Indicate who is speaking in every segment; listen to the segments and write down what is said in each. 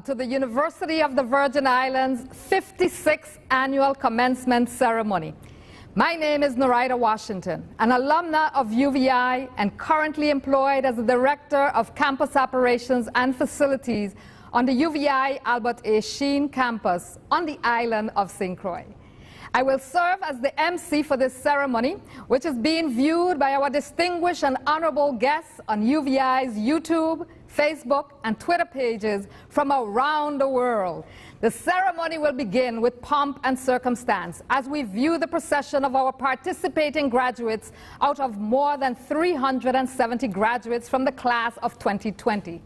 Speaker 1: Welcome to the University of the Virgin Islands 56th Annual Commencement Ceremony. My name is Narita Washington, an alumna of UVI and currently employed as the Director of Campus Operations and Facilities on the UVI Albert A. Sheen campus on the island of St. Croix. I will serve as the MC for this ceremony, which is being viewed by our distinguished and honorable guests on UVI's YouTube, Facebook, and Twitter pages from around the world. The ceremony will begin with pomp and circumstance as we view the procession of our participating graduates out of more than 370 graduates from the class of 2020.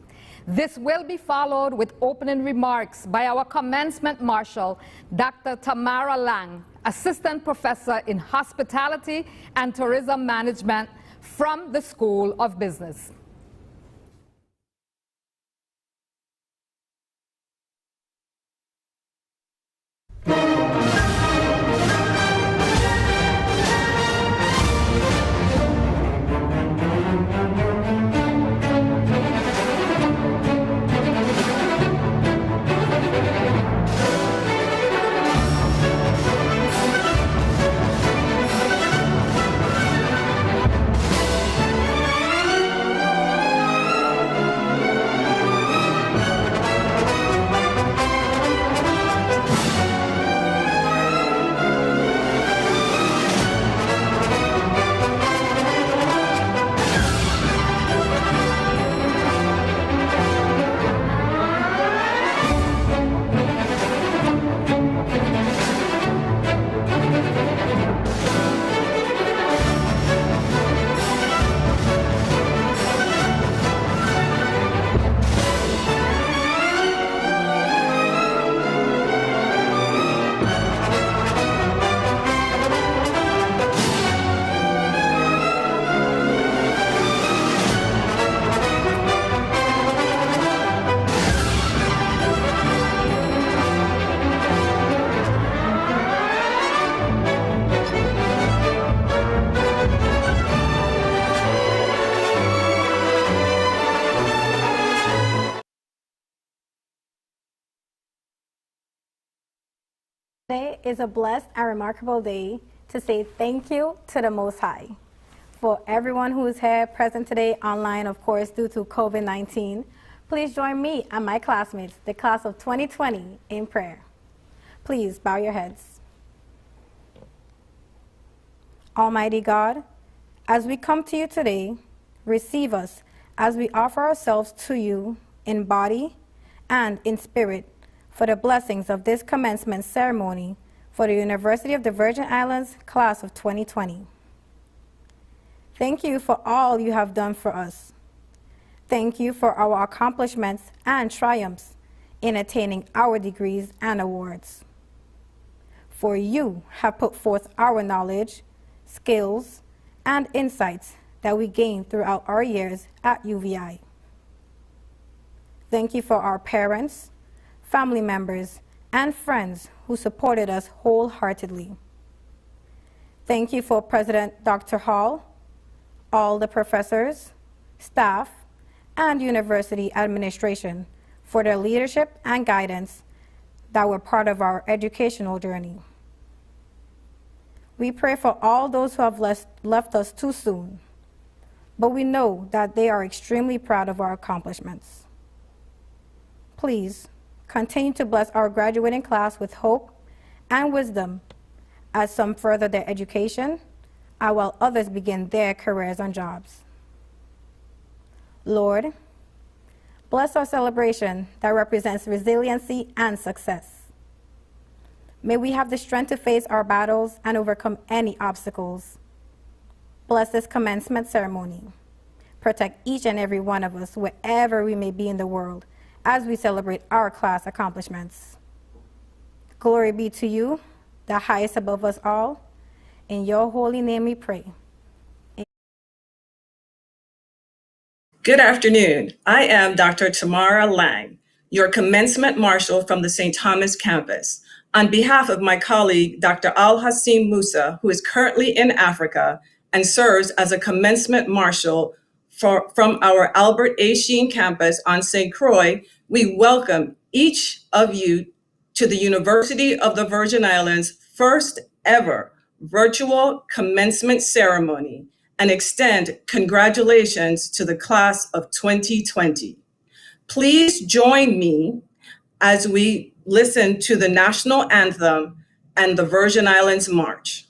Speaker 1: This will be followed with opening remarks by our commencement marshal, Dr. Tamara Lang, Assistant Professor in Hospitality and Tourism Management from the School of Business.
Speaker 2: Today is a blessed and remarkable day to say thank you to the Most High. For everyone who is here present today online, of course, due to COVID-19, please join me and my classmates, the class of 2020, in prayer. Please bow your heads. Almighty God, as we come to you today, receive us as we offer ourselves to you in body and in spirit, for the blessings of this commencement ceremony for the University of the Virgin Islands class of 2020. Thank you for all you have done for us. Thank you for our accomplishments and triumphs in attaining our degrees and awards. For you have put forth our knowledge, skills, and insights that we gained throughout our years at UVI. Thank you for our parents, family members, and friends who supported us wholeheartedly. Thank you for President Dr. Hall, all the professors, staff, and university administration for their leadership and guidance that were part of our educational journey. We pray for all those who have left us too soon, but we know that they are extremely proud of our accomplishments. Please, continue to bless our graduating class with hope and wisdom as some further their education, and while others begin their careers and jobs. Lord, bless our celebration that represents resiliency and success. May we have the strength to face our battles and overcome any obstacles. Bless this commencement ceremony. Protect each and every one of us wherever we may be in the world, as we celebrate our class accomplishments. Glory be to you, the highest above us all. In your holy name we pray.
Speaker 3: Good afternoon. I am Dr. Tamara Lang, your commencement marshal from the St. Thomas campus. On behalf of my colleague, Dr. Al-Hassim Musa, who is currently in Africa and serves as a commencement marshal from our Albert A. Sheen campus on St. Croix, we welcome each of you to the University of the Virgin Islands' first ever virtual commencement ceremony and extend congratulations to the class of 2020. Please join me as we listen to the national anthem and the Virgin Islands March.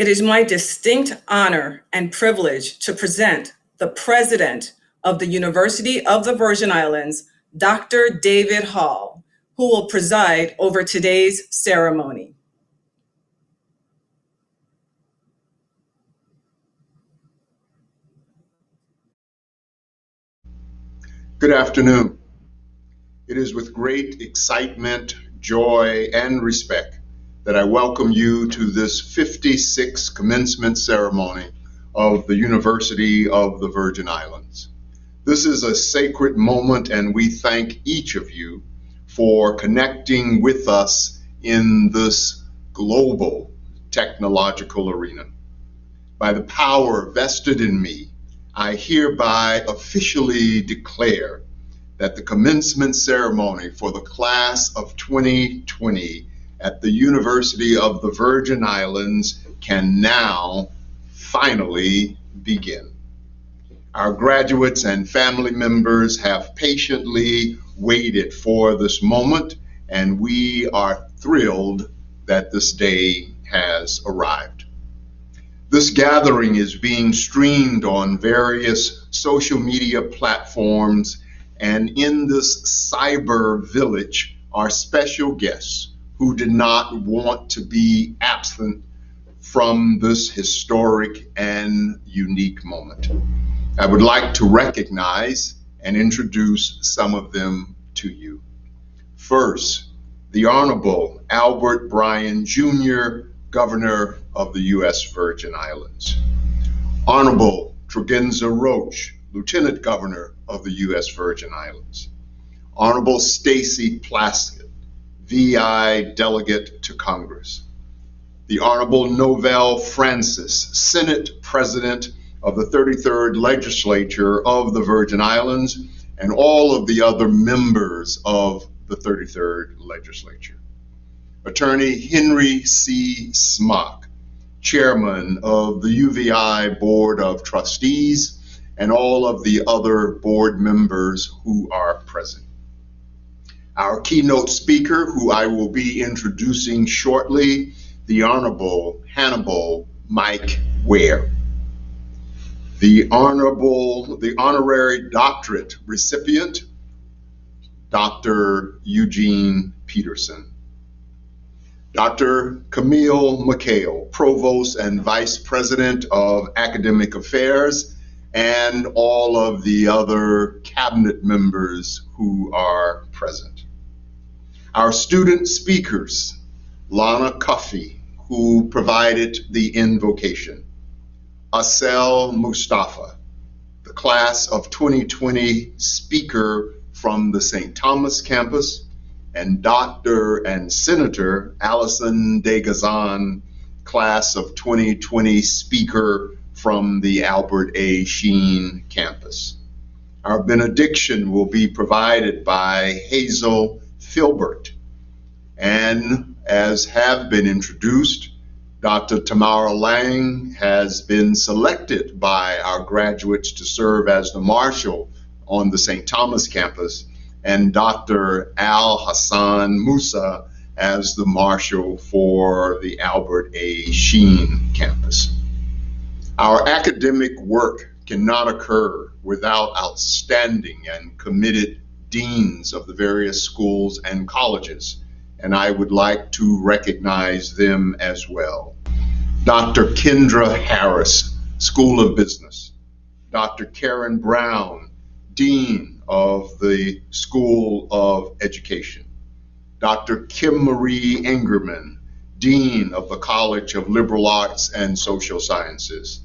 Speaker 3: It is my distinct honor and privilege to present the President of the University of the Virgin Islands, Dr. David Hall, who will preside over today's ceremony.
Speaker 4: Good afternoon. It is with great excitement, joy, and respect that I welcome you to this 56th commencement ceremony of the University of the Virgin Islands. This is a sacred moment, and we thank each of you for connecting with us in this global technological arena. By the power vested in me, I hereby officially declare that the commencement ceremony for the class of 2020 at the University of the Virgin Islands can now finally begin. Our graduates and family members have patiently waited for this moment, and we are thrilled that this day has arrived. This gathering is being streamed on various social media platforms, and in this cyber village are special guests who did not want to be absent from this historic and unique moment. I would like to recognize and introduce some of them to you. First, the Honorable Albert Bryan Jr., Governor of the U.S. Virgin Islands. Honorable Tregenza Roach, Lieutenant Governor of the U.S. Virgin Islands. Honorable Stacy Plaskett, VI Delegate to Congress. the Honorable Novell Francis, Senate President of the 33rd Legislature of the Virgin Islands, and all of the other members of the 33rd Legislature. Attorney Henry C. Smock, Chairman of the UVI Board of Trustees, and all of the other board members who are present. Our keynote speaker, who I will be introducing shortly, the Honorable Hannibal Mike Ware. The honorary doctorate recipient, Dr. Eugene Peterson. Dr. Camille McHale, Provost and Vice President of Academic Affairs, and all of the other cabinet members who are present. Our student speakers, Lana Cuffey, who provided the invocation, Asel Mustafa, the class of 2020 speaker from the St. Thomas campus, and Dr. and Senator Allison DeGazan, class of 2020 speaker from the Albert A. Sheen campus. Our benediction will be provided by Hazel Filbert. And as have been introduced, Dr. Tamara Lang has been selected by our graduates to serve as the marshal on the St. Thomas campus, and Dr. Al Hassan Musa as the marshal for the Albert A. Sheen campus. Our academic work cannot occur without outstanding and committed deans of the various schools and colleges, and I would like to recognize them as well. Dr. Kendra Harris, School of Business. Dr. Karen Brown, Dean of the School of Education. Dr. Kim Marie Engerman, Dean of the College of Liberal Arts and Social Sciences.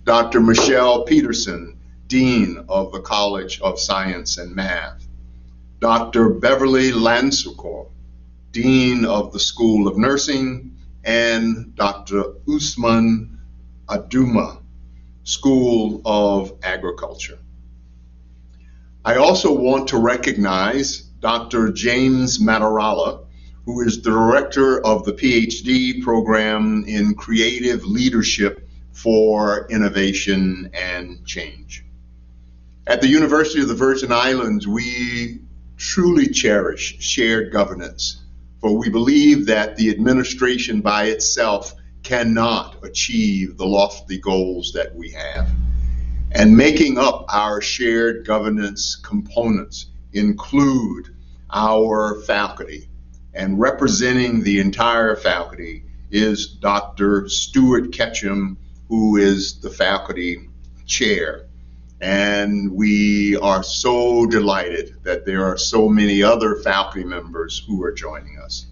Speaker 4: Dr. Michelle Peterson, Dean of the College of Science and Math. Dr. Beverly Lansukor, Dean of the School of Nursing, and Dr. Usman Aduma, School of Agriculture. I also want to recognize Dr. James Matarala, who is the director of the PhD program in Creative Leadership for Innovation and Change. At the University of the Virgin Islands, we truly cherish shared governance, for we believe that the administration by itself cannot achieve the lofty goals that we have. And making up our shared governance components include our faculty, and representing the entire faculty is Dr. Stuart Ketchum, who is the faculty chair. And we are so delighted that there are so many other faculty members who are joining us.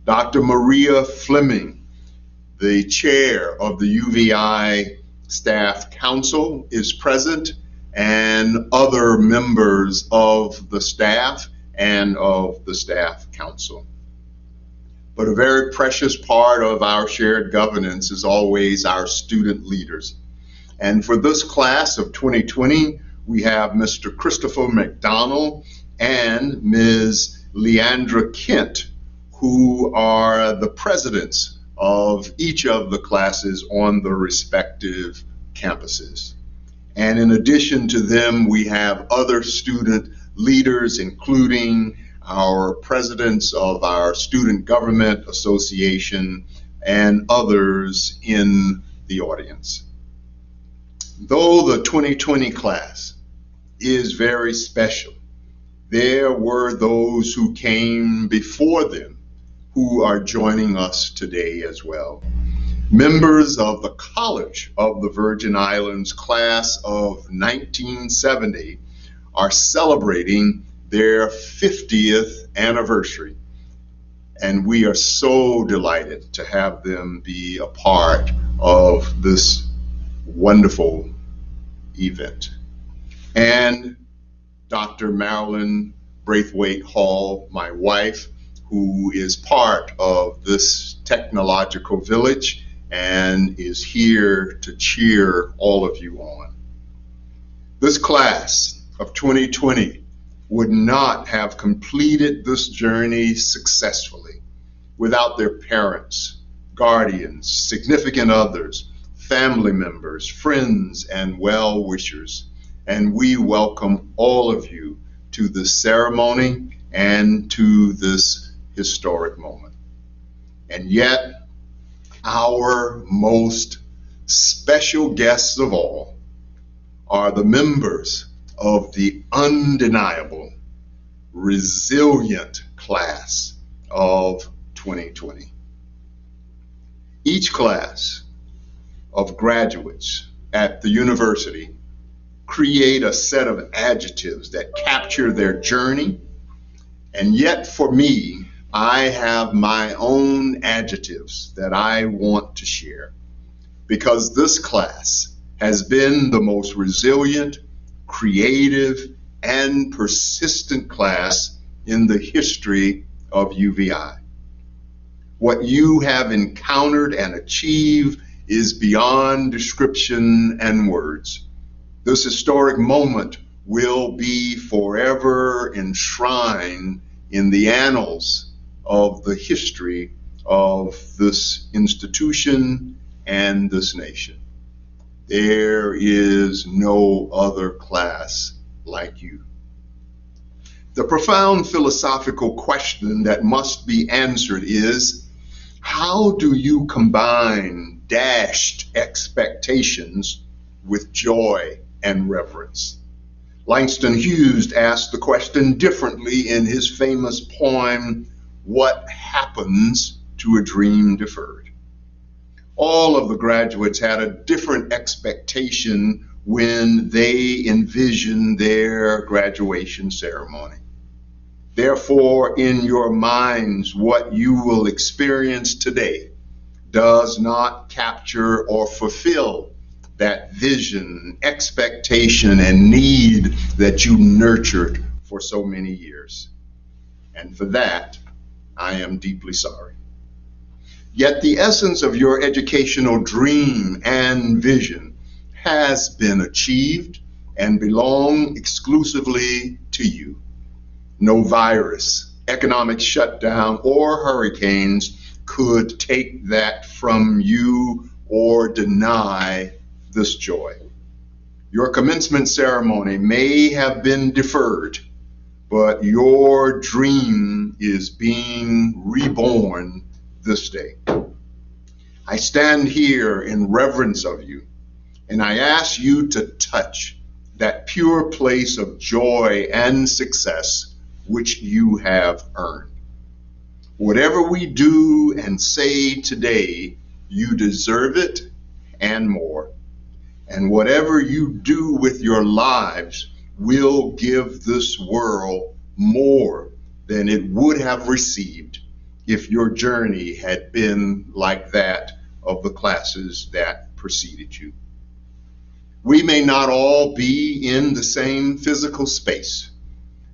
Speaker 4: Dr. Maria Fleming, the chair of the UVI Staff Council, is present, and other members of the staff and of the Staff Council. But a very precious part of our shared governance is always our student leaders. And for this class of 2020, we have Mr. Christopher McDonald and Ms. Leandra Kent, who are the presidents of each of the classes on the respective campuses. And in addition to them, we have other student leaders, including our presidents of our Student Government Association and others in the audience. Though the 2020 class is very special, there were those who came before them who are joining us today as well. Members of the College of the Virgin Islands class of 1970 are celebrating their 50th anniversary, and we are so delighted to have them be a part of this wonderful event. And Dr. Marilyn Braithwaite Hall, my wife, who is part of this technological village and is here to cheer all of you on. This class of 2020 would not have completed this journey successfully without their parents, guardians, significant others, family members, friends, and well-wishers. And we welcome all of you to this ceremony and to this historic moment. And yet, our most special guests of all are the members of the undeniable, resilient class of 2020. Each class of graduates at the university create a set of adjectives that capture their journey, and yet for me, I have my own adjectives that I want to share, because this class has been the most resilient, creative, and persistent class in the history of UVI. What you have encountered and achieved is beyond description and words. This historic moment will be forever enshrined in the annals of the history of this institution and this nation. There is no other class like you. The profound philosophical question that must be answered is, how do you combine dashed expectations with joy and reverence? Langston Hughes asked the question differently in his famous poem, What Happens to a Dream Deferred? All of the graduates had a different expectation when they envisioned their graduation ceremony. Therefore, in your minds, what you will experience today does not capture or fulfill that vision, expectation, and need that you nurtured for so many years. And for that, I am deeply sorry. Yet the essence of your educational dream and vision has been achieved and belong exclusively to you. No virus, economic shutdown, or hurricanes could take that from you or deny this joy. Your commencement ceremony may have been deferred, but your dream is being reborn this day. I stand here in reverence of you, and I ask you to touch that pure place of joy and success which you have earned. Whatever we do and say today, you deserve it and more. And whatever you do with your lives will give this world more than it would have received if your journey had been like that of the classes that preceded you. We may not all be in the same physical space,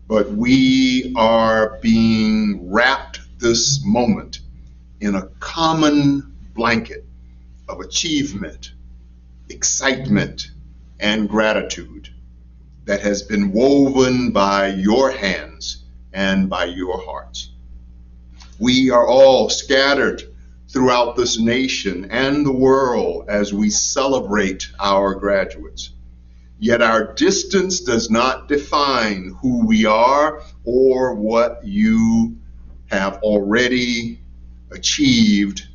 Speaker 4: but we are being wrapped this moment in a common blanket of achievement, excitement, and gratitude that has been woven by your hands and by your hearts. We are all scattered throughout this nation and the world as we celebrate our graduates. Yet our distance does not define who we are or what you have already achieved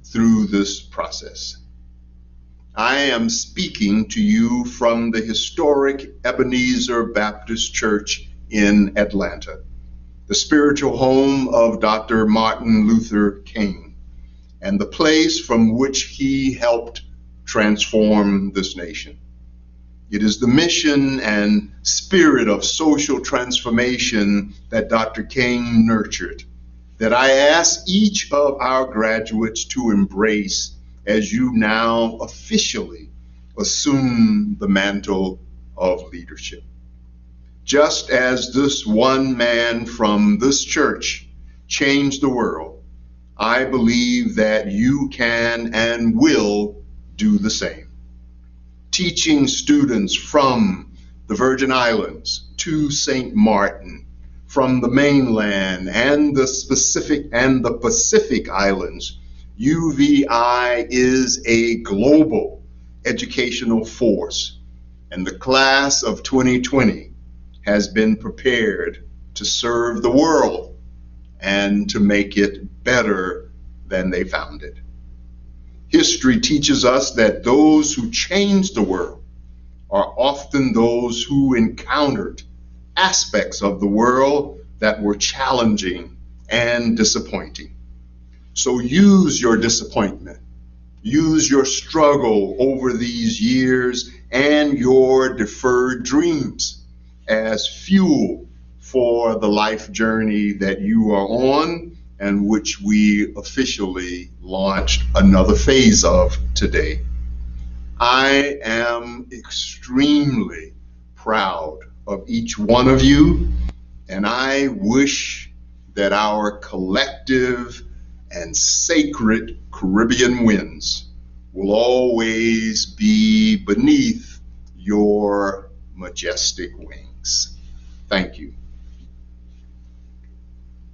Speaker 4: through this process. I am speaking to you from the historic Ebenezer Baptist Church in Atlanta, the spiritual home of Dr. Martin Luther King, and the place from which he helped transform this nation. It is the mission and spirit of social transformation that Dr. King nurtured that I ask each of our graduates to embrace as you now officially assume the mantle of leadership. Just as this one man from this church change the world, I believe that you can and will do the same. Teaching students from the Virgin Islands to St. Martin, from the mainland and the Pacific Islands, UVI is a global educational force, and the class of 2020 has been prepared to serve the world and to make it better than they found it. History teaches us that those who change the world are often those who encountered aspects of the world that were challenging and disappointing. So use your disappointment, use your struggle over these years and your deferred dreams as fuel for the life journey that you are on and which we officially launched another phase of today. I am extremely proud of each one of you, and I wish that our collective and sacred Caribbean winds will always be beneath your majestic wings. Thank you.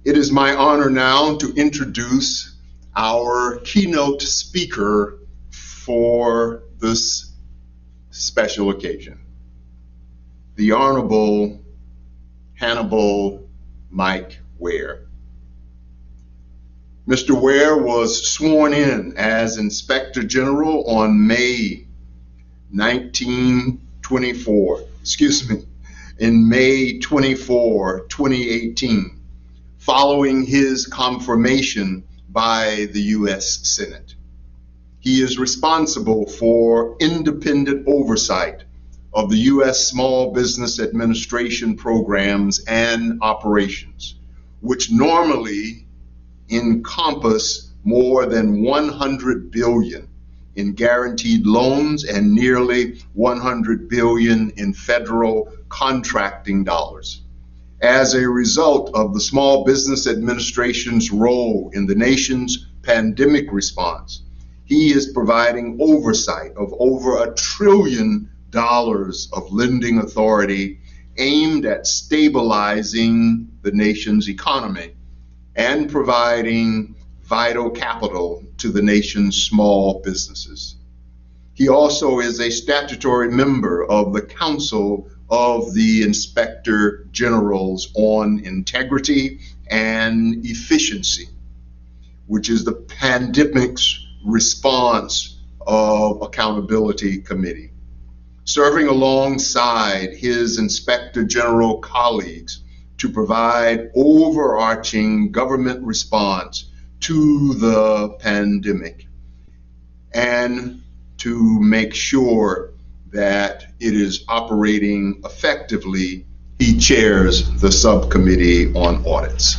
Speaker 4: It is my honor now to introduce our keynote speaker for this special occasion, the Honorable Hannibal Mike Ware. Mr. Ware was sworn in as Inspector General on May 24, 2018, following his confirmation by the U.S. Senate. He is responsible for independent oversight of the U.S. Small Business Administration programs and operations, which normally encompass more than 100 billion in guaranteed loans and nearly 100 billion in federal contracting dollars. As a result of the Small Business Administration's role in the nation's pandemic response, he is providing oversight of over $1 trillion of lending authority aimed at stabilizing the nation's economy and providing vital capital to the nation's small businesses. He also is a statutory member of the Council of the Inspector Generals on Integrity and Efficiency, which is the Pandemic's Response of Accountability Committee. Serving alongside his Inspector General colleagues to provide overarching government response to the pandemic and to make sure that it is operating effectively, he chairs the subcommittee on audits.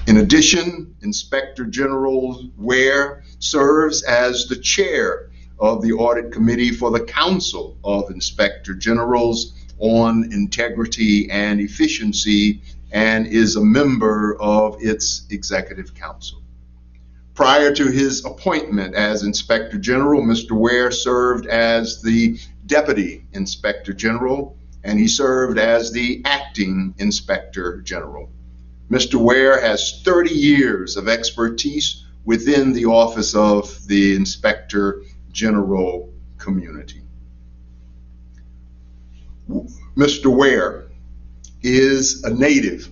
Speaker 4: In addition, Inspector General Ware serves as the chair of the Audit Committee for the Council of Inspector Generals on Integrity and Efficiency and is a member of its Executive Council. Prior to his appointment as Inspector General, Mr. Ware served as the Deputy Inspector General, and he served as the Acting Inspector General. Mr. Ware has 30 years of expertise within the Office of the Inspector General community. Mr. Ware is a native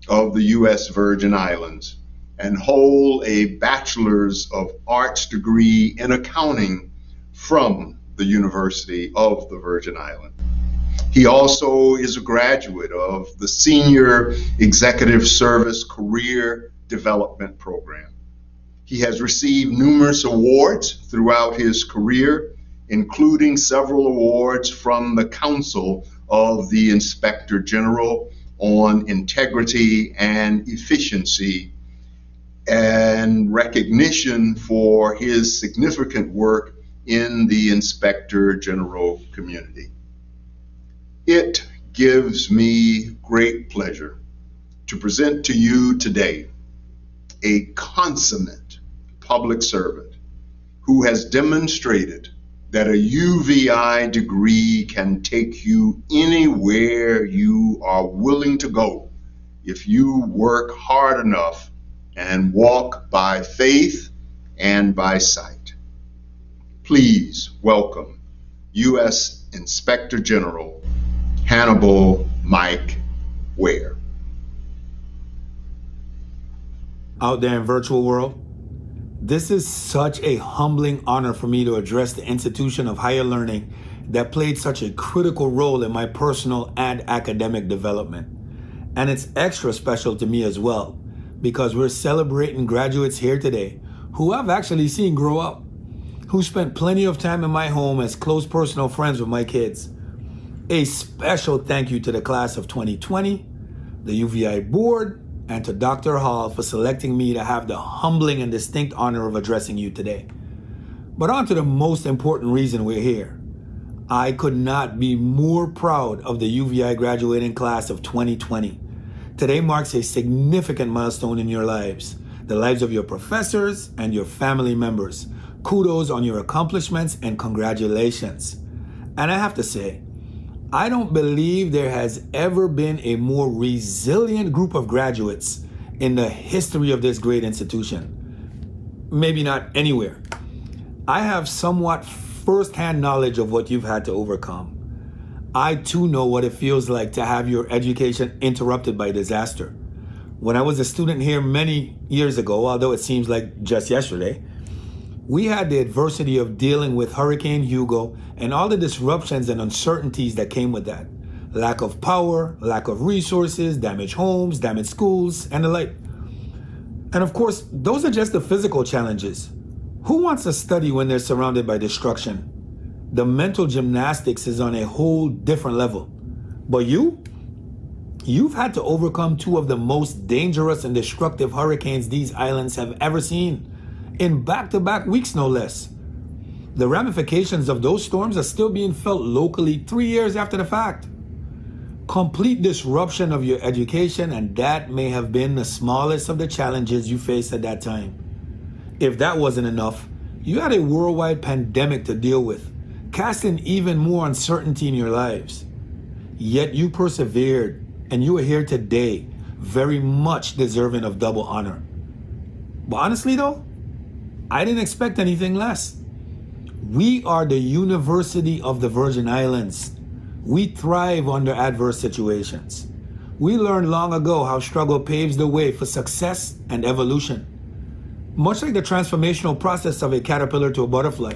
Speaker 4: of the U.S. Virgin Islands and hold a Bachelor's of Arts degree in accounting from the University of the Virgin Islands. He also is a graduate of the Senior Executive Service Career Development Program. He has received numerous awards throughout his career, including several awards from the Council of the Inspector General on Integrity and Efficiency, and recognition for his significant work in the Inspector General community. It gives me great pleasure to present to you today a consummate public servant who has demonstrated that a UVI degree can take you anywhere you are willing to go if you work hard enough and walk by faith and by sight. Please welcome U.S. Inspector General Hannibal Mike Ware.
Speaker 5: Out there in virtual world, this is such a humbling honor for me to address the institution of higher learning that played such a critical role in my personal and academic development. And it's extra special to me as well, because we're celebrating graduates here today who I've actually seen grow up, who spent plenty of time in my home as close personal friends with my kids. A special thank you to the class of 2020, the UVI board, and to Dr. Hall for selecting me to have the humbling and distinct honor of addressing you today. But on to the most important reason we're here. I could not be more proud of the UVI graduating class of 2020. Today marks a significant milestone in your lives, the lives of your professors and your family members. Kudos on your accomplishments and congratulations. And I have to say, I don't believe there has ever been a more resilient group of graduates in the history of this great institution. Maybe not anywhere. I have somewhat firsthand knowledge of what you've had to overcome. I too know what it feels like to have your education interrupted by disaster. When I was a student here many years ago, although it seems like just yesterday, we had the adversity of dealing with Hurricane Hugo and all the disruptions and uncertainties that came with that. Lack of power, lack of resources, damaged homes, damaged schools, and the like. And of course, those are just the physical challenges. Who wants to study when they're surrounded by destruction? The mental gymnastics is on a whole different level. But you've had to overcome two of the most dangerous and destructive hurricanes these islands have ever seen, in back-to-back weeks, no less. The ramifications of those storms are still being felt locally 3 years after the fact. Complete disruption of your education, and that may have been the smallest of the challenges you faced at that time. If that wasn't enough, you had a worldwide pandemic to deal with, casting even more uncertainty in your lives. Yet you persevered, and you are here today, very much deserving of double honor. But honestly though, I didn't expect anything less. We are the University of the Virgin Islands. We thrive under adverse situations. We learned long ago how struggle paves the way for success and evolution. Much like the transformational process of a caterpillar to a butterfly.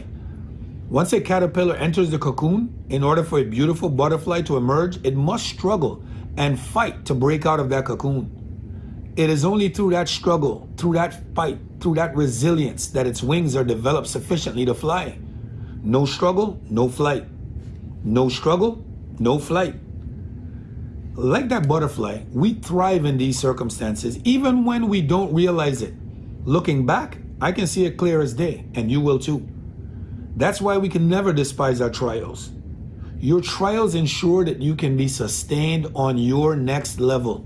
Speaker 5: Once a caterpillar enters the cocoon, in order for a beautiful butterfly to emerge, it must struggle and fight to break out of that cocoon. It is only through that struggle, through that fight, through that resilience that its wings are developed sufficiently to fly. No struggle, no flight. No struggle, no flight. Like that butterfly, we thrive in these circumstances even when we don't realize it. Looking back, I can see it clear as day, and you will too. That's why we can never despise our trials. Your trials ensure that you can be sustained on your next level.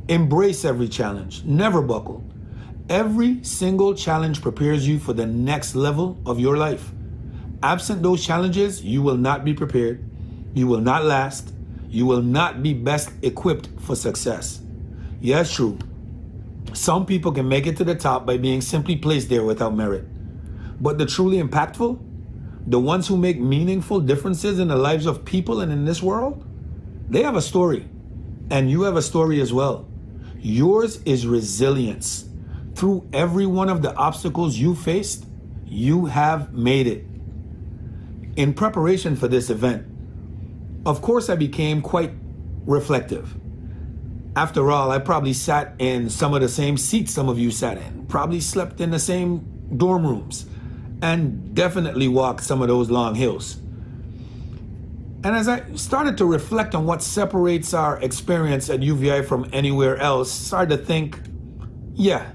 Speaker 5: Embrace every challenge, never buckle. Every single challenge prepares you for the next level of your life. Absent those challenges, you will not be prepared, you will not last, you will not be best equipped for success. Yes, true. Some people can make it to the top by being simply placed there without merit. But the truly impactful, the ones who make meaningful differences in the lives of people and in this world, they have a story. And you have a story as well. Yours is resilience. Through every one of the obstacles you faced, you have made it. In preparation for this event, of course, I became quite reflective. After all, I probably sat in some of the same seats some of you sat in, probably slept in the same dorm rooms, and definitely walked some of those long hills. And as I started to reflect on what separates our experience at UVI from anywhere else, started to think, yeah,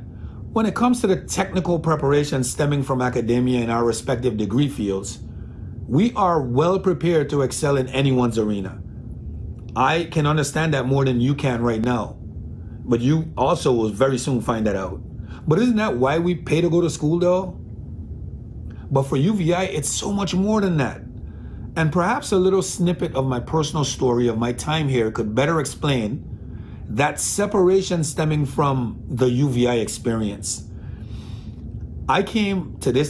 Speaker 5: when it comes to the technical preparation stemming from academia in our respective degree fields, we are well prepared to excel in anyone's arena. I can understand that more than you can right now, but you also will very soon find that out. But isn't that why we pay to go to school though? But for UVI, it's so much more than that. And perhaps a little snippet of my personal story of my time here could better explain that separation stemming from the UVI experience. I came to the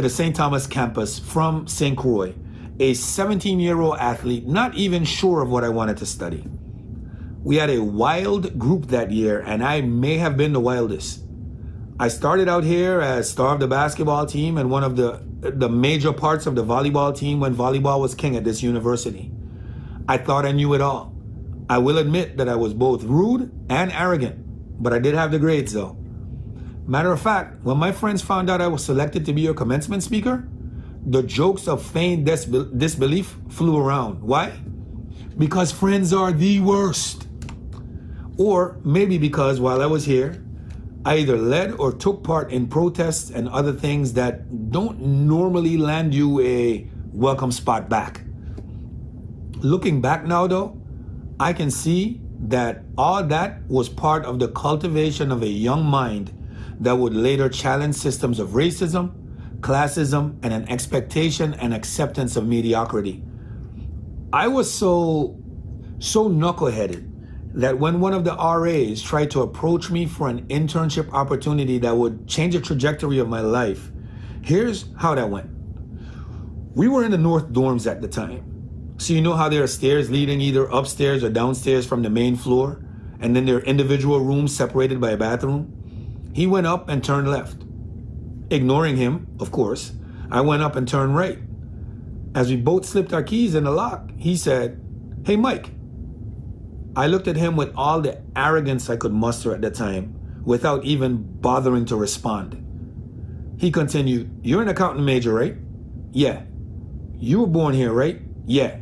Speaker 5: St. Thomas campus from St. Croix, a 17-year-old athlete, not even sure of what I wanted to study. We had a wild group that year, and I may have been the wildest. I started out here as star of the basketball team and one of the major parts of the volleyball team when volleyball was king at this university. I thought I knew it all. I will admit that I was both rude and arrogant, but I did have the grades though. Matter of fact, when my friends found out I was selected to be your commencement speaker, the jokes of feigned disbelief flew around. Why? Because friends are the worst. Or maybe because while I was here, I either led or took part in protests and other things that don't normally land you a welcome spot back. Looking back now though, I can see that all that was part of the cultivation of a young mind that would later challenge systems of racism, classism, and an expectation and acceptance of mediocrity. I was so knuckleheaded that when one of the RAs tried to approach me for an internship opportunity that would change the trajectory of my life, here's how that went. We were in the North dorms at the time. So you know how there are stairs leading either upstairs or downstairs from the main floor, and then there are individual rooms separated by a bathroom? He went up and turned left. Ignoring him, of course, I went up and turned right. As we both slipped our keys in the lock, he said, "Hey, Mike." I looked at him with all the arrogance I could muster at the time, without even bothering to respond. He continued, "You're an accounting major, right?" "Yeah." "You were born here, right?" "Yeah."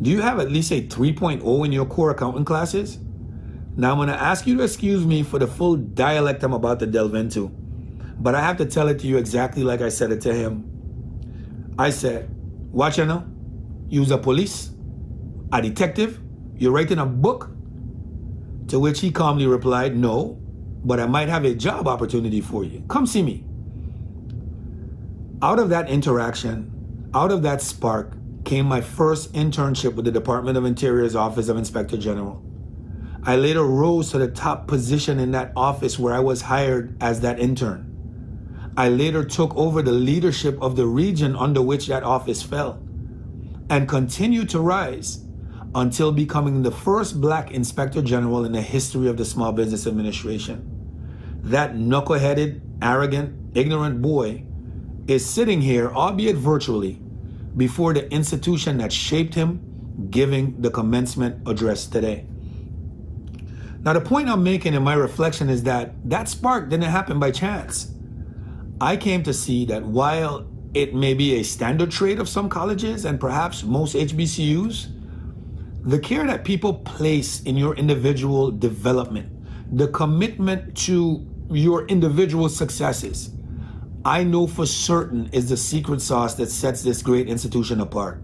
Speaker 5: "Do you have at least a 3.0 in your core accounting classes?" Now I'm going to ask you to excuse me for the full dialect I'm about to delve into, but I have to tell it to you exactly like I said it to him. I said, "Watch you now. You's a police? A detective? You're writing a book?" To which he calmly replied, "No, but I might have a job opportunity for you. Come see me." Out of that interaction, out of that spark, came my first internship with the Department of Interior's Office of Inspector General. I later rose to the top position in that office where I was hired as that intern. I later took over the leadership of the region under which that office fell and continued to rise until becoming the first Black Inspector General in the history of the Small Business Administration. That knuckle-headed, arrogant, ignorant boy is sitting here, albeit virtually, before the institution that shaped him, giving the commencement address today. Now, the point I'm making in my reflection is that spark didn't happen by chance. I came to see that while it may be a standard trait of some colleges and perhaps most HBCUs, the care that people place in your individual development, the commitment to your individual successes, I know for certain is the secret sauce that sets this great institution apart.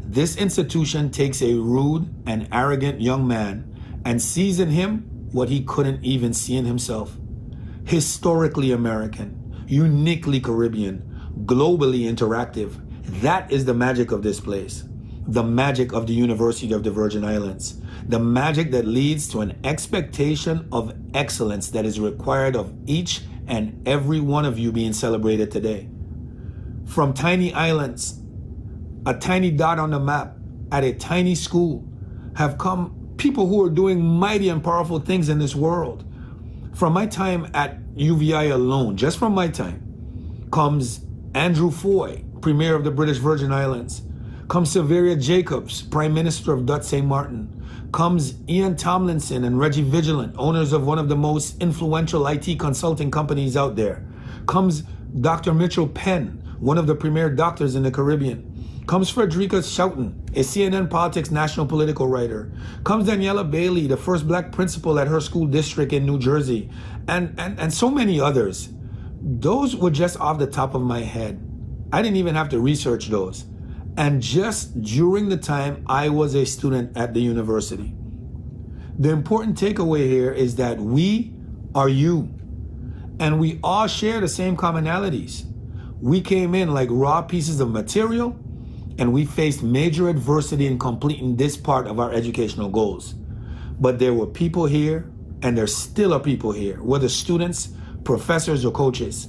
Speaker 5: This institution takes a rude and arrogant young man and sees in him what he couldn't even see in himself. Historically American, uniquely Caribbean, globally interactive. That is the magic of this place. The magic of the University of the Virgin Islands. The magic that leads to an expectation of excellence that is required of each and every one of you being celebrated today. From tiny islands, a tiny dot on the map, at a tiny school, have come people who are doing mighty and powerful things in this world. From my time at UVI alone, just from my time, comes Andrew Foy, Premier of the British Virgin Islands. Comes Silveria Jacobs, Prime Minister of Dutch St. Martin. Comes Ian Tomlinson and Reggie Vigilant, owners of one of the most influential IT consulting companies out there. Comes Dr. Mitchell Penn, one of the premier doctors in the Caribbean. Comes Frederica Schouten, a CNN Politics national political writer. Comes Daniela Bailey, the first Black principal at her school district in New Jersey, and so many others. Those were just off the top of my head. I didn't even have to research those. And just during the time I was a student at the university. The important takeaway here is that we are you. And we all share the same commonalities. We came in like raw pieces of material, and we faced major adversity in completing this part of our educational goals. But there were people here, and there still are people here, whether students, professors, or coaches,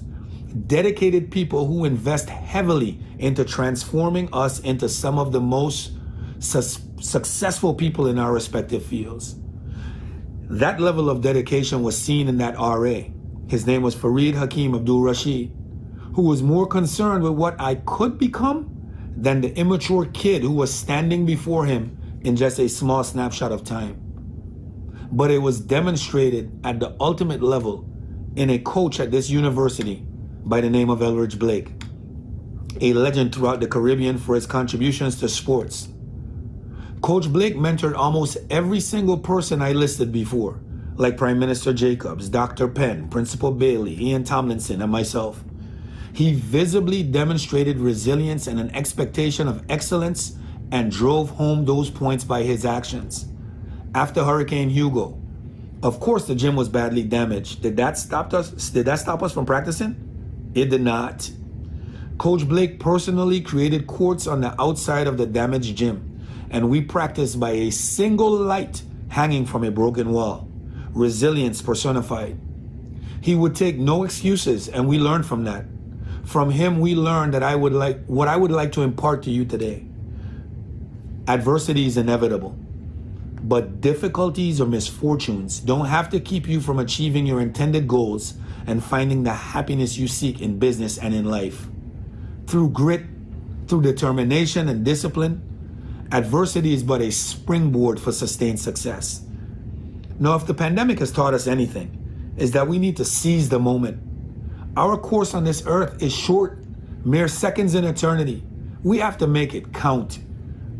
Speaker 5: dedicated people who invest heavily into transforming us into some of the most successful people in our respective fields. That level of dedication was seen in that RA. His name was Fareed Hakeem Abdul Rashid, who was more concerned with what I could become than the immature kid who was standing before him in just a small snapshot of time. But it was demonstrated at the ultimate level in a coach at this university by the name of Elridge Blake, a legend throughout the Caribbean for his contributions to sports. Coach Blake mentored almost every single person I listed before, like Prime Minister Jacobs, Dr. Penn, Principal Bailey, Ian Tomlinson, and myself. He visibly demonstrated resilience and an expectation of excellence and drove home those points by his actions. After Hurricane Hugo, of course the gym was badly damaged. Did that stop us from practicing? It did not. Coach Blake personally created courts on the outside of the damaged gym, and we practiced by a single light hanging from a broken wall. Resilience personified. He would take no excuses, and we learned from that. From him, we learned that what I would like to impart to you today. Adversity is inevitable, but difficulties or misfortunes don't have to keep you from achieving your intended goals and finding the happiness you seek in business and in life. Through grit, through determination and discipline, adversity is but a springboard for sustained success. Now, if the pandemic has taught us anything, is that we need to seize the moment. Our course on this earth is short, mere seconds in eternity. We have to make it count.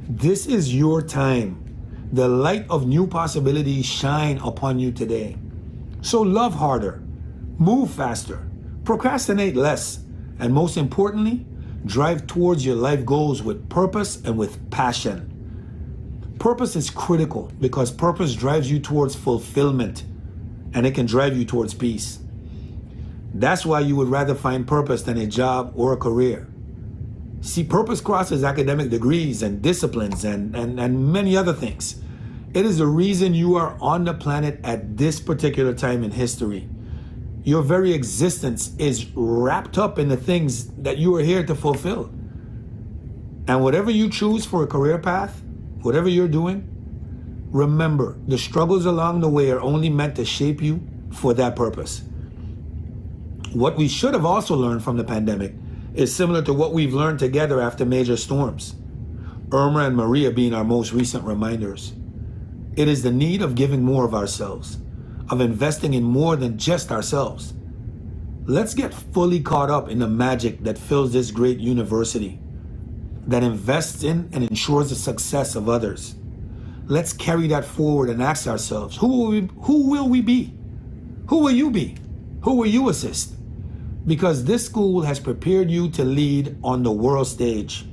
Speaker 5: This is your time. The light of new possibilities shine upon you today. So love harder, move faster, procrastinate less, and most importantly, drive towards your life goals with purpose and with passion. Purpose is critical because purpose drives you towards fulfillment, and it can drive you towards peace. That's why you would rather find purpose than a job or a career. See, purpose crosses academic degrees and disciplines and many other things. It is the reason you are on the planet at this particular time in history. Your very existence is wrapped up in the things that you are here to fulfill. And whatever you choose for a career path, whatever you're doing, remember, the struggles along the way are only meant to shape you for that purpose. What we should have also learned from the pandemic is similar to what we've learned together after major storms, Irma and Maria being our most recent reminders. It is the need of giving more of ourselves, of investing in more than just ourselves. Let's get fully caught up in the magic that fills this great university, that invests in and ensures the success of others. Let's carry that forward and ask ourselves, who will we be? Who will you be? Who will you assist? Because this school has prepared you to lead on the world stage.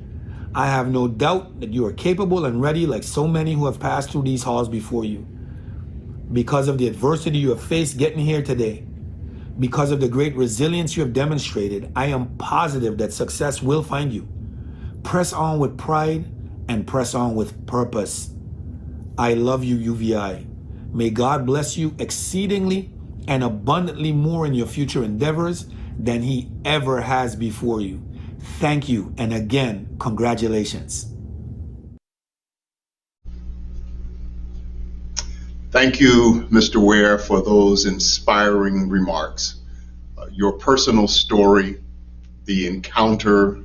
Speaker 5: I have no doubt that you are capable and ready like so many who have passed through these halls before you. Because of the adversity you have faced getting here today, because of the great resilience you have demonstrated, I am positive that success will find you. Press on with pride and press on with purpose. I love you, UVI. May God bless you exceedingly and abundantly more in your future endeavors than He ever has before you. Thank you, and again, congratulations.
Speaker 4: Thank you, Mr. Ware, for those inspiring remarks. Your personal story, the encounter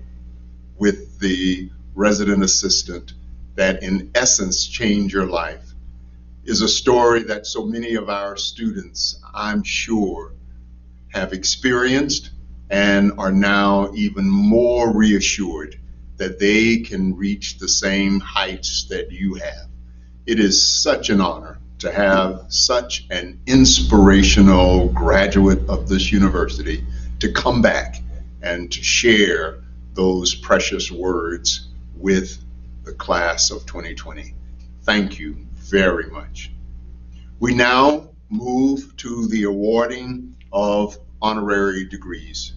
Speaker 4: with the resident assistant that in essence changed your life, is a story that so many of our students, I'm sure, have experienced and are now even more reassured that they can reach the same heights that you have. It is such an honor to have such an inspirational graduate of this university to come back and to share those precious words with the class of 2020. Thank you very much. We now move to the awarding of honorary degrees.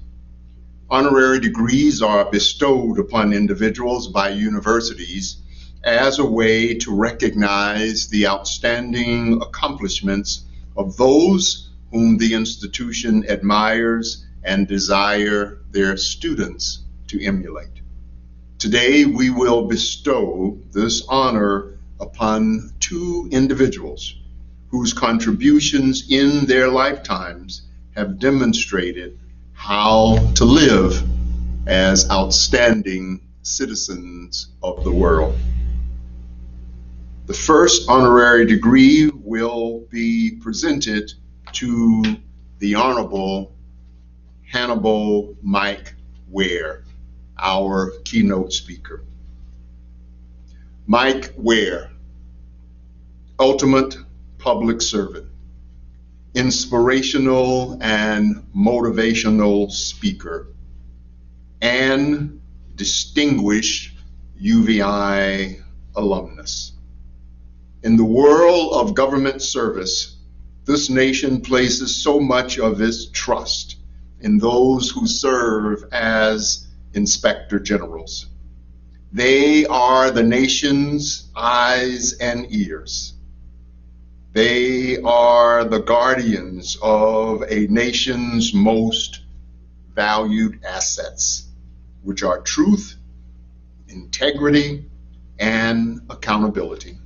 Speaker 4: Honorary degrees are bestowed upon individuals by universities as a way to recognize the outstanding accomplishments of those whom the institution admires and desire their students to emulate. Today, we will bestow this honor upon two individuals whose contributions in their lifetimes have demonstrated how to live as outstanding citizens of the world. The first honorary degree will be presented to the Honorable Hannibal Mike Ware, our keynote speaker. Mike Ware, ultimate public servant, inspirational and motivational speaker, and distinguished UVI alumnus. In the world of government service, this nation places so much of its trust in those who serve as inspector generals. They are the nation's eyes and ears. They are the guardians of a nation's most valued assets, which are truth, integrity, and accountability.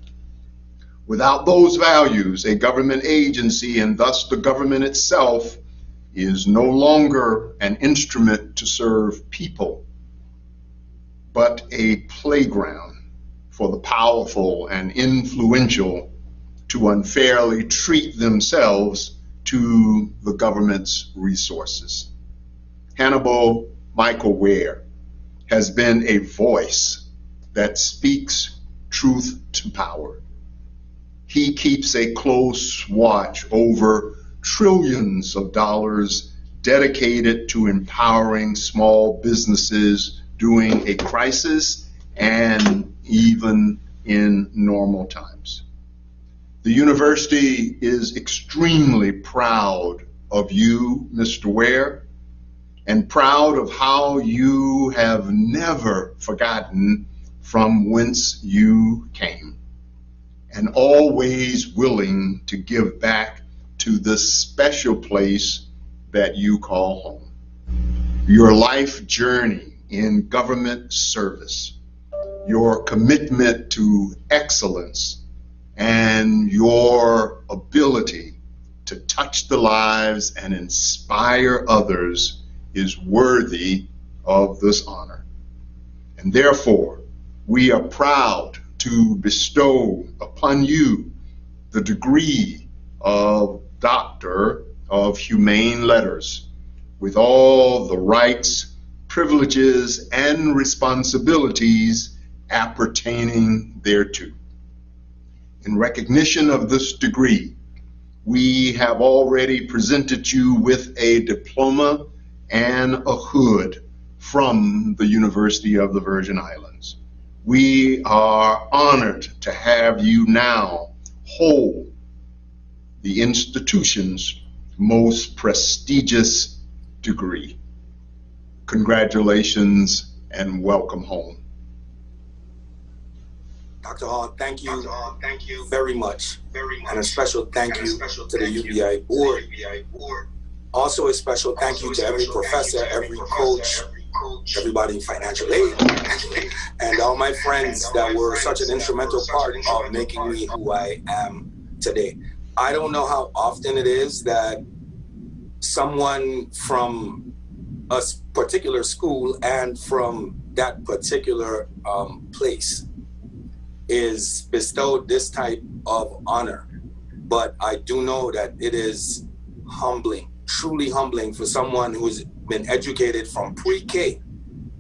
Speaker 4: Without those values, a government agency, and thus the government itself, is no longer an instrument to serve people, but a playground for the powerful and influential to unfairly treat themselves to the government's resources. Hannibal Michael Ware has been a voice that speaks truth to power. He keeps a close watch over trillions of dollars dedicated to empowering small businesses during a crisis and even in normal times. The university is extremely proud of you, Mr. Ware, and proud of how you have never forgotten from whence you came, and always willing to give back to this special place that you call home. Your life journey in government service, your commitment to excellence, and your ability to touch the lives and inspire others is worthy of this honor. And therefore, we are proud to bestow upon you the degree of Doctor of Humane Letters, with all the rights, privileges, and responsibilities appertaining thereto. In recognition of this degree, we have already presented you with a diploma and a hood from the University of the Virgin Islands. We are honored to have you now hold the institution's most prestigious degree. Congratulations and welcome home.
Speaker 6: Dr. Hall, thank you very much. And a special thank you to the UVI board. Also a special thank you to every professor, every coach, everybody in financial aid, and all my friends that were such an instrumental part of making me who I am today. I don't know how often it is that someone from a particular school and from that particular place is bestowed this type of honor. But I do know that it is humbling, truly humbling for someone who's been educated from pre-K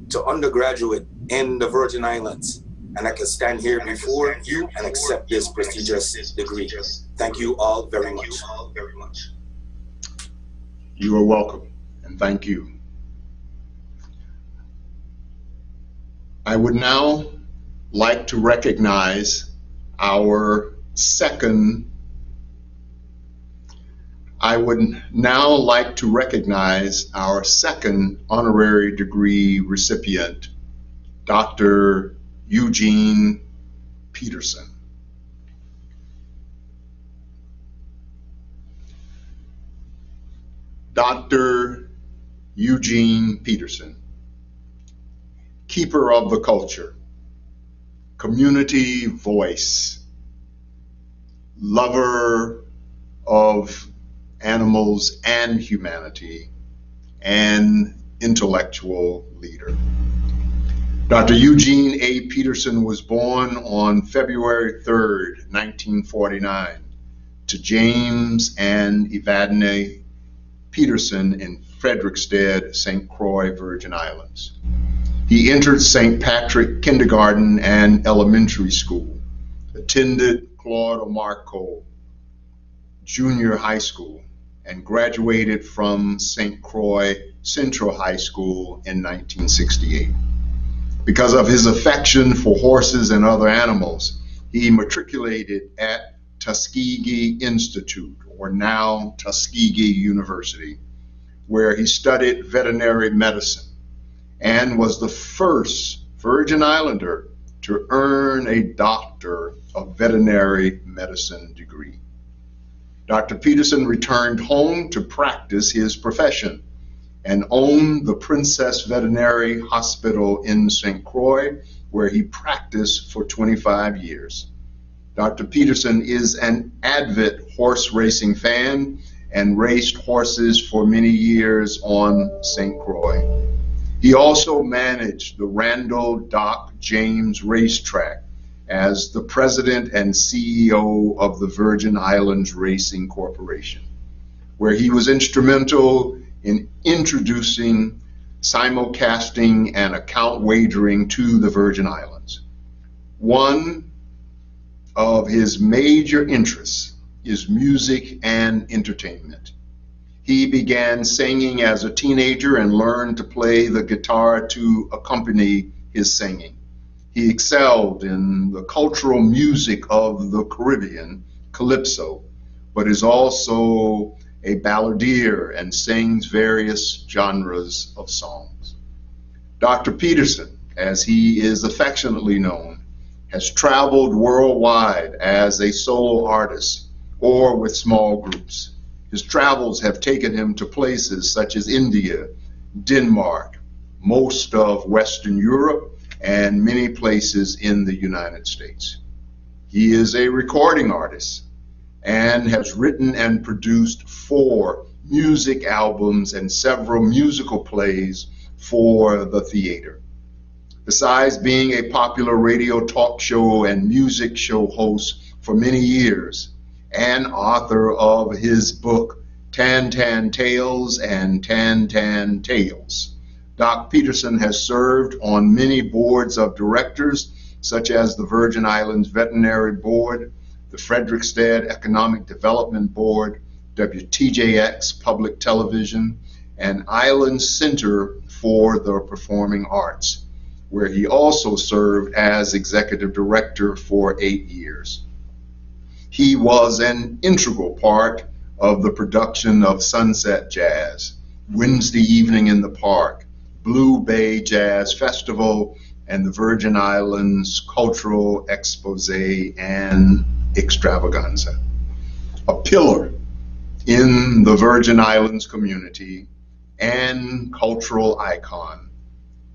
Speaker 6: to undergraduate in the Virgin Islands. And I can stand here before you and accept this prestigious degree. Thank you all very much.
Speaker 4: You are welcome, and thank you. I would now like to recognize our second I would now like to recognize our second honorary degree recipient, Dr. Eugene Peterson. Dr. Eugene Peterson, keeper of the culture, community voice, lover of animals and humanity, and intellectual leader. Dr. Eugene A. Peterson was born on February 3rd, 1949, to James and Evadne Peterson in Frederiksted, St. Croix, Virgin Islands. He entered St. Patrick Kindergarten and Elementary School, attended Claude Marco Junior High School, and graduated from St. Croix Central High School in 1968. Because of his affection for horses and other animals, he matriculated at Tuskegee Institute, or now Tuskegee University, where he studied veterinary medicine and was the first Virgin Islander to earn a Doctor of Veterinary Medicine degree. Dr. Peterson returned home to practice his profession and owned the Princess Veterinary Hospital in St. Croix, where he practiced for 25 years. Dr. Peterson is an avid horse racing fan and raced horses for many years on St. Croix. He also managed the Randall Doc James Racetrack as the president and CEO of the Virgin Islands Racing Corporation, where he was instrumental in introducing simulcasting and account wagering to the Virgin Islands. One of his major interests is music and entertainment. He began singing as a teenager and learned to play the guitar to accompany his singing. He excelled in the cultural music of the Caribbean, calypso, but is also a balladeer and sings various genres of songs. Dr. Peterson, as he is affectionately known, has traveled worldwide as a solo artist or with small groups. His travels have taken him to places such as India, Denmark, most of Western Europe, and many places in the United States. He is a recording artist and has written and produced 4 music albums and several musical plays for the theater. Besides being a popular radio talk show and music show host for many years, and author of his book, Tan Tan Tales and Tan Tan Tales, Doc Peterson has served on many boards of directors, such as the Virgin Islands Veterinary Board, the Frederiksted Economic Development Board, WTJX Public Television, and Island Center for the Performing Arts, where he also served as executive director for 8 years. He was an integral part of the production of Sunset Jazz, Wednesday Evening in the Park, Blue Bay Jazz Festival, and the Virgin Islands Cultural Expose and Extravaganza. A pillar in the Virgin Islands community and cultural icon,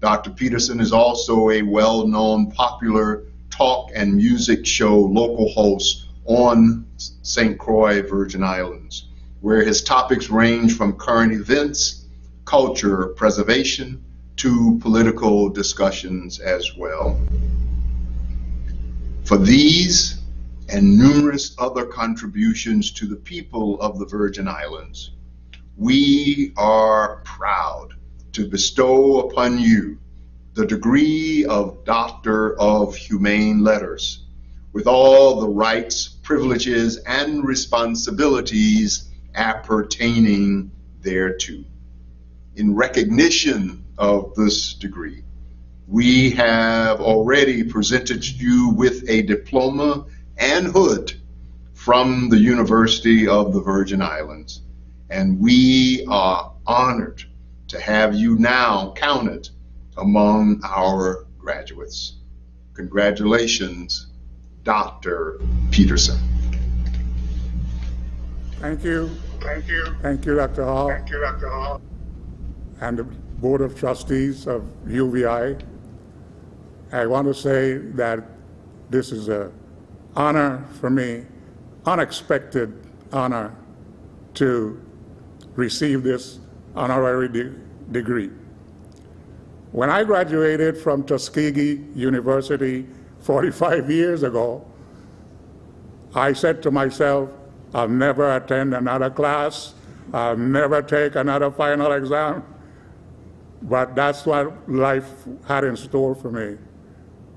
Speaker 4: Dr. Peterson is also a well-known popular talk and music show local host on St. Croix, Virgin Islands, where his topics range from current events, culture preservation, to political discussions as well. For these and numerous other contributions to the people of the Virgin Islands, we are proud to bestow upon you the degree of Doctor of Humane Letters, with all the rights, privileges, and responsibilities appertaining thereto. In recognition of this degree, we have already presented you with a diploma and hood from the University of the Virgin Islands, and we are honored to have you now counted among our graduates. Congratulations, Dr. Peterson.
Speaker 7: Thank you. Thank you. Thank you, Dr. Hall. Thank you, Dr. Hall. And the Board of Trustees of UVI. I want to say that this is an honor for me, unexpected honor to receive this honorary degree. When I graduated from Tuskegee University 45 years ago, I said to myself, I'll never attend another class, I'll never take another final exam. But that's what life had in store for me.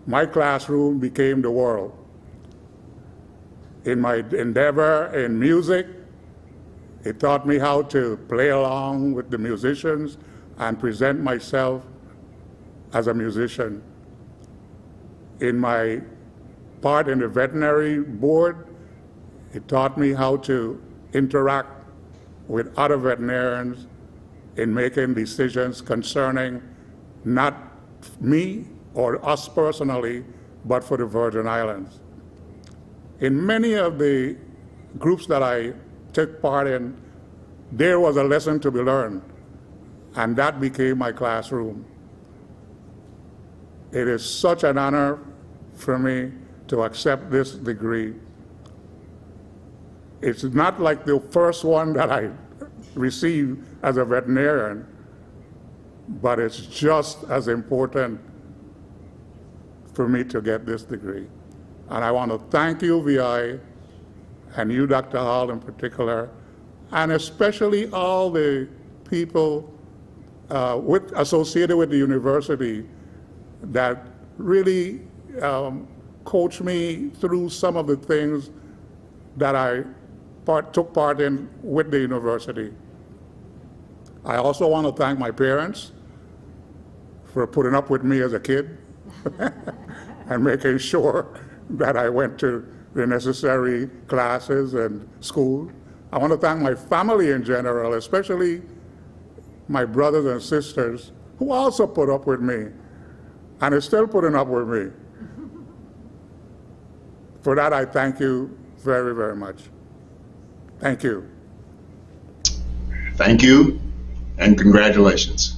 Speaker 7: My classroom became the world. In my endeavor in music, it taught me how to play along with the musicians and present myself as a musician. In my part in the veterinary board, it taught me how to interact with other veterinarians in making decisions concerning not me or us personally, but for the Virgin Islands. In many of the groups that I took part in, there was a lesson to be learned, and that became my classroom. It is such an honor for me to accept this degree. It's not like the first one that I received as a veterinarian, but it's just as important for me to get this degree. And I want to thank UVI and you, Dr. Hall in particular, and especially all the people associated with the university that really coached me through some of the things that I took part in with the university. I also want to thank my parents for putting up with me as a kid and making sure that I went to the necessary classes and school. I want to thank my family in general, especially my brothers and sisters who also put up with me and are still putting up with me. For that, I thank you very, very much. Thank you.
Speaker 4: Thank you, and congratulations.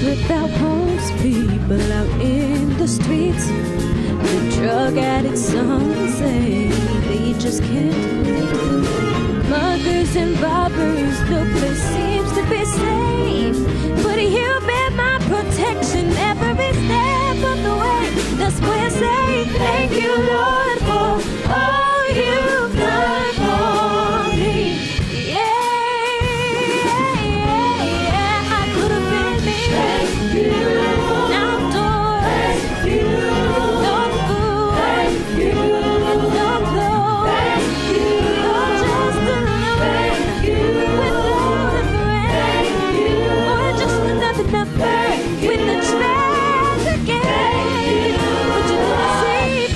Speaker 8: without homes, people out in the streets. The drug addicts, some say they just can't breathe. Muggers and robbers, the place seems to be safe, but you've been my protection every step of the way. That's why I say thank you, Lord, for all you've done for me. With the tragic end, but you didn't see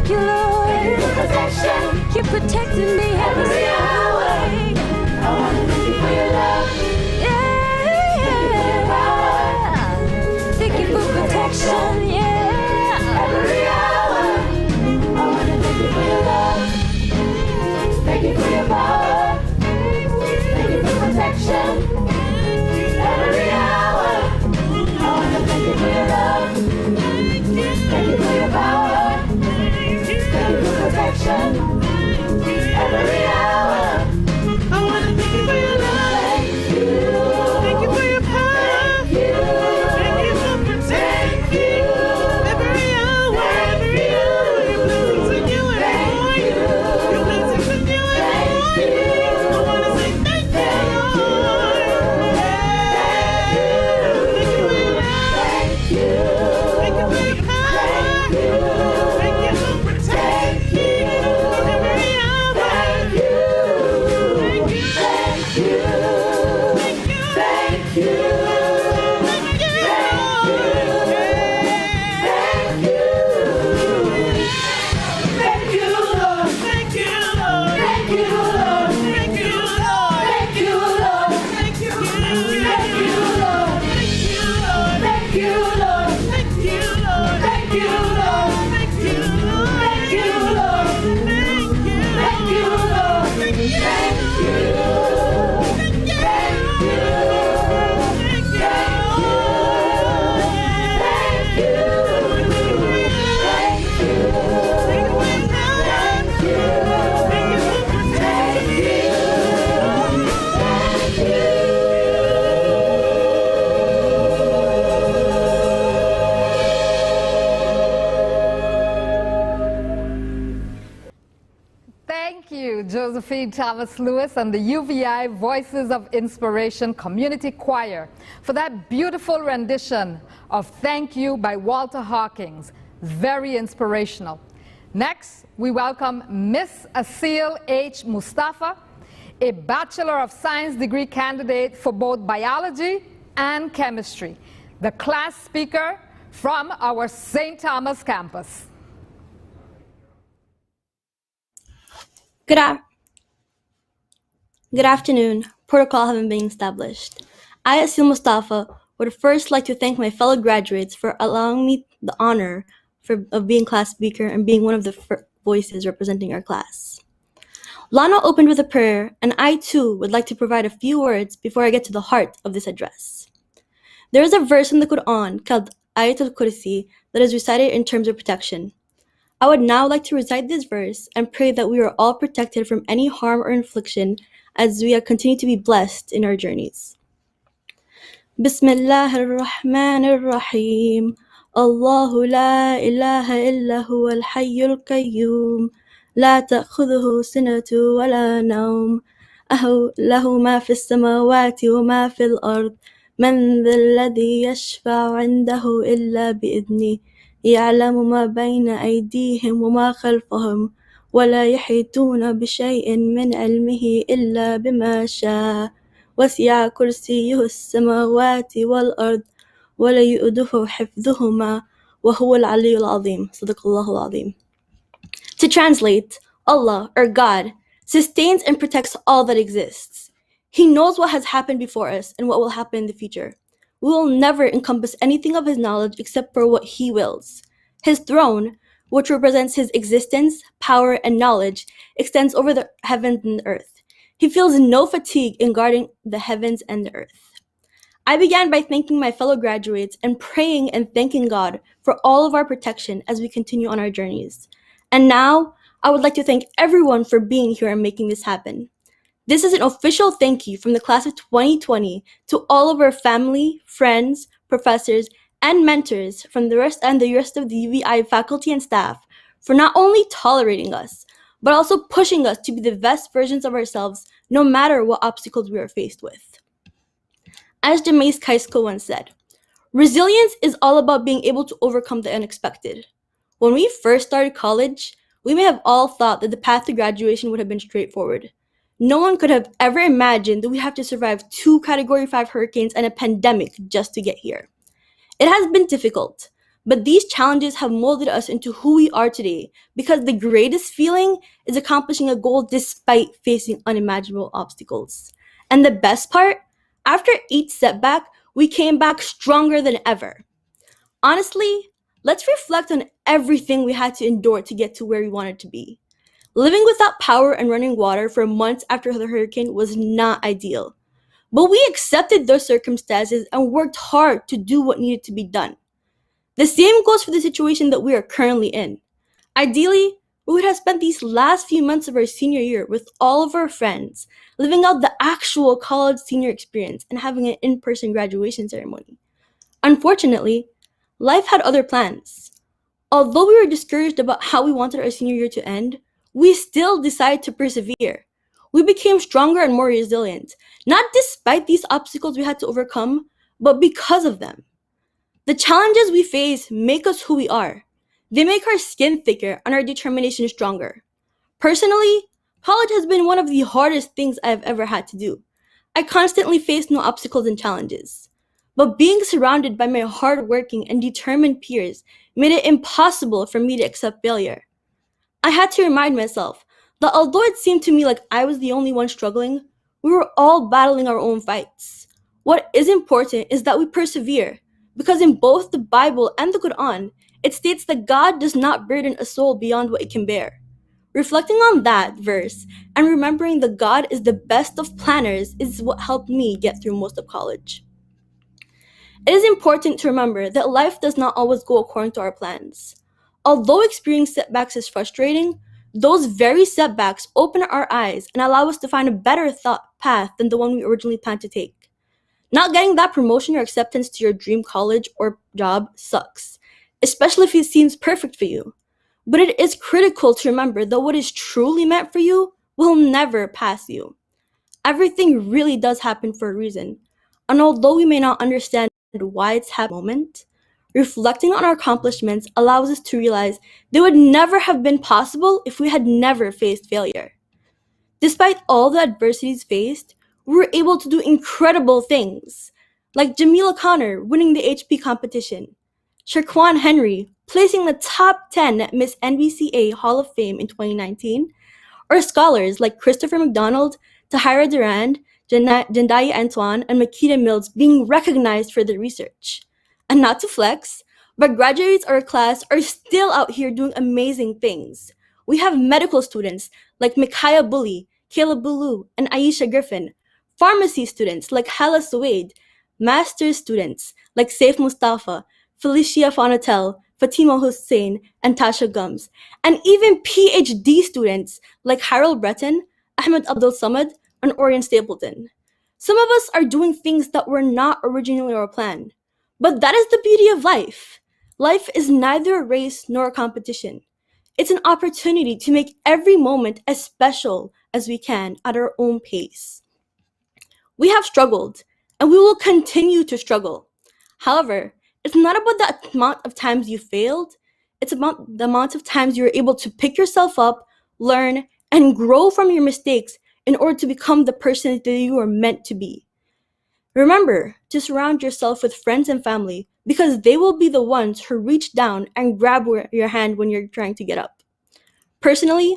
Speaker 8: Thank you, Lord.
Speaker 9: Thank you for protection.
Speaker 8: You're protecting me every hour.
Speaker 9: I wanna thank you for your love.
Speaker 8: Thank you for protection, yeah.
Speaker 9: Every hour. I wanna thank you for your love. Thank you for your power. Thank you for protection. Every hour. I wanna thank you for your love. Thank you for your power. Thank you for protection. Every hour. I wanna thank you for your love. Thank you. Thank you for your power. Thank you. Thank you for protection. Every hour. Thank you. Your blessings are new every morning. Your blessings are new every morning. I wanna say thank you, Lord. Thank you. Thank you for your love. Thank you. Thank you for your power. Thank you. Thank you for protection. Every hour. Thank you. Thank you. Thank you. Thank you. Thank you. Thank you. Thank you. Thank you, Lord. Thank you, Lord. Thank you, Lord. Thank you, Lord. Thank you, Lord. Thank you, Lord. Thank you, Lord. Thank you, Lord. Thank you, Lord. Thank you, Lord. Thank you, Lord. Thank you, Lord. Thank you, Lord. Thank you, Lord. Thank you. Thank you.
Speaker 1: Thank you, Josephine Thomas Lewis and the UVI Voices of Inspiration Community Choir for that beautiful rendition of Thank You by Walter Hawkins. Very inspirational. Next, we welcome Miss Asil H. Mustafa, a Bachelor of Science degree candidate for both biology and chemistry, the class speaker from our St. Thomas campus.
Speaker 10: Good afternoon. Protocol having been established. I, Asil Mustafa, would first like to thank my fellow graduates for allowing me the honor of being class speaker and being one of the voices representing our class. Lana opened with a prayer, and I too would like to provide a few words before I get to the heart of this address. There is a verse in the Quran called Ayatul Kursi that is recited in terms of protection. I would now like to recite this verse and pray that we are all protected from any harm or infliction as we continue to be blessed in our journeys. Bismillah ar-Rahman ar-Rahim. Allahu la ilaha illa huwa al-hayyul qayyum. La ta'khudhuhu sinatu wa la nawm. Lahu ma fi as-samawati wa ma fi al-ard. Man dha alladhi yashfa'u 'indahu illa bi'idhnihi. يعلم ما بين أيديهم وما خلفهم ولا يحيطون بشيء من علمه إلا بما شاء وسع كرسيه السماوات والأرض ولا يؤوده حفظهما وهو العلي العظيم. صدق الله العظيم. To translate, Allah, or God, sustains and protects all that exists. He knows what has happened before us and what will happen in the future. We will never encompass anything of His knowledge except for what He wills. His throne, which represents His existence, power, and knowledge, extends over the heavens and the earth. He feels no fatigue in guarding the heavens and the earth. I began by thanking my fellow graduates and praying and thanking God for all of our protection as we continue on our journeys. And now, I would like to thank everyone for being here and making this happen. This is an official thank you from the class of 2020 to all of our family, friends, professors, and mentors from the rest of the UVI faculty and staff for not only tolerating us, but also pushing us to be the best versions of ourselves no matter what obstacles we are faced with. As Jameis Kaisko once said, resilience is all about being able to overcome the unexpected. When we first started college, we may have all thought that the path to graduation would have been straightforward. No one could have ever imagined that we have to survive 2 Category 5 hurricanes and a pandemic just to get here. It has been difficult, But these challenges have molded us into who we are today, because the greatest feeling is accomplishing a goal despite facing unimaginable obstacles. And the best part, after each setback, we came back stronger than ever. Honestly, let's reflect on everything we had to endure to get to where we wanted to be. Living without power and running water for months after the hurricane was not ideal. But we accepted those circumstances and worked hard to do what needed to be done. The same goes for the situation that we are currently in. Ideally, we would have spent these last few months of our senior year with all of our friends, living out the actual college senior experience and having an in-person graduation ceremony. Unfortunately, life had other plans. Although we were discouraged about how we wanted our senior year to end, we still decided to persevere. We became stronger and more resilient, not despite these obstacles we had to overcome, but because of them. The challenges we face make us who we are. They make our skin thicker and our determination stronger. Personally, college has been one of the hardest things I have ever had to do. I constantly face new obstacles and challenges. But being surrounded by my hardworking and determined peers made it impossible for me to accept failure. I had to remind myself that although it seemed to me like I was the only one struggling, we were all battling our own fights. What is important is that we persevere, because in both the Bible and the Quran, it states that God does not burden a soul beyond what it can bear. Reflecting on that verse and remembering that God is the best of planners is what helped me get through most of college. It is important to remember that life does not always go according to our plans. Although experiencing setbacks is frustrating, those very setbacks open our eyes and allow us to find a better path than the one we originally planned to take. Not getting that promotion or acceptance to your dream college or job sucks, especially if it seems perfect for you. But it is critical to remember that what is truly meant for you will never pass you. Everything really does happen for a reason, and although we may not understand why it's happened at the moment, reflecting on our accomplishments allows us to realize they would never have been possible if we had never faced failure. Despite all the adversities faced, we were able to do incredible things, like Jamila Connor winning the HP competition, Shaquan Henry placing in the top 10 at Miss NBCA Hall of Fame in 2019, or scholars like Christopher McDonald, Tahira Durand, Jendaya Antoine, and Makita Mills being recognized for their research. And not to flex, but graduates of our class are still out here doing amazing things. We have medical students like Micaiah Bully, Kayla Bulu, and Aisha Griffin, pharmacy students like Hala Suwaid, master's students like Saif Mustafa, Felicia Fonatel, Fatima Hussein, and Tasha Gums, and even PhD students like Harold Breton, Ahmed Abdul Samad, and Orion Stapleton. Some of us are doing things that were not originally our plan, but that is the beauty of life. Life is neither a race nor a competition. It's an opportunity to make every moment as special as we can at our own pace. We have struggled, and we will continue to struggle. However, it's not about the amount of times you failed, it's about the amount of times you're able to pick yourself up, learn, and grow from your mistakes in order to become the person that you are meant to be. Remember to surround yourself with friends and family, because they will be the ones who reach down and grab your hand when you're trying to get up. Personally,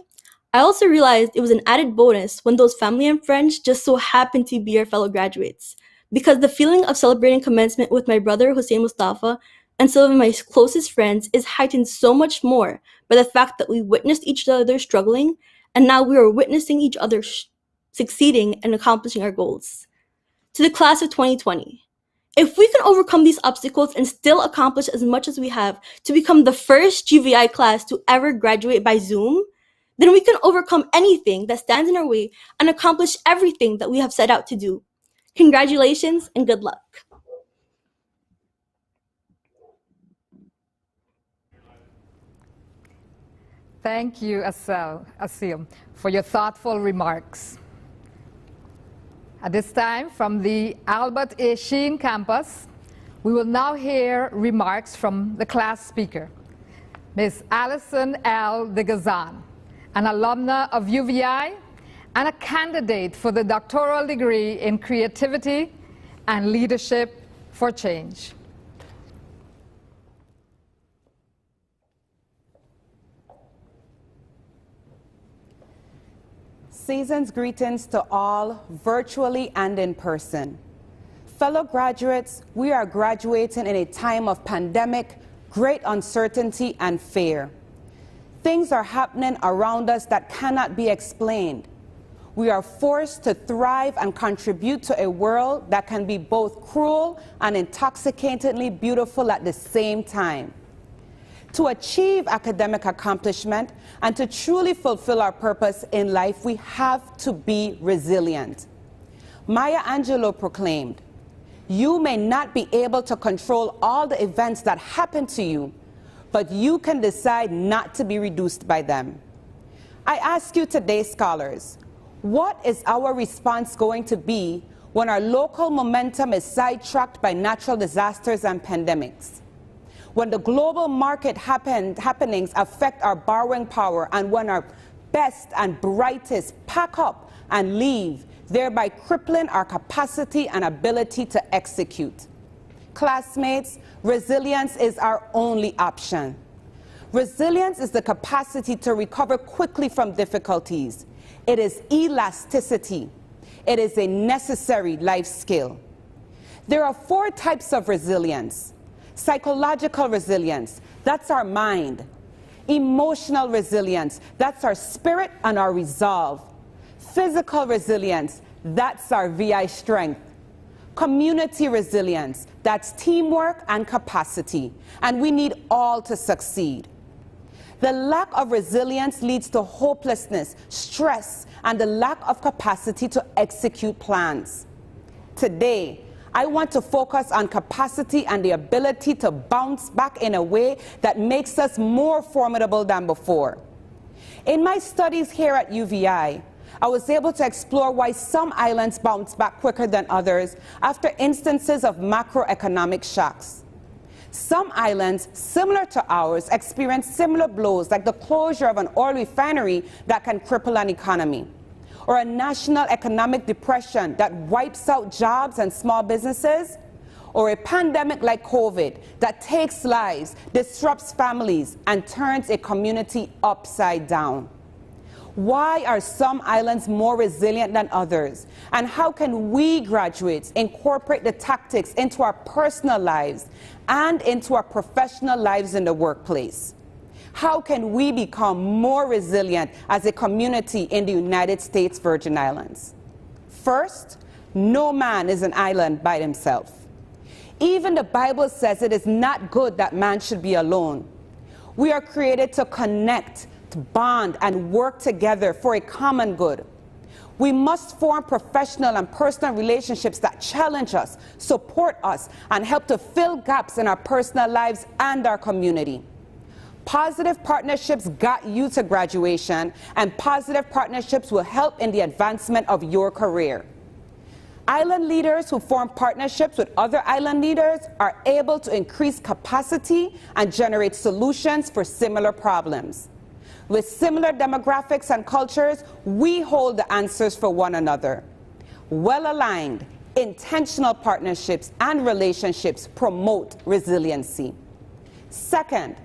Speaker 10: I also realized it was an added bonus when those family and friends just so happened to be our fellow graduates, because the feeling of celebrating commencement with my brother Hussein Mustafa and some of my closest friends is heightened so much more by the fact that we witnessed each other struggling, and now we are witnessing each other succeeding and accomplishing our goals. To the class of 2020, if we can overcome these obstacles and still accomplish as much as we have to become the first GVI class to ever graduate by Zoom, then we can overcome anything that stands in our way and accomplish everything that we have set out to do. Congratulations and good luck.
Speaker 1: Thank you, Asil, for your thoughtful remarks. At this time, from the Albert A. Sheen campus, we will now hear remarks from the class speaker, Ms. Alison L. Digazan, an alumna of UVI and a candidate for the doctoral degree in creativity and leadership for change.
Speaker 11: Season's greetings to all, virtually and in person. Fellow graduates, we are graduating in a time of pandemic, great uncertainty, and fear. Things are happening around us that cannot be explained. We are forced to thrive and contribute to a world that can be both cruel and intoxicatingly beautiful at the same time. To achieve academic accomplishment and to truly fulfill our purpose in life, we have to be resilient. Maya Angelou proclaimed, "You may not be able to control all the events that happen to you, but you can decide not to be reduced by them." I ask you today, scholars, what is our response going to be when our local momentum is sidetracked by natural disasters and pandemics? When the global market happenings affect our borrowing power, and when our best and brightest pack up and leave, thereby crippling our capacity and ability to execute. Classmates, resilience is our only option. Resilience is the capacity to recover quickly from difficulties. It is elasticity. It is a necessary life skill. There are 4 types of resilience. Psychological resilience, that's our mind. Emotional resilience, that's our spirit and our resolve. Physical resilience, that's our VI strength. Community resilience, that's teamwork and capacity. And we need all to succeed. The lack of resilience leads to hopelessness, stress, and the lack of capacity to execute plans. Today, I want to focus on capacity and the ability to bounce back in a way that makes us more formidable than before. In my studies here at UVI, I was able to explore why some islands bounce back quicker than others after instances of macroeconomic shocks. Some islands, similar to ours, experience similar blows, like the closure of an oil refinery that can cripple an economy, or a national economic depression that wipes out jobs and small businesses, or a pandemic like COVID that takes lives, disrupts families, and turns a community upside down. Why are some islands more resilient than others? And how can we graduates incorporate the tactics into our personal lives and into our professional lives in the workplace? How can we become more resilient as a community in the United States Virgin Islands? First, no man is an island by himself. Even the Bible says it is not good that man should be alone. We are created to connect, to bond, and work together for a common good. We must form professional and personal relationships that challenge us, support us, and help to fill gaps in our personal lives and our community. Positive partnerships got you to graduation, and positive partnerships will help in the advancement of your career. Island leaders who form partnerships with other island leaders are able to increase capacity and generate solutions for similar problems. With similar demographics and cultures, we hold the answers for one another. Well-aligned, intentional partnerships and relationships promote resiliency. Second,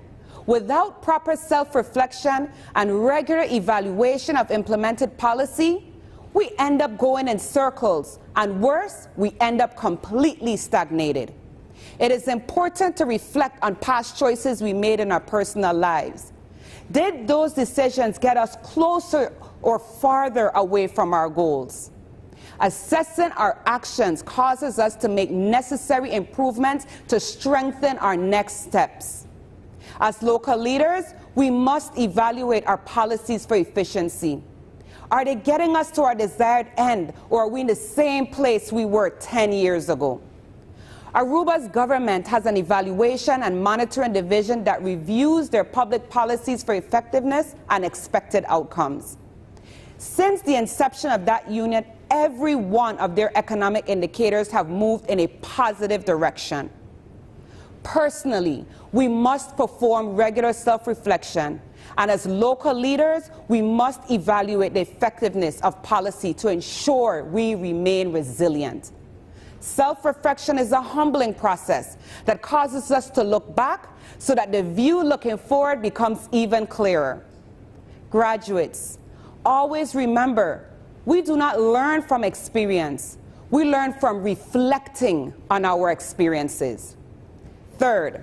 Speaker 11: without proper self-reflection and regular evaluation of implemented policy, we end up going in circles, and worse, we end up completely stagnated. It is important to reflect on past choices we made in our personal lives. Did those decisions get us closer or farther away from our goals? Assessing our actions causes us to make necessary improvements to strengthen our next steps. As local leaders, we must evaluate our policies for efficiency. Are they getting us to our desired end, or are we in the same place we were 10 years ago? Aruba's government has an evaluation and monitoring division that reviews their public policies for effectiveness and expected outcomes. Since the inception of that unit, every one of their economic indicators have moved in a positive direction. Personally, we must perform regular self-reflection, and as local leaders, we must evaluate the effectiveness of policy to ensure we remain resilient. Self-reflection is a humbling process that causes us to look back so that the view looking forward becomes even clearer. Graduates, Always remember, we do not learn from experience. We learn from reflecting on our experiences. Third,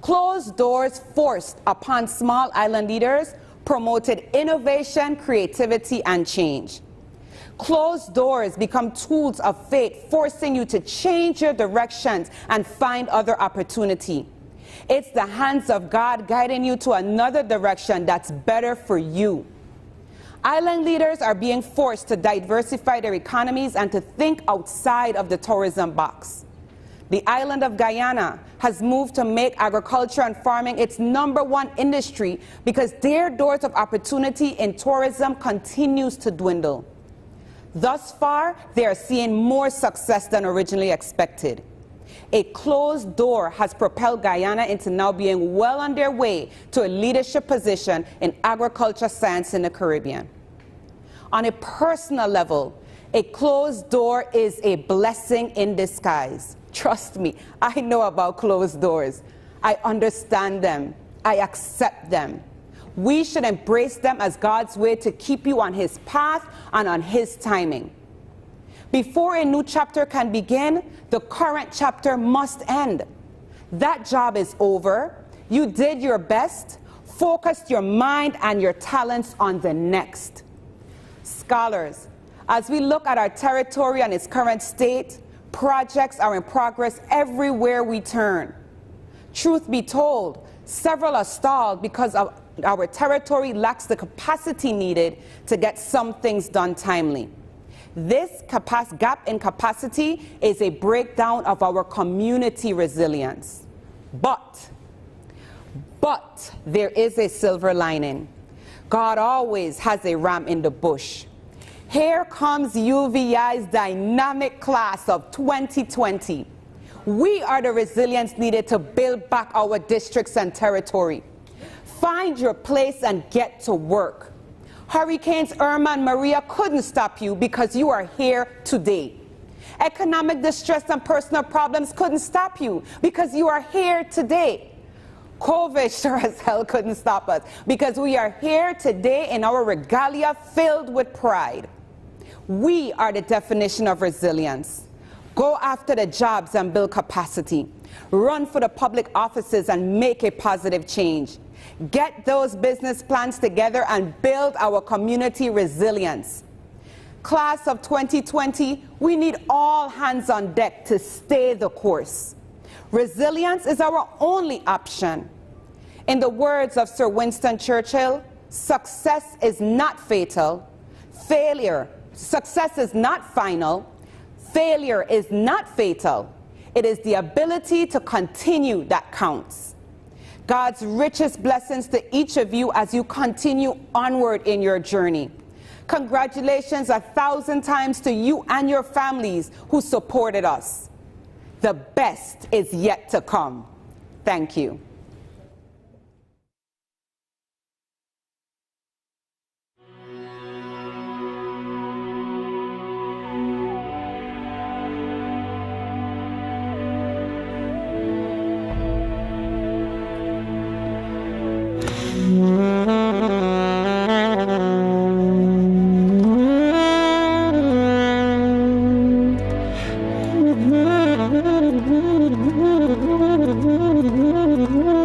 Speaker 11: closed doors forced upon small island leaders promoted innovation, creativity, and change. Closed doors become tools of fate, forcing you to change your directions and find other opportunity. It's the hands of God guiding you to another direction that's better for you. Island leaders are being forced to diversify their economies and to think outside of the tourism box. The island of Guyana has moved to make agriculture and farming its #1 industry because their doors of opportunity in tourism continues to dwindle. Thus far, they are seeing more success than originally expected. A closed door has propelled Guyana into now being well on their way to a leadership position in agriculture science in the Caribbean. On a personal level, a closed door is a blessing in disguise. Trust me, I know about closed doors. I understand them. I accept them. We should embrace them as God's way to keep you on His path and on His timing. Before a new chapter can begin, the current chapter must end. That job is over. You did your best, focused your mind and your talents on the next. Scholars, as we look at our territory and its current state, projects are in progress everywhere we turn. Truth be told, several are stalled because our territory lacks the capacity needed to get some things done timely. This gap in capacity is a breakdown of our community resilience. But there is a silver lining. God always has a ram in the bush. Here comes UVI's dynamic class of 2020. We are the resilience needed to build back our districts and territory. Find your place and get to work. Hurricanes Irma and Maria couldn't stop you because you are here today. Economic distress and personal problems couldn't stop you because you are here today. COVID sure as hell couldn't stop us because we are here today in our regalia filled with pride. We are the definition of resilience. Go after the jobs and build capacity. Run for the public offices and make a positive change. Get those business plans together and build our community resilience. Class of 2020, we need all hands on deck to stay the course. Resilience is our only option. In the words of Sir Winston Churchill, success is not fatal. Success is not final. Failure is not fatal. It is the ability to continue that counts. God's richest blessings to each of you as you continue onward in your journey. Congratulations 1,000 times to you and your families who supported us. The best is yet to come. Thank you.
Speaker 8: Mm-hmm.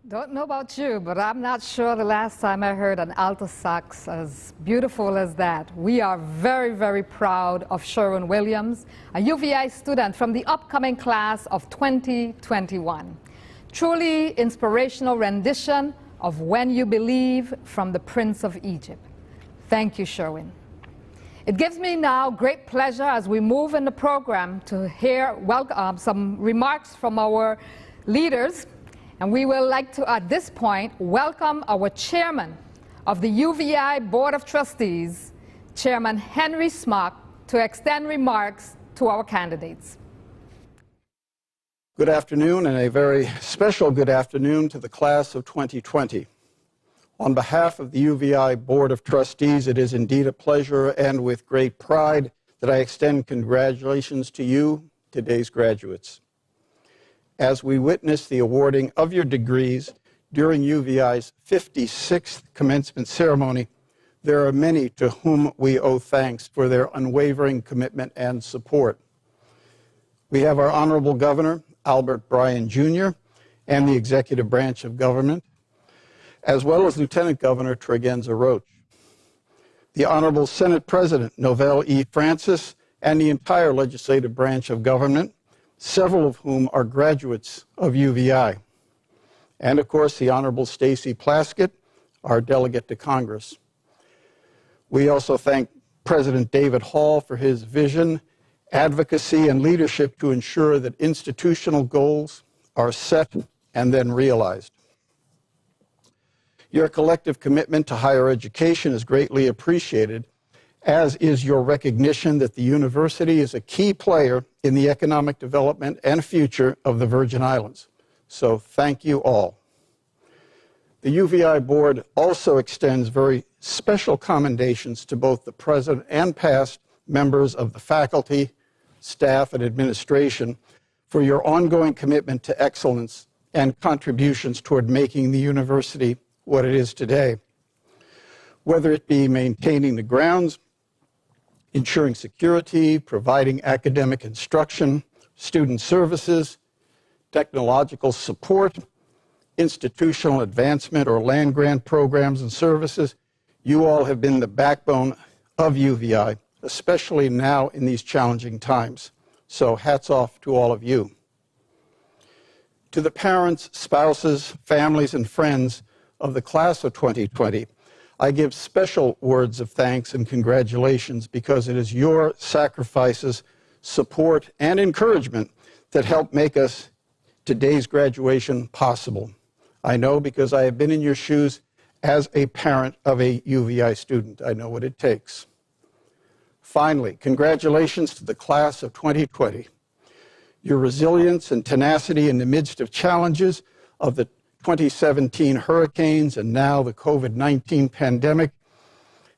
Speaker 1: Don't know about you, but I'm not sure the last time I heard an alto sax as beautiful as that. We are very, very proud of Sherwin Williams, a UVI student from the upcoming class of 2021. Truly inspirational rendition of When You Believe from the Prince of Egypt. Thank you, Sherwin. It gives me now great pleasure as we move in the program to hear some remarks from our leaders. And we will like to, at this point, welcome our chairman of the UVI Board of Trustees, Chairman Henry Smock, to extend remarks to our candidates.
Speaker 12: Good afternoon, and a very special good afternoon to the class of 2020. On behalf of the UVI Board of Trustees, it is indeed a pleasure and with great pride that I extend congratulations to you, today's graduates. As we witness the awarding of your degrees during UVI's 56th commencement ceremony, there are many to whom we owe thanks for their unwavering commitment and support. We have our Honorable Governor, Albert Bryan, Jr., and the executive branch of government, as well as Lieutenant Governor Tregenza Roach, the Honorable Senate President, Novell E. Francis, and the entire legislative branch of government, several of whom are graduates of UVI. And of course, the Honorable Stacy Plaskett, our delegate to Congress. We also thank President David Hall for his vision, advocacy, and leadership to ensure that institutional goals are set and then realized. Your collective commitment to higher education is greatly appreciated, as is your recognition that the university is a key player in the economic development and future of the Virgin Islands. So thank you all. The UVI board also extends very special commendations to both the present and past members of the faculty, staff, and administration for your ongoing commitment to excellence and contributions toward making the university what it is today. Whether it be maintaining the grounds, ensuring security, providing academic instruction, student services, technological support, institutional advancement, or land grant programs and services, you all have been the backbone of UVI, especially now in these challenging times. So hats off to all of you. To the parents, spouses, families, and friends of the class of 2020, I give special words of thanks and congratulations because it is your sacrifices, support, and encouragement that help make us today's graduation possible. I know because I have been in your shoes as a parent of a UVI student. I know what it takes. Finally, congratulations to the class of 2020. Your resilience and tenacity in the midst of challenges of the 2017 hurricanes and now the COVID-19 pandemic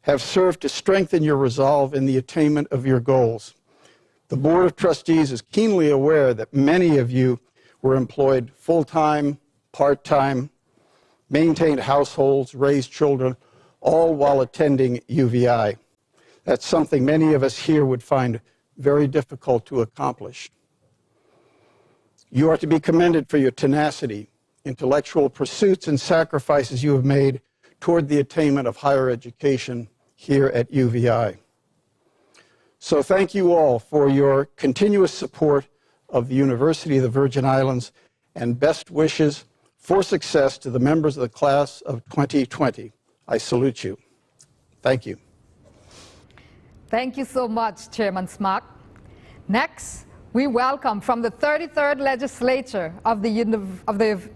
Speaker 12: have served to strengthen your resolve in the attainment of your goals. The Board of Trustees is keenly aware that many of you were employed full-time, part-time, maintained households, raised children, all while attending UVI. That's something many of us here would find very difficult to accomplish. You are to be commended for your tenacity, intellectual pursuits, and sacrifices you have made toward the attainment of higher education here at UVI. So thank you all for your continuous support of the University of the Virgin Islands, and best wishes for success to the members of the class of 2020. I salute you. Thank you.
Speaker 1: Thank you so much, Chairman Smock. Next, we welcome from the 33rd Legislature of the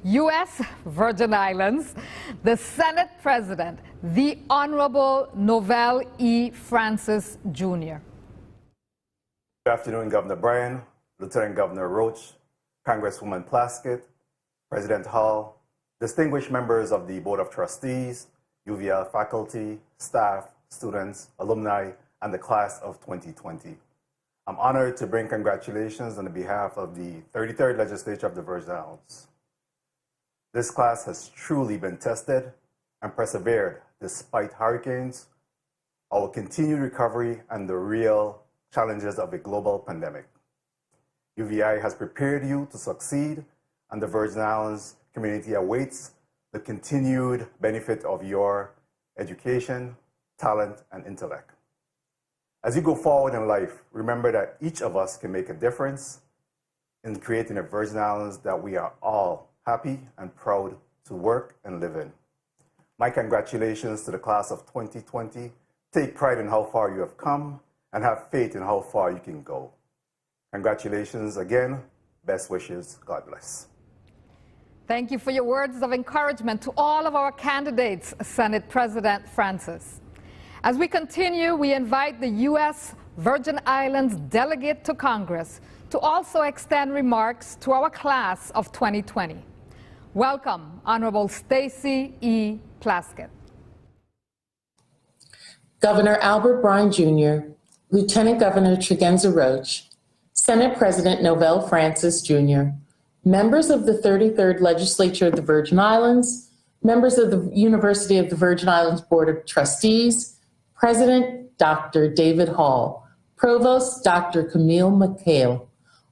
Speaker 1: U.S. Virgin Islands, the Senate President, the Honorable Novell E. Francis, Jr.
Speaker 13: Good afternoon, Governor Bryan, Lieutenant Governor Roach, Congresswoman Plaskett, President Hall, distinguished members of the Board of Trustees, UVI faculty, staff, students, alumni, and the class of 2020. I'm honored to bring congratulations on behalf of the 33rd Legislature of the Virgin Islands. This class has truly been tested and persevered despite hurricanes, our continued recovery, and the real challenges of a global pandemic. UVI has prepared you to succeed, and the Virgin Islands community awaits the continued benefit of your education, talent, and intellect. As you go forward in life, remember that each of us can make a difference in creating a Virgin Islands that we are all happy and proud to work and live in. My congratulations to the class of 2020. Take pride in how far you have come and have faith in how far you can go. Congratulations again. Best wishes. God bless.
Speaker 1: Thank you for your words of encouragement to all of our candidates, Senate President Francis. As we continue, we invite the U.S. Virgin Islands delegate to Congress to also extend remarks to our class of 2020. Welcome, Honorable Stacy E. Plaskett.
Speaker 14: Governor Albert Bryan Jr., Lieutenant Governor Tregenza Roach, Senate President Novell Francis Jr., members of the 33rd Legislature of the Virgin Islands, members of the University of the Virgin Islands Board of Trustees, President Dr. David Hall, Provost Dr. Camille McHale,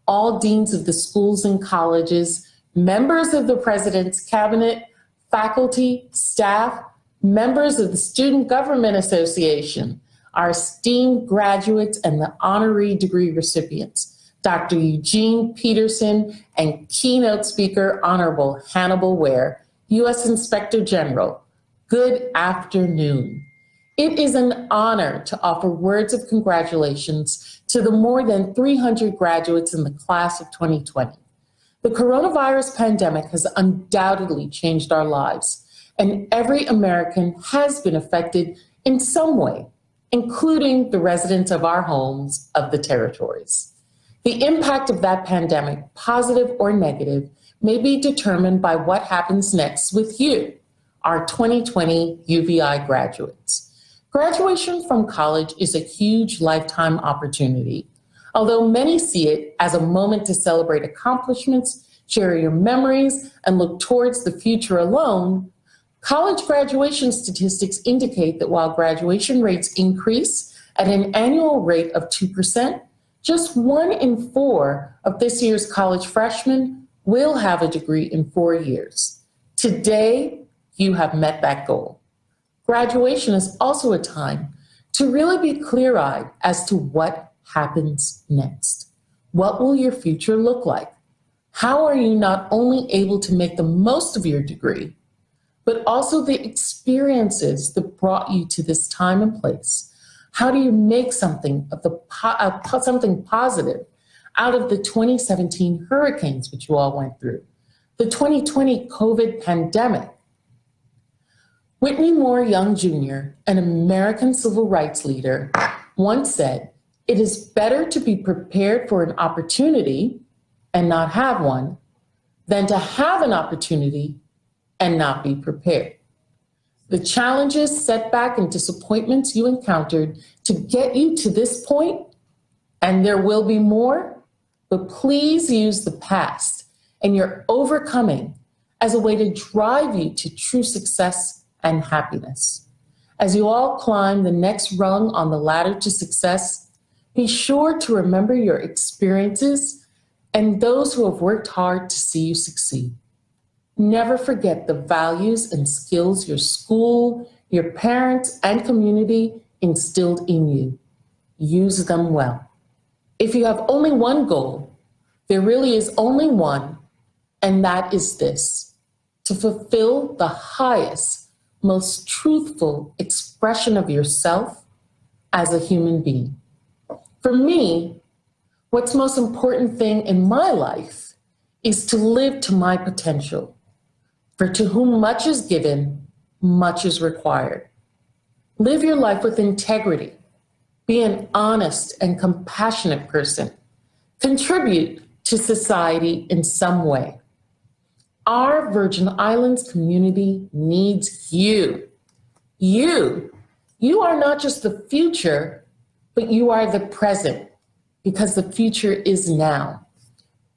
Speaker 14: all deans of the schools and colleges, members of the President's Cabinet, faculty, staff, members of the Student Government Association, our esteemed graduates and the honorary degree recipients, Dr. Eugene Peterson and keynote speaker, Honorable Hannibal Ware, U.S. Inspector General. Good afternoon. It is an honor to offer words of congratulations to the more than 300 graduates in the class of 2020. The coronavirus pandemic has undoubtedly changed our lives, and every American has been affected in some way, including the residents of our homes of the territories. The impact of that pandemic, positive or negative, may be determined by what happens next with you, our 2020 UVI graduates. Graduation from college is a huge lifetime opportunity. Although many see it as a moment to celebrate accomplishments, share your memories, and look towards the future alone, college graduation statistics indicate that while graduation rates increase at an annual rate of 2%, just 1 in 4 of this year's college freshmen will have a degree in 4 years. Today, you have met that goal. Graduation is also a time to really be clear-eyed as to what happens next. What will your future look like? How are you not only able to make the most of your degree, but also the experiences that brought you to this time and place? How do you make something something positive out of the 2017 hurricanes, which you all went through, the 2020 COVID pandemic? Whitney Moore Young Jr., an American civil rights leader, once said, "It is better to be prepared for an opportunity and not have one than to have an opportunity and not be prepared." The challenges, setback, and disappointments you encountered to get you to this point, and there will be more, but please use the past and your overcoming as a way to drive you to true success and happiness. As you all climb the next rung on the ladder to success, be sure to remember your experiences and those who have worked hard to see you succeed. Never forget the values and skills your school, your parents, and community instilled in you. Use them well. If you have only one goal, there really is only one, and that is this: to fulfill the highest, most truthful expression of yourself as a human being. For me, what's most important thing in my life is to live to my potential. For to whom much is given, much is required. Live your life with integrity. Be an honest and compassionate person. Contribute to society in some way. Our Virgin Islands community needs you. You are not just the future, but you are the present, because the future is now.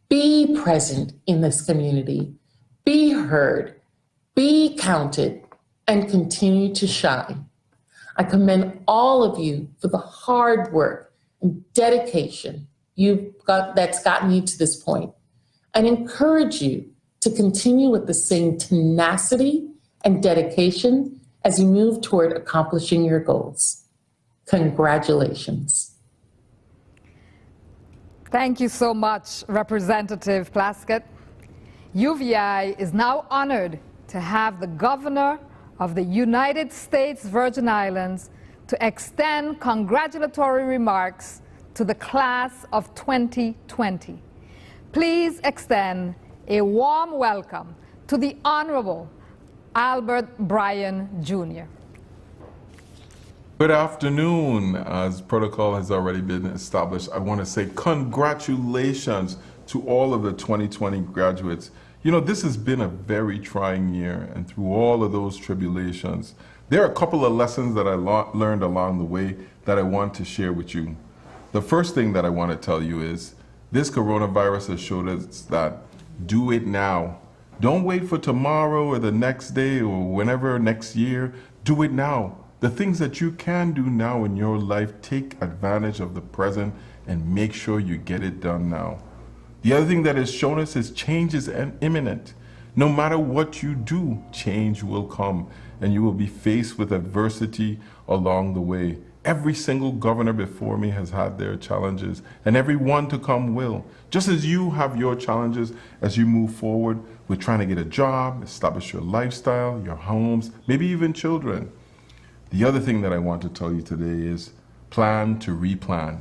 Speaker 14: Be present in this community. Be heard, be counted, and continue to shine. I commend all of you for the hard work and dedication that's gotten you to this point, and encourage you to continue with the same tenacity and dedication as you move toward accomplishing your goals. Congratulations.
Speaker 1: Thank you so much, Representative Plaskett. UVI is now honored to have the Governor of the United States Virgin Islands to extend congratulatory remarks to the class of 2020. Please extend a warm welcome to the Honorable Albert Bryan, Jr.
Speaker 15: Good afternoon. As protocol has already been established, I want to say congratulations to all of the 2020 graduates. You know, this has been a very trying year, and through all of those tribulations, there are a couple of lessons that I learned along the way that I want to share with you. The first thing that I want to tell you is this coronavirus has showed us that do it now. Don't wait for tomorrow or the next day or whenever next year. Do it now. The things that you can do now in your life, take advantage of the present and make sure you get it done now. The other thing that has shown us is change is imminent. No matter what you do, change will come and you will be faced with adversity along the way. Every single governor before me has had their challenges, and every one to come will. Just as you have your challenges as you move forward with trying to get a job, establish your lifestyle, your homes, maybe even children. The other thing that I want to tell you today is plan to replan.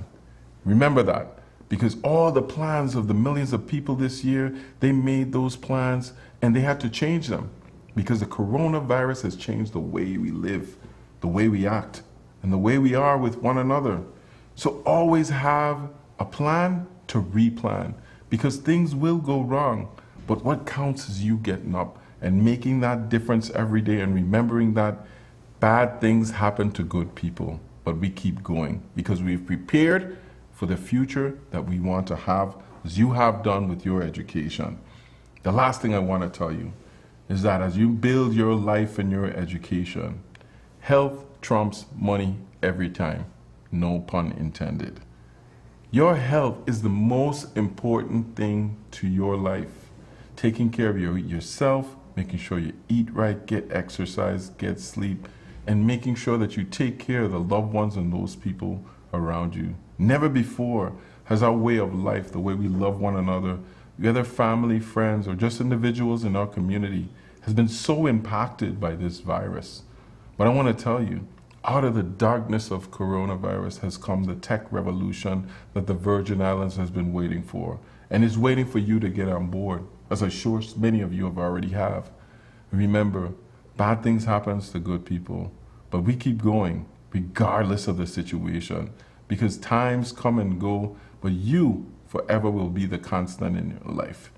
Speaker 15: Remember that, because all the plans of the millions of people this year, they made those plans and they had to change them because the coronavirus has changed the way we live, the way we act, and the way we are with one another. So always have a plan to replan, because things will go wrong. But what counts is you getting up and making that difference every day and remembering that bad things happen to good people, but we keep going because we've prepared for the future that we want to have, as you have done with your education. The last thing I want to tell you is that as you build your life and your education, health trumps money every time, no pun intended. Your health is the most important thing to your life. Taking care of yourself, making sure you eat right, get exercise, get sleep, and making sure that you take care of the loved ones and those people around you. Never before has our way of life, the way we love one another, whether family, friends, or just individuals in our community, has been so impacted by this virus. But I want to tell you, out of the darkness of coronavirus has come the tech revolution that the Virgin Islands has been waiting for, and is waiting for you to get on board, as I'm sure many of you have already have. Remember, bad things happen to good people, but we keep going regardless of the situation, because times come and go, but you forever will be the constant in your life.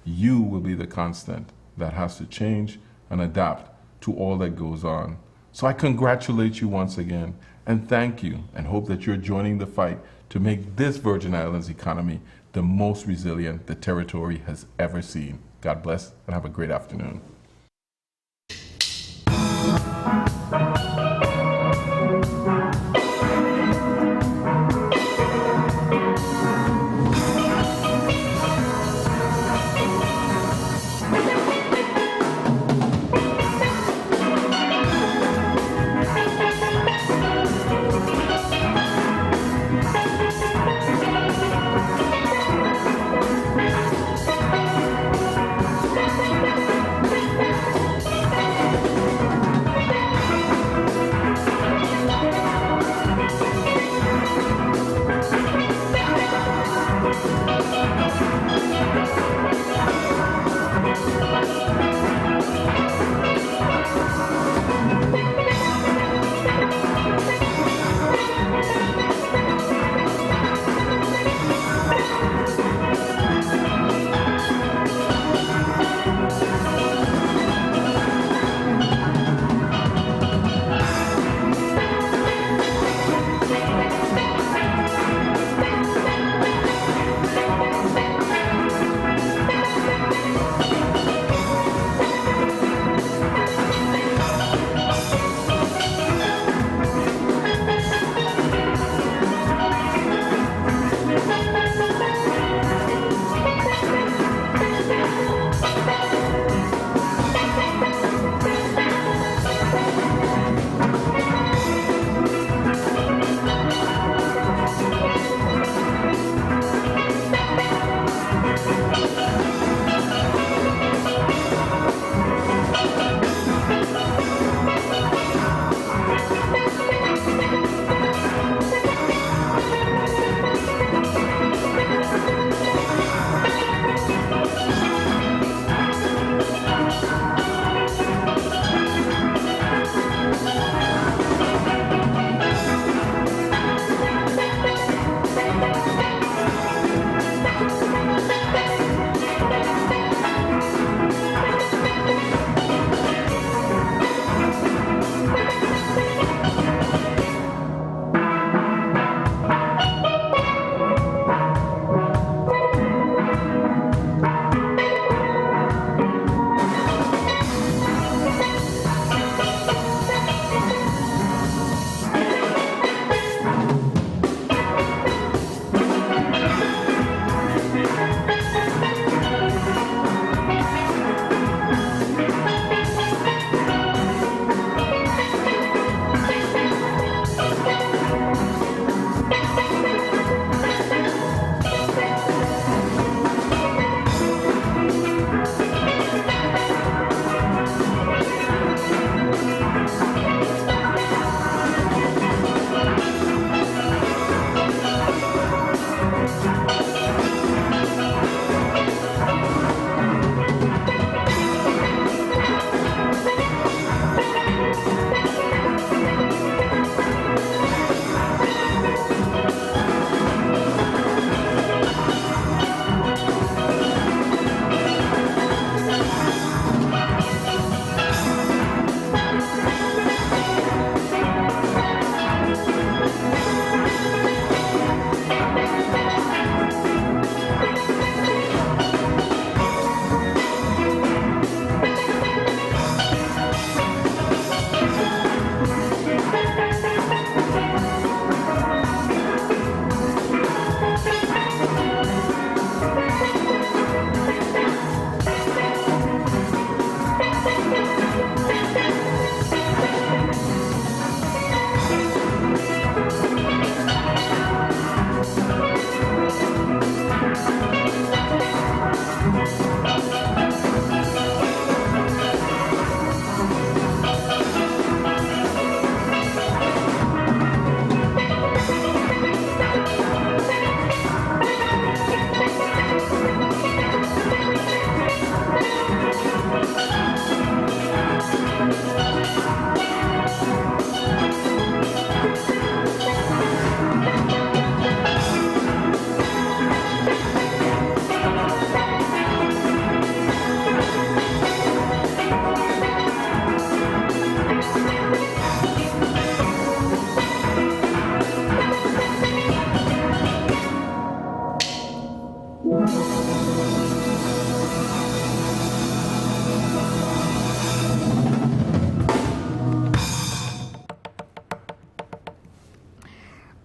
Speaker 15: You will be the constant that has to change and adapt to all that goes on. So I congratulate you once again and thank you, and hope that you're joining the fight to make this Virgin Islands economy the most resilient the territory has ever seen. God bless and have a great afternoon.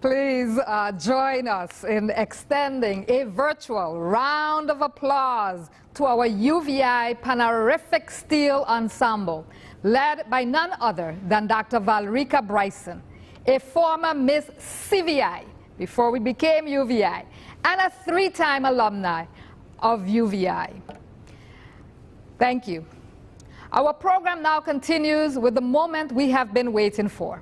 Speaker 1: Please join us in extending a virtual round of applause to our UVI Panarific Steel Ensemble, led by none other than Dr. Valrika Bryson, a former Miss CVI before we became UVI, and a 3-time alumni of UVI. Thank you. Our program now continues with the moment we have been waiting for: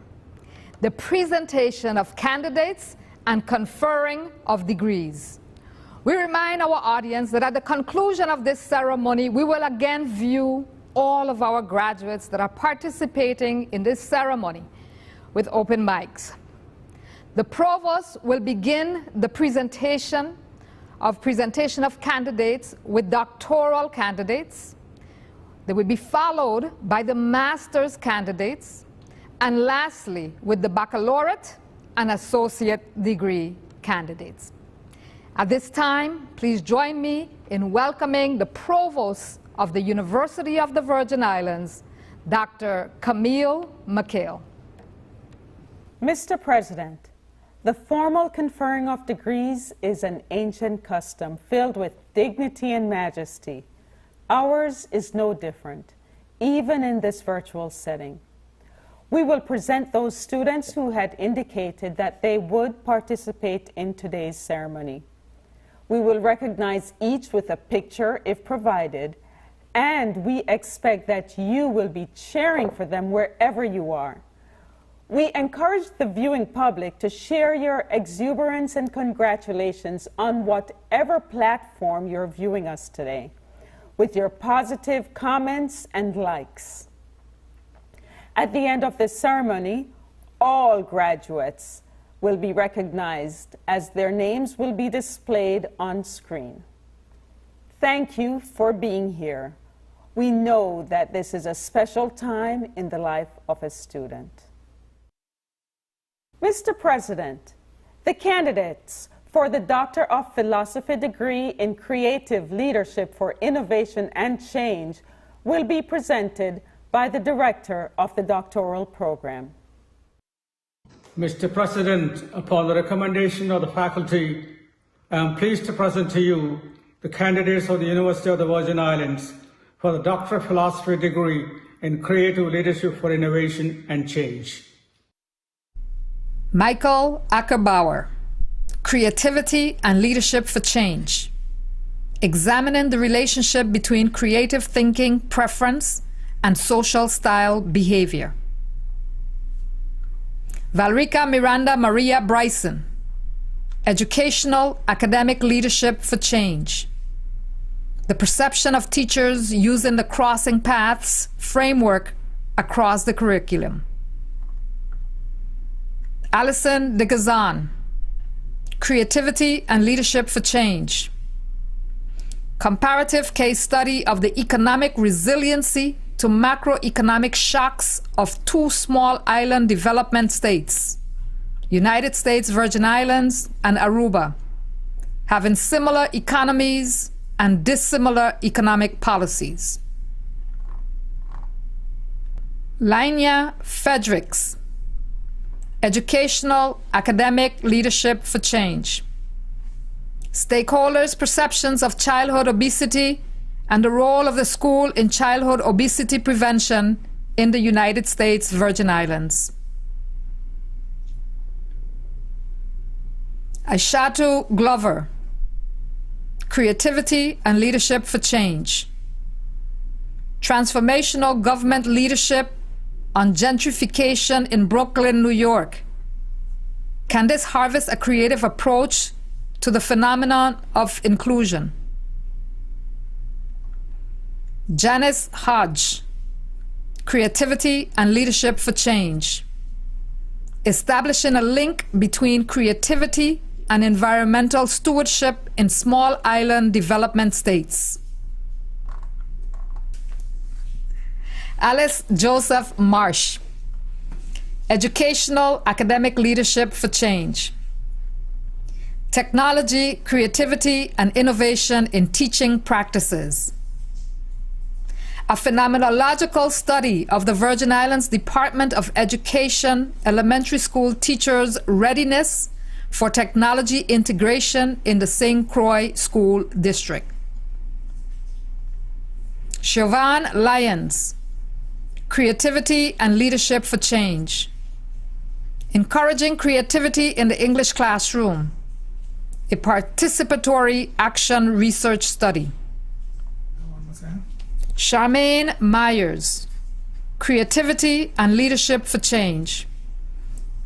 Speaker 1: the presentation of candidates and conferring of degrees. We remind our audience that at the conclusion of this ceremony, we will again view all of our graduates that are participating in this ceremony with open mics. The provost will begin the presentation of candidates with doctoral candidates. They will be followed by the master's candidates, and lastly, with the baccalaureate and associate degree candidates. At this time, please join me in welcoming the Provost of the University of the Virgin Islands, Dr. Camille McHale.
Speaker 16: Mr. President, the formal conferring of degrees is an ancient custom filled with dignity and majesty. Ours is no different, even in this virtual setting. We will present those students who had indicated that they would participate in today's ceremony. We will recognize each with a picture if provided, and we expect that you will be cheering for them wherever you are. We encourage the viewing public to share your exuberance and congratulations on whatever platform you're viewing us today, with your positive comments and likes. At the end of this ceremony, all graduates will be recognized as their names will be displayed on screen. Thank you for being here. We know that this is a special time in the life of a student. Mr. President, the candidates for the Doctor of Philosophy degree in Creative Leadership for Innovation and Change will be presented by the Director of the doctoral program.
Speaker 17: Mr. President, upon the recommendation of the faculty, I am pleased to present to you the candidates of the University of the Virgin Islands for the Doctor of Philosophy degree in Creative Leadership for Innovation and Change.
Speaker 1: Michael Ackerbauer, Creativity and Leadership for Change. Examining the relationship between creative thinking, preference, and social style behavior. Valrika Miranda Maria Bryson, Educational Academic Leadership for Change. The perception of teachers using the crossing paths framework across the curriculum. Alison de Gazan, Creativity and Leadership for Change. Comparative case study of the economic resiliency to macroeconomic shocks of 2 small island development states, United States Virgin Islands and Aruba, having similar economies and dissimilar economic policies. Lainia Fredericks, Educational Academic Leadership for Change. Stakeholders' perceptions of childhood obesity and the role of the school in childhood obesity prevention in the United States Virgin Islands. Aishatu Glover, Creativity and Leadership for Change. Transformational Government Leadership on Gentrification in Brooklyn, New York. Can this harvest a creative approach to the phenomenon of inclusion? Janice Hodge, Creativity and Leadership for Change. Establishing a link between creativity and environmental stewardship in small island development states. Alice Joseph Marsh, Educational Academic Leadership for Change. Technology, creativity, and innovation in teaching practices. a phenomenological study of the Virgin Islands Department of Education elementary school teachers' readiness for technology integration in the St. Croix School District. Siobhan Lyons, Creativity and Leadership for Change. Encouraging creativity in the English classroom, a participatory action research study. Charmaine Myers, Creativity and Leadership for Change.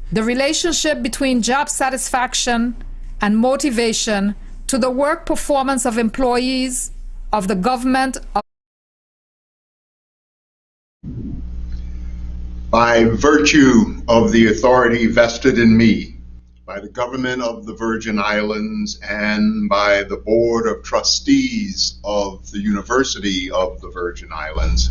Speaker 1: The relationship between job satisfaction and motivation to the work performance of employees of the government.
Speaker 4: By virtue of the authority vested in me by the government of the Virgin Islands and by the Board of Trustees of the University of the Virgin Islands,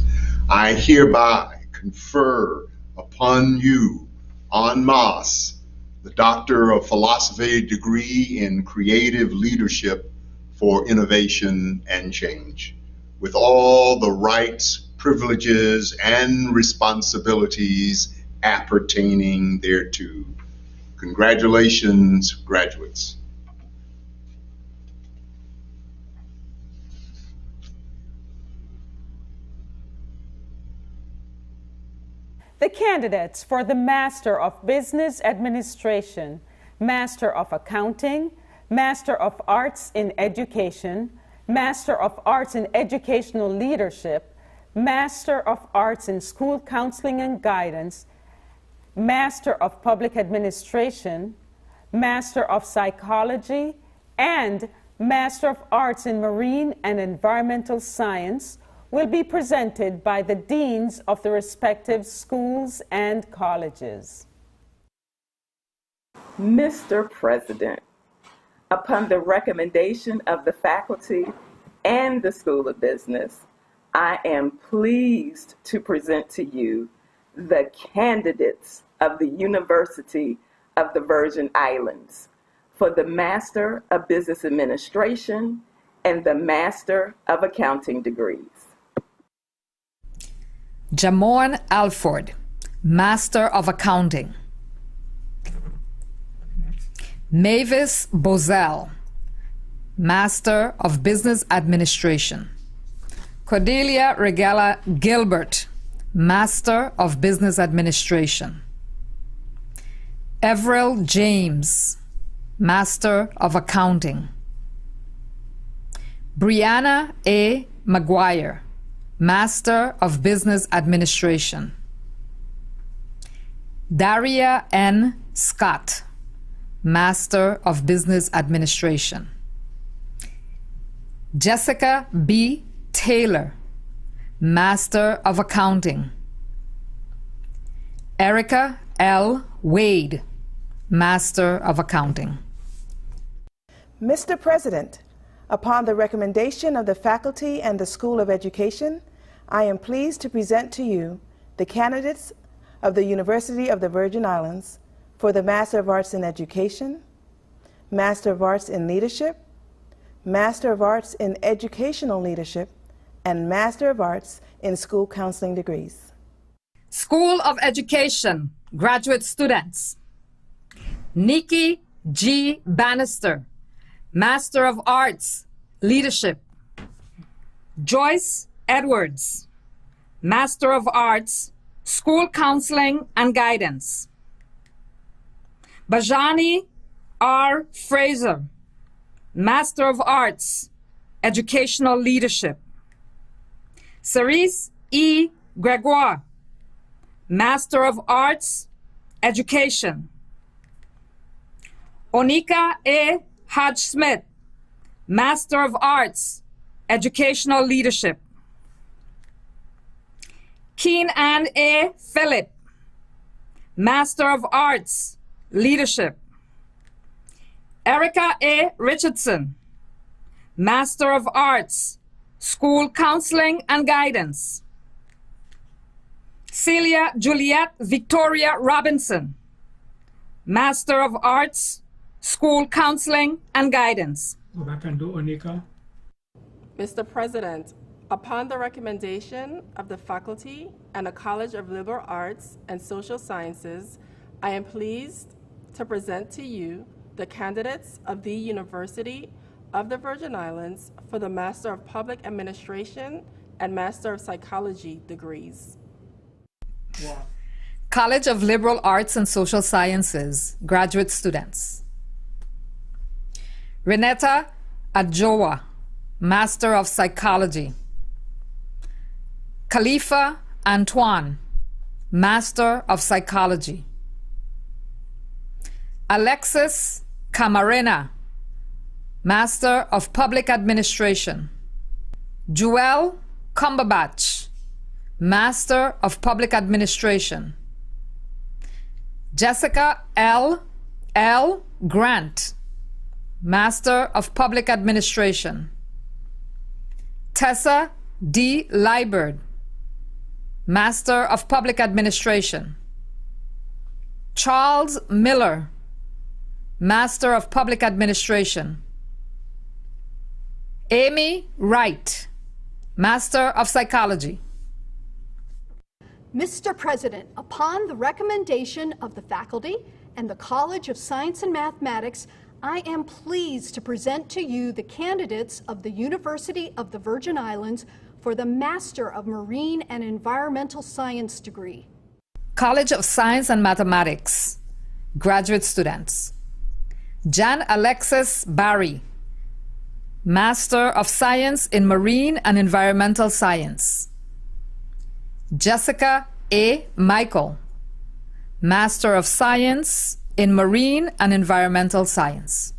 Speaker 4: I hereby confer upon you en masse the Doctor of Philosophy degree in Creative Leadership for Innovation and Change, with all the rights, privileges, and responsibilities appertaining thereto. Congratulations, graduates.
Speaker 16: The candidates for the Master of Business Administration, Master of Accounting, Master of Arts in Education, Master of Arts in Educational Leadership, Master of Arts in School Counseling and Guidance, Master of Public Administration, Master of Psychology, and Master of Arts in Marine and Environmental Science will be presented by the deans of the respective schools and colleges.
Speaker 18: Mr. President, upon the recommendation of the faculty and the School of Business, I am pleased to present to you the candidates of the University of the Virgin Islands for the Master of Business Administration and the Master of Accounting degrees.
Speaker 1: Jamorn Alford, Master of Accounting. Mavis Bozell, Master of Business Administration. Cordelia Regala Gilbert, Master of Business Administration. Everell James, Master of Accounting. Brianna A. McGuire, Master of Business Administration. Daria N. Scott, Master of Business Administration. Jessica B. Taylor, Master of Accounting. Erica L. Wade, Master of Accounting.
Speaker 19: Mr. President, upon the recommendation of the faculty and the School of Education, I am pleased to present to you the candidates of the University of the Virgin Islands for the Master of Arts in Education, Master of Arts in Leadership, Master of Arts in Educational Leadership, and Master of Arts in School Counseling degrees.
Speaker 1: School of Education, graduate students. Nikki G. Bannister, Master of Arts, Leadership. Joyce Edwards, Master of Arts, School Counseling and Guidance. Bajani R. Fraser, Master of Arts, Educational Leadership. Cerise E. Gregoire, Master of Arts, Education. Onika A. Hodge-Smith, Master of Arts, Educational Leadership. Keen Ann A. Phillip, Master of Arts, Leadership. Erica A. Richardson, Master of Arts, School Counseling and Guidance. Celia Juliette Victoria Robinson, Master of Arts, School Counseling and Guidance.
Speaker 17: Go back and do Onika.
Speaker 20: Mr. President, Upon the recommendation of the faculty and the College of Liberal Arts and Social Sciences, I am pleased to present to you the candidates of the University of the Virgin Islands for the Master of Public Administration and Master of Psychology degrees.
Speaker 1: College of Liberal Arts and Social Sciences, graduate students. Renetta Adjoa, Master of Psychology. Khalifa Antoine, Master of Psychology. Alexis Camarena, Master of Public Administration. Joel Cumberbatch, Master of Public Administration. Jessica L. Grant, Master of Public Administration. Tessa D. Liebert, Master of Public Administration. Charles Miller, Master of Public Administration. Amy Wright, Master of Psychology.
Speaker 21: Mr. President, upon the recommendation of the faculty and the College of Science and Mathematics, I am pleased to present to you the candidates of the University of the Virgin Islands for the Master of Marine and Environmental Science degree.
Speaker 1: College of Science and Mathematics, graduate students. Jan Alexis Barry, Master of Science in Marine and Environmental Science. Jessica A. Michael, Master of Science in Marine and Environmental Science.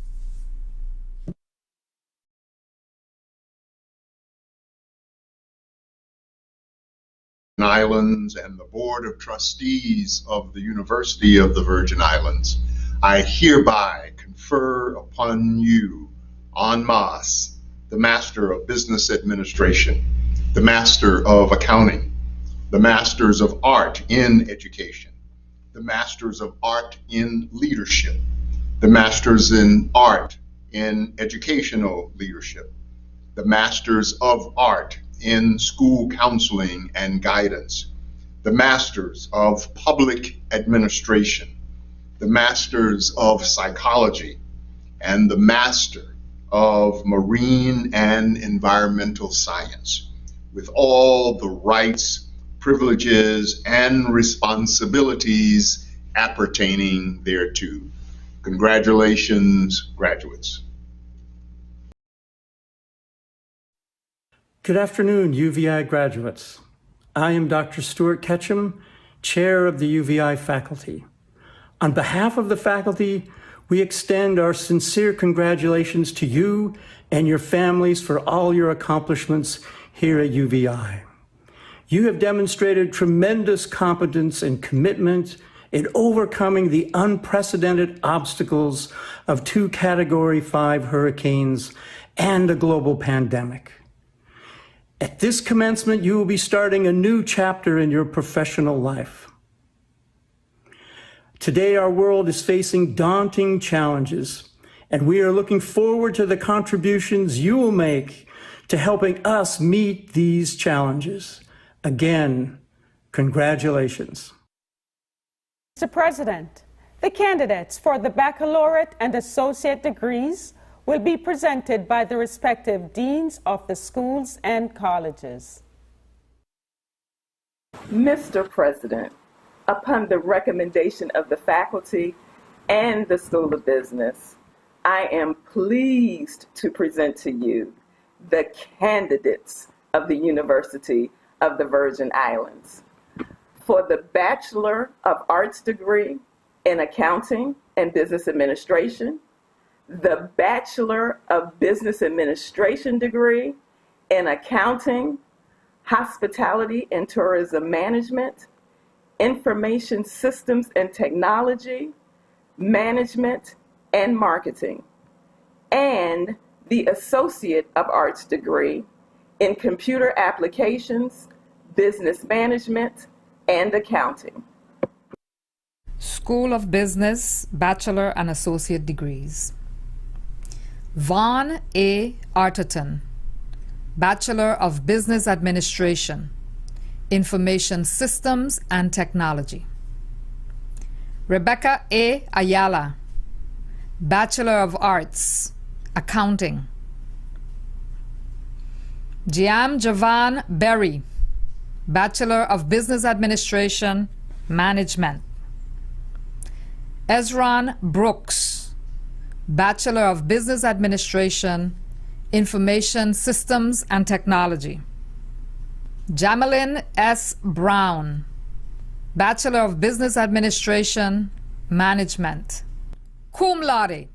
Speaker 4: Islands and the Board of Trustees of the University of the Virgin Islands, I hereby confer upon you en masse the Master of Business Administration, the Master of Accounting, the Masters of Art in Education, the Masters of Art in Leadership, the Masters in Art in Educational Leadership, the Masters of Art in School Counseling and Guidance, the Masters of Public Administration, the Masters of Psychology, and the Master of Marine and Environmental Science, with all the rights, privileges, and responsibilities appertaining thereto. Congratulations, graduates.
Speaker 22: Good afternoon, UVI graduates. I am Dr. Stuart Ketchum, Chair of the UVI faculty. On behalf of the faculty, we extend our sincere congratulations to you and your families for all your accomplishments here at UVI. You have demonstrated tremendous competence and commitment in overcoming the unprecedented obstacles of 2 Category 5 hurricanes and a global pandemic. At this commencement, you will be starting a new chapter in your professional life. Today, our world is facing daunting challenges, and we are looking forward to the contributions you will make to helping us meet these challenges. Again, congratulations.
Speaker 16: Mr. President, the candidates for the baccalaureate and associate degrees will be presented by the respective deans of the schools and colleges.
Speaker 18: Mr. President, upon the recommendation of the faculty and the School of Business, I am pleased to present to you the candidates of the University of the Virgin Islands for the Bachelor of Arts degree in Accounting and Business Administration, the Bachelor of Business Administration degree in Accounting, Hospitality and Tourism Management, Information Systems and Technology, Management and Marketing, and the Associate of Arts degree in Computer Applications, Business Management, and Accounting.
Speaker 1: School of Business, Bachelor and Associate degrees. Vaughn A. Arterton, Bachelor of Business Administration, Information Systems and Technology. Rebecca A. Ayala, Bachelor of Arts, Accounting. Jiam Javan Berry, Bachelor of Business Administration, Management. Ezran Brooks, Bachelor of Business Administration, Information Systems and Technology. Jamelin S. Brown, Bachelor of Business Administration, Management. Cum laude.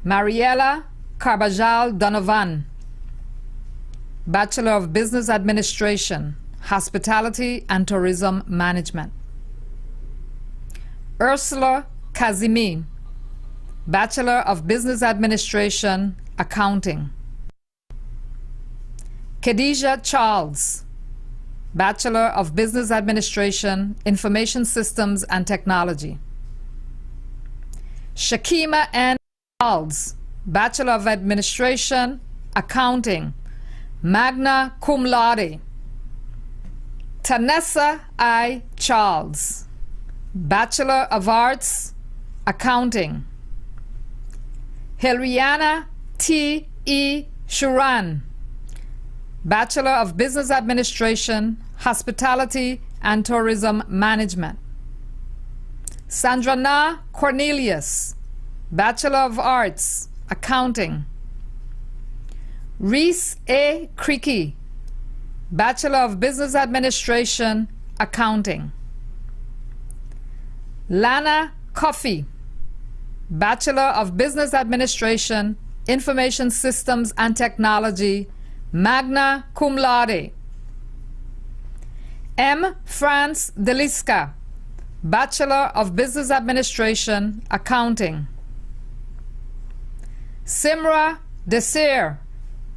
Speaker 1: Mariela Carbajal Donovan, Bachelor of Business Administration, Hospitality and Tourism Management. Ursula Kazimi, Bachelor of Business Administration, Accounting. Khadijah Charles, Bachelor of Business Administration, Information Systems and Technology. Shakima N. Charles, Bachelor of Administration, Accounting, magna cum laude. Tanessa I. Charles, Bachelor of Arts, Accounting. Hilriana T. E. Shuran, Bachelor of Business Administration, Hospitality and Tourism Management. Sandrana Cornelius, Bachelor of Arts, Accounting. Reese A. Creaky, Bachelor of Business Administration, Accounting. Lana Coffey, Bachelor of Business Administration, Information Systems and Technology, magna cum laude. M. France Deliska, Bachelor of Business Administration, Accounting. Simra Desir,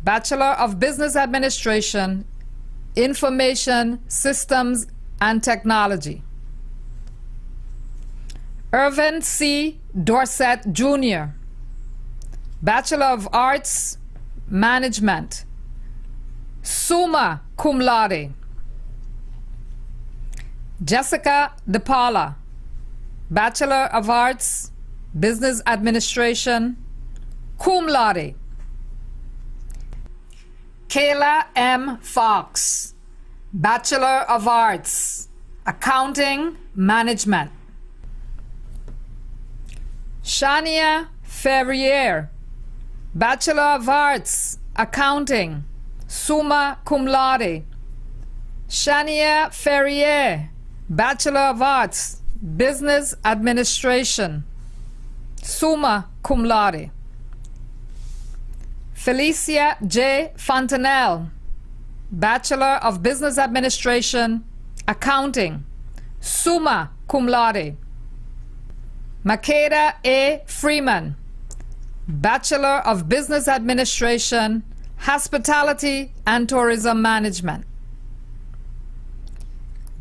Speaker 1: Bachelor of Business Administration, Information Systems and Technology. Irvin C. Dorset Jr., Bachelor of Arts, Management, summa cum laude. Jessica DePaula, Bachelor of Arts, Business Administration, cum laude. Kayla M. Fox, Bachelor of Arts, Accounting, Management. Shania Ferrier, Bachelor of Arts, Accounting, summa cum laude. Shania Ferrier, Bachelor of Arts, Business Administration, summa cum laude. Felicia J. Fontanelle, Bachelor of Business Administration, Accounting, summa cum laude. Makeda A. Freeman, Bachelor of Business Administration, Hospitality and Tourism Management.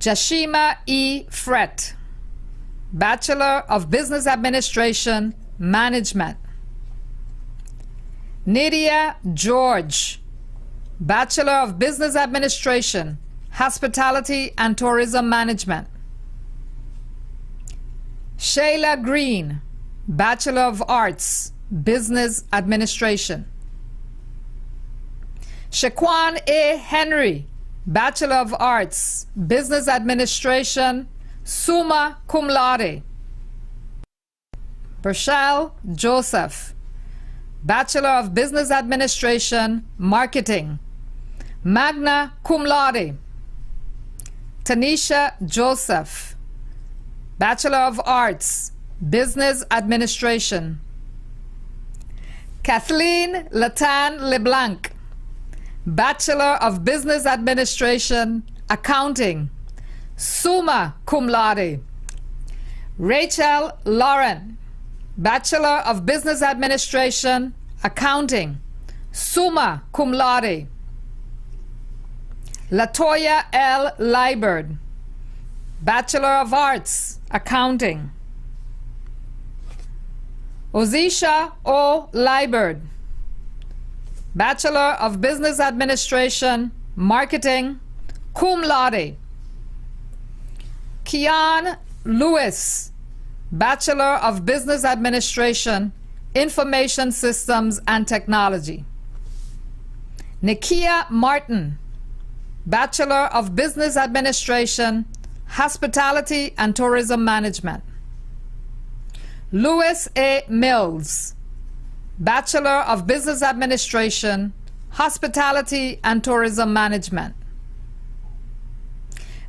Speaker 1: Jashima E. Frett, Bachelor of Business Administration, Management. Nydia George, Bachelor of Business Administration, Hospitality and Tourism Management. Shayla Green, Bachelor of Arts, Business Administration. Shaquan A. Henry, Bachelor of Arts, Business Administration, summa cum laude. Bershal Joseph, Bachelor of Business Administration, Marketing, magna cum laude. Tanisha Joseph, Bachelor of Arts, Business Administration. Kathleen Latan LeBlanc, Bachelor of Business Administration, Accounting, summa cum laude. Rachel Lauren, Bachelor of Business Administration, Accounting, summa cum laude. Latoya L. Liebert, Bachelor of Arts, Accounting. Ozisha O. Liebert, Bachelor of Business Administration, Marketing, cum laude. Kian Lewis, Bachelor of Business Administration, Information Systems and Technology. Nikia Martin, Bachelor of Business Administration, Hospitality and Tourism Management. Louis A. Mills, Bachelor of Business Administration, Hospitality and Tourism Management.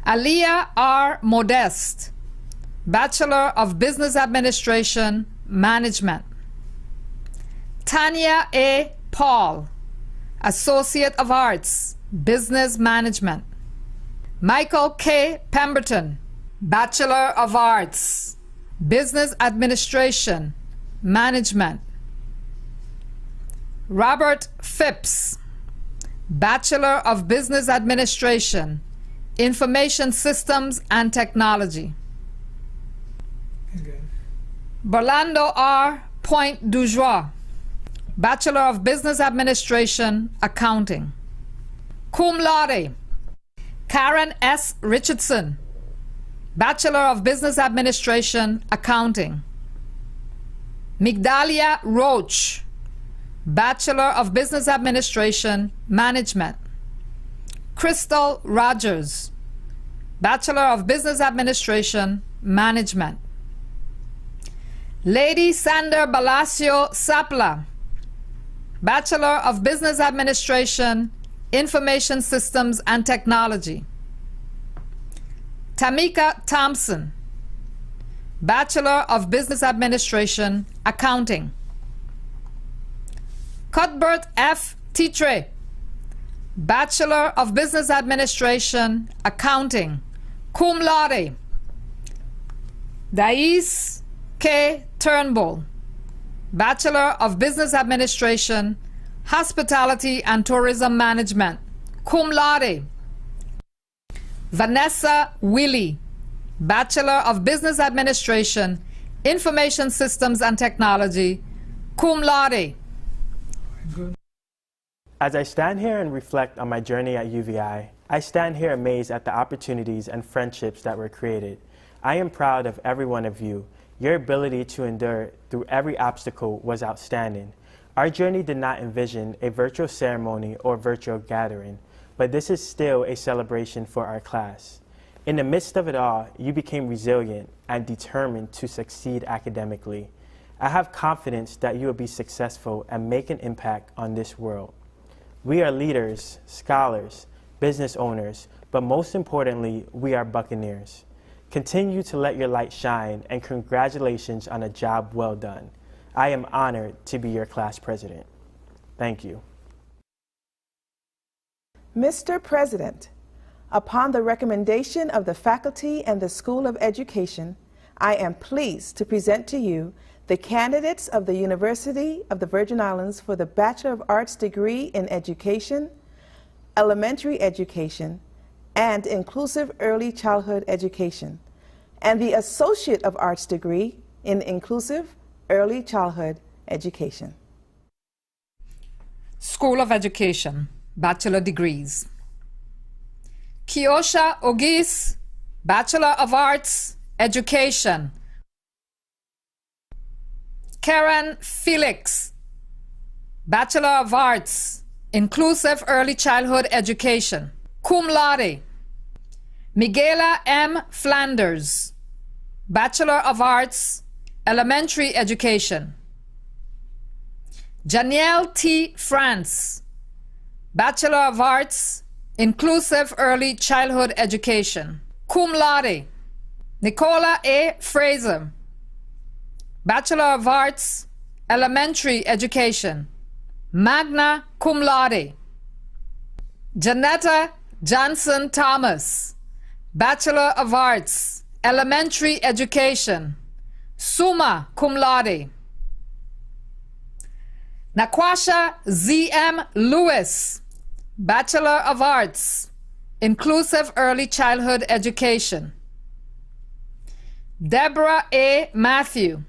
Speaker 1: Aliyah R. Modeste, Bachelor of Business Administration, Management. Tanya A. Paul, Associate of Arts, Business Management. Michael K. Pemberton, Bachelor of Arts, Business Administration, Management. Robert Phipps, Bachelor of Business Administration, Information Systems and Technology. Berlando R. Point Dujois, Bachelor of Business Administration, Accounting. Cum laude. Karen S. Richardson, Bachelor of Business Administration, Accounting. Migdalia Roach, Bachelor of Business Administration, Management. Crystal Rogers, Bachelor of Business Administration, Management. Lady Sander Balacio Sapla, Bachelor of Business Administration, Information Systems and Technology. Tamika Thompson, Bachelor of Business Administration, Accounting. Cuthbert F. Titre, Bachelor of Business Administration, Accounting, cum laude. Dais K. Turnbull, Bachelor of Business Administration, Hospitality and Tourism Management, cum laude. Vanessa Willie, Bachelor of Business Administration, Information Systems and Technology, cum laude.
Speaker 2: As I stand here and reflect on my journey at UVI, I stand here amazed at the opportunities and friendships that were created. I am proud of every one of you. Your ability to endure through every obstacle was outstanding. Our journey did not envision a virtual ceremony or virtual gathering, but this is still a celebration for our class. In the midst of it all, you became resilient and determined to succeed academically. I have confidence that you will be successful and make an impact on this world. We are leaders, scholars, business owners, but most importantly, we are Buccaneers. Continue to let your light shine, and congratulations on a job well done. I am honored to be your class president. Thank you.
Speaker 19: Mr. President, upon the recommendation of the faculty and the School of Education, I am pleased to present to you the candidates of the University of the Virgin Islands for the Bachelor of Arts degree in Education, Elementary Education, and Inclusive Early Childhood Education, and the Associate of Arts degree in Inclusive Early Childhood Education.
Speaker 1: School of Education, Bachelor Degrees. Kiosha Ogis, Bachelor of Arts, Education. Karen Felix, Bachelor of Arts, Inclusive Early Childhood Education, cum laude. Miguela M. Flanders, Bachelor of Arts, Elementary Education. Janielle T. France, Bachelor of Arts, Inclusive Early Childhood Education, cum laude. Nicola A. Fraser, Bachelor of Arts, Elementary Education, magna cum laude. Janetta Johnson Thomas, Bachelor of Arts, Elementary Education, summa cum laude. Naquasha Z.M. Lewis, Bachelor of Arts, Inclusive Early Childhood Education. Deborah A. Matthew,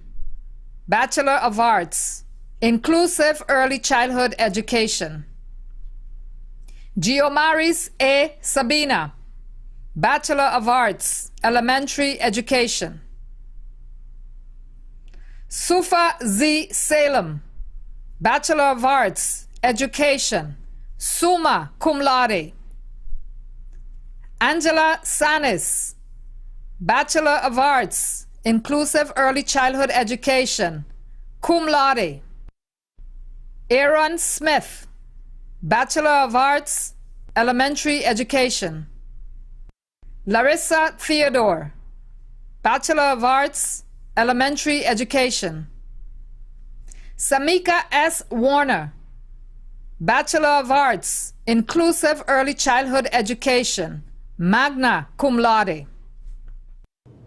Speaker 1: Bachelor of Arts, Inclusive Early Childhood Education. Geomaris A. Sabina, Bachelor of Arts, Elementary Education. Sufa Z. Salem, Bachelor of Arts, Education, summa cum laude. Angela Sanis, Bachelor of Arts, Inclusive Early Childhood Education, cum laude. Aaron Smith, Bachelor of Arts, Elementary Education. Larissa Theodore, Bachelor of Arts, Elementary Education. Samika S. Warner, Bachelor of Arts, Inclusive Early Childhood Education, magna cum laude.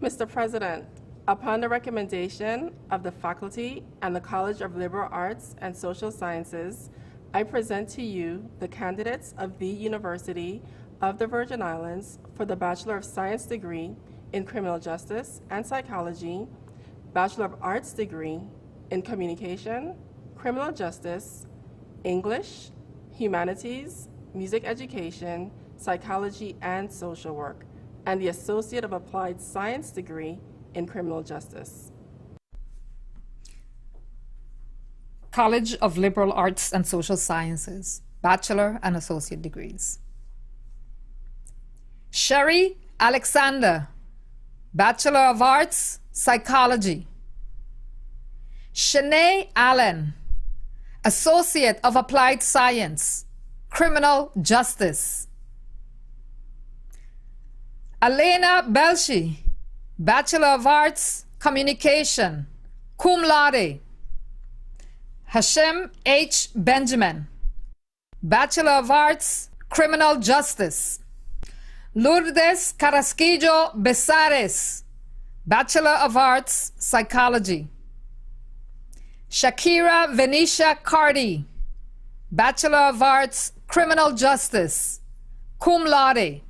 Speaker 20: Mr. President, upon the recommendation of the faculty and the College of Liberal Arts and Social Sciences, I present to you the candidates of the University of the Virgin Islands for the Bachelor of Science degree in Criminal Justice and Psychology, Bachelor of Arts degree in Communication, Criminal Justice, English, Humanities, Music Education, Psychology, and Social Work, and the Associate of Applied Science degree in Criminal Justice.
Speaker 1: College of Liberal Arts and Social Sciences, Bachelor and Associate degrees. Sherry Alexander, Bachelor of Arts, Psychology. Shanae Allen, Associate of Applied Science, Criminal Justice. Elena Belshi, Bachelor of Arts, Communication, cum laude. Hashem H. Benjamin, Bachelor of Arts, Criminal Justice. Lourdes Carrasquillo Besares, Bachelor of Arts, Psychology. Shakira Venetia Cardi, Bachelor of Arts, Criminal Justice, cum laude.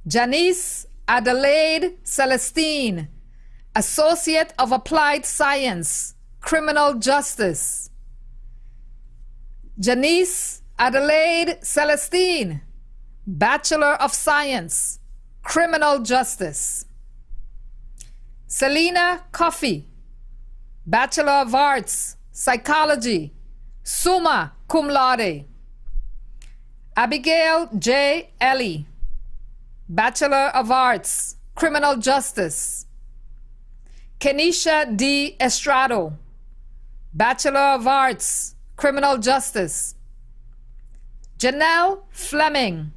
Speaker 1: Janice Adelaide Celestine, Associate of Applied Science, Criminal Justice. Janice Adelaide Celestine, Bachelor of Science, Criminal Justice. Selena Coffey, Bachelor of Arts, Psychology, summa cum laude. Abigail J. Ellie, Bachelor of Arts, Criminal Justice. Kenisha D. Estrado, Bachelor of Arts, Criminal Justice. Janelle Fleming,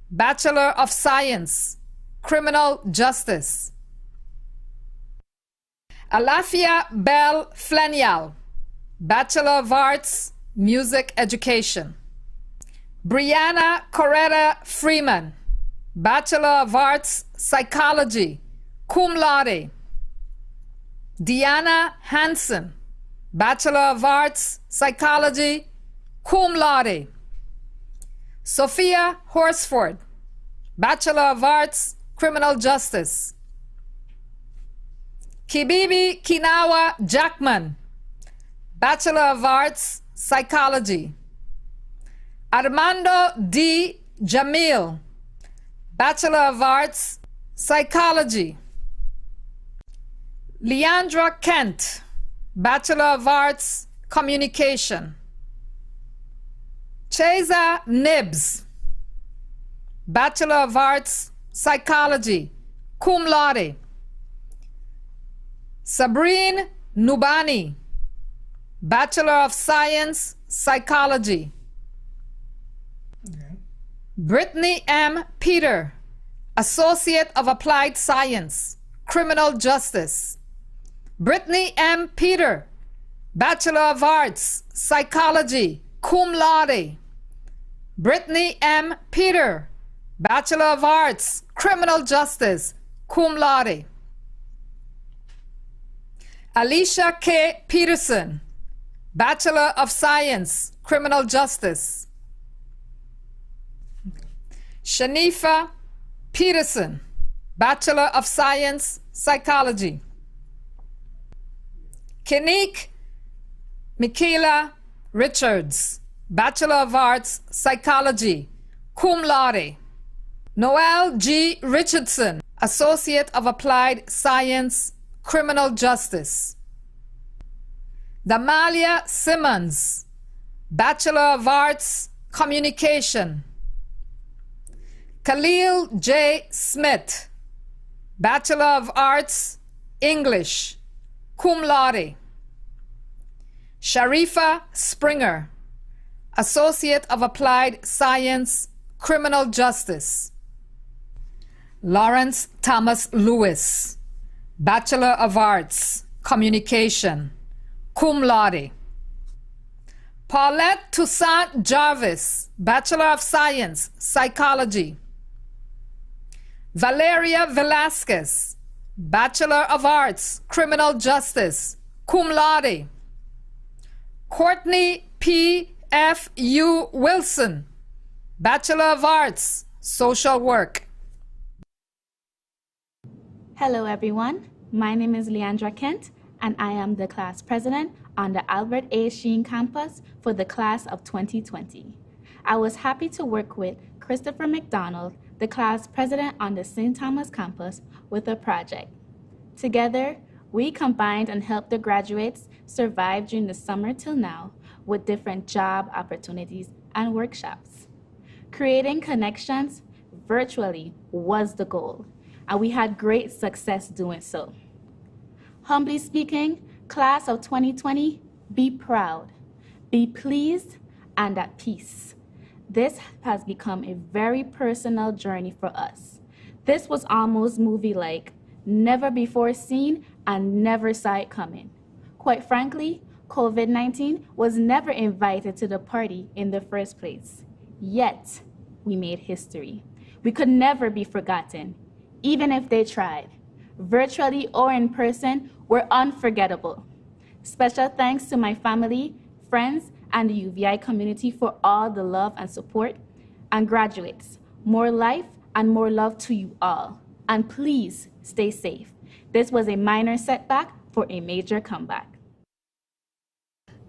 Speaker 1: Bachelor of Science, Criminal Justice. Alafia Bell Flenial, Bachelor of Arts, Music Education. Brianna Coretta Freeman, Bachelor of Arts, Psychology, cum laude. Deanna Hansen, Bachelor of Arts, Psychology, cum laude. Sophia Horsford, Bachelor of Arts, Criminal Justice. Kibibi Kinawa Jackman, Bachelor of Arts, Psychology. Armando D. Jamil, Bachelor of Arts, Psychology. Leandra Kent, Bachelor of Arts, Communication. Cheza Nibs, Bachelor of Arts, Psychology, cum laude. Sabrine Nubani, Bachelor of Science, Psychology. Brittany M. Peter, Associate of Applied Science, Criminal Justice. Brittany M. Peter, Bachelor of Arts, Psychology, cum laude. Brittany M. Peter, Bachelor of Arts, Criminal Justice, cum laude. Alicia K. Peterson, Bachelor of Science, Criminal Justice. Shanifa Peterson, Bachelor of Science, Psychology. Kinique Michaela Richards, Bachelor of Arts, Psychology, cum laude. Noel G. Richardson, Associate of Applied Science, Criminal Justice. Damalia Simmons, Bachelor of Arts, Communication. Khalil J. Smith, Bachelor of Arts, English, cum laude. Sharifa Springer, Associate of Applied Science, Criminal Justice. Lawrence Thomas Lewis, Bachelor of Arts, Communication, cum laude. Paulette Toussaint Jarvis, Bachelor of Science, Psychology. Valeria Velasquez, Bachelor of Arts, Criminal Justice, cum laude. Courtney P. F. U. Wilson, Bachelor of Arts, Social Work.
Speaker 3: Hello everyone, my name is Leandra Kent and I am the class president on the Albert A. Sheen campus for the class of 2020. I was happy to work with Christopher McDonald, the class president on the St. Thomas campus, with a project. Together, we combined and helped the graduates survive during the summer till now with different job opportunities and workshops. Creating connections virtually was the goal, and we had great success doing so. Humbly speaking, class of 2020, be proud, be pleased, and at peace. This has become a very personal journey for us. This was almost movie-like, never before seen and never saw it coming. Quite frankly, COVID-19 was never invited to the party in the first place. Yet, we made history. We could never be forgotten, even if they tried. Virtually or in person, we're unforgettable. Special thanks to my family, friends, and the UVI community for all the love and support. And graduates, more life and more love to you all. And please stay safe. This was a minor setback for a major comeback.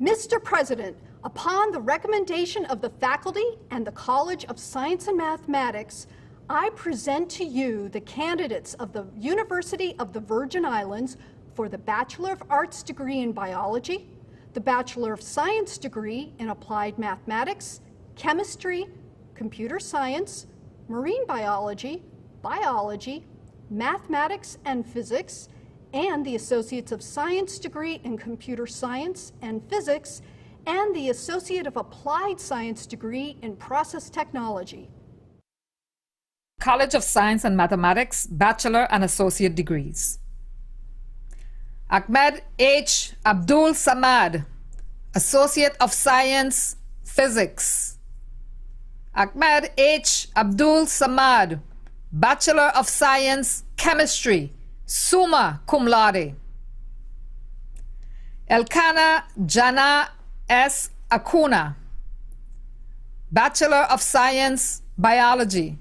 Speaker 21: Mr. President, upon the recommendation of the faculty and the College of Science and Mathematics, I present to you the candidates of the University of the Virgin Islands for the Bachelor of Arts degree in Biology, the Bachelor of Science degree in Applied Mathematics, Chemistry, Computer Science, Marine Biology, Biology, Mathematics and Physics, and the Associates of Science degree in Computer Science and Physics, and the Associate of Applied Science degree in Process Technology.
Speaker 1: College of Science and Mathematics, Bachelor and Associate degrees. Ahmed H. Abdul Samad, Associate of Science, Physics. Ahmed H. Abdul Samad, Bachelor of Science, Chemistry, summa cum laude. Elkana Jana S. Acuna, Bachelor of Science, Biology.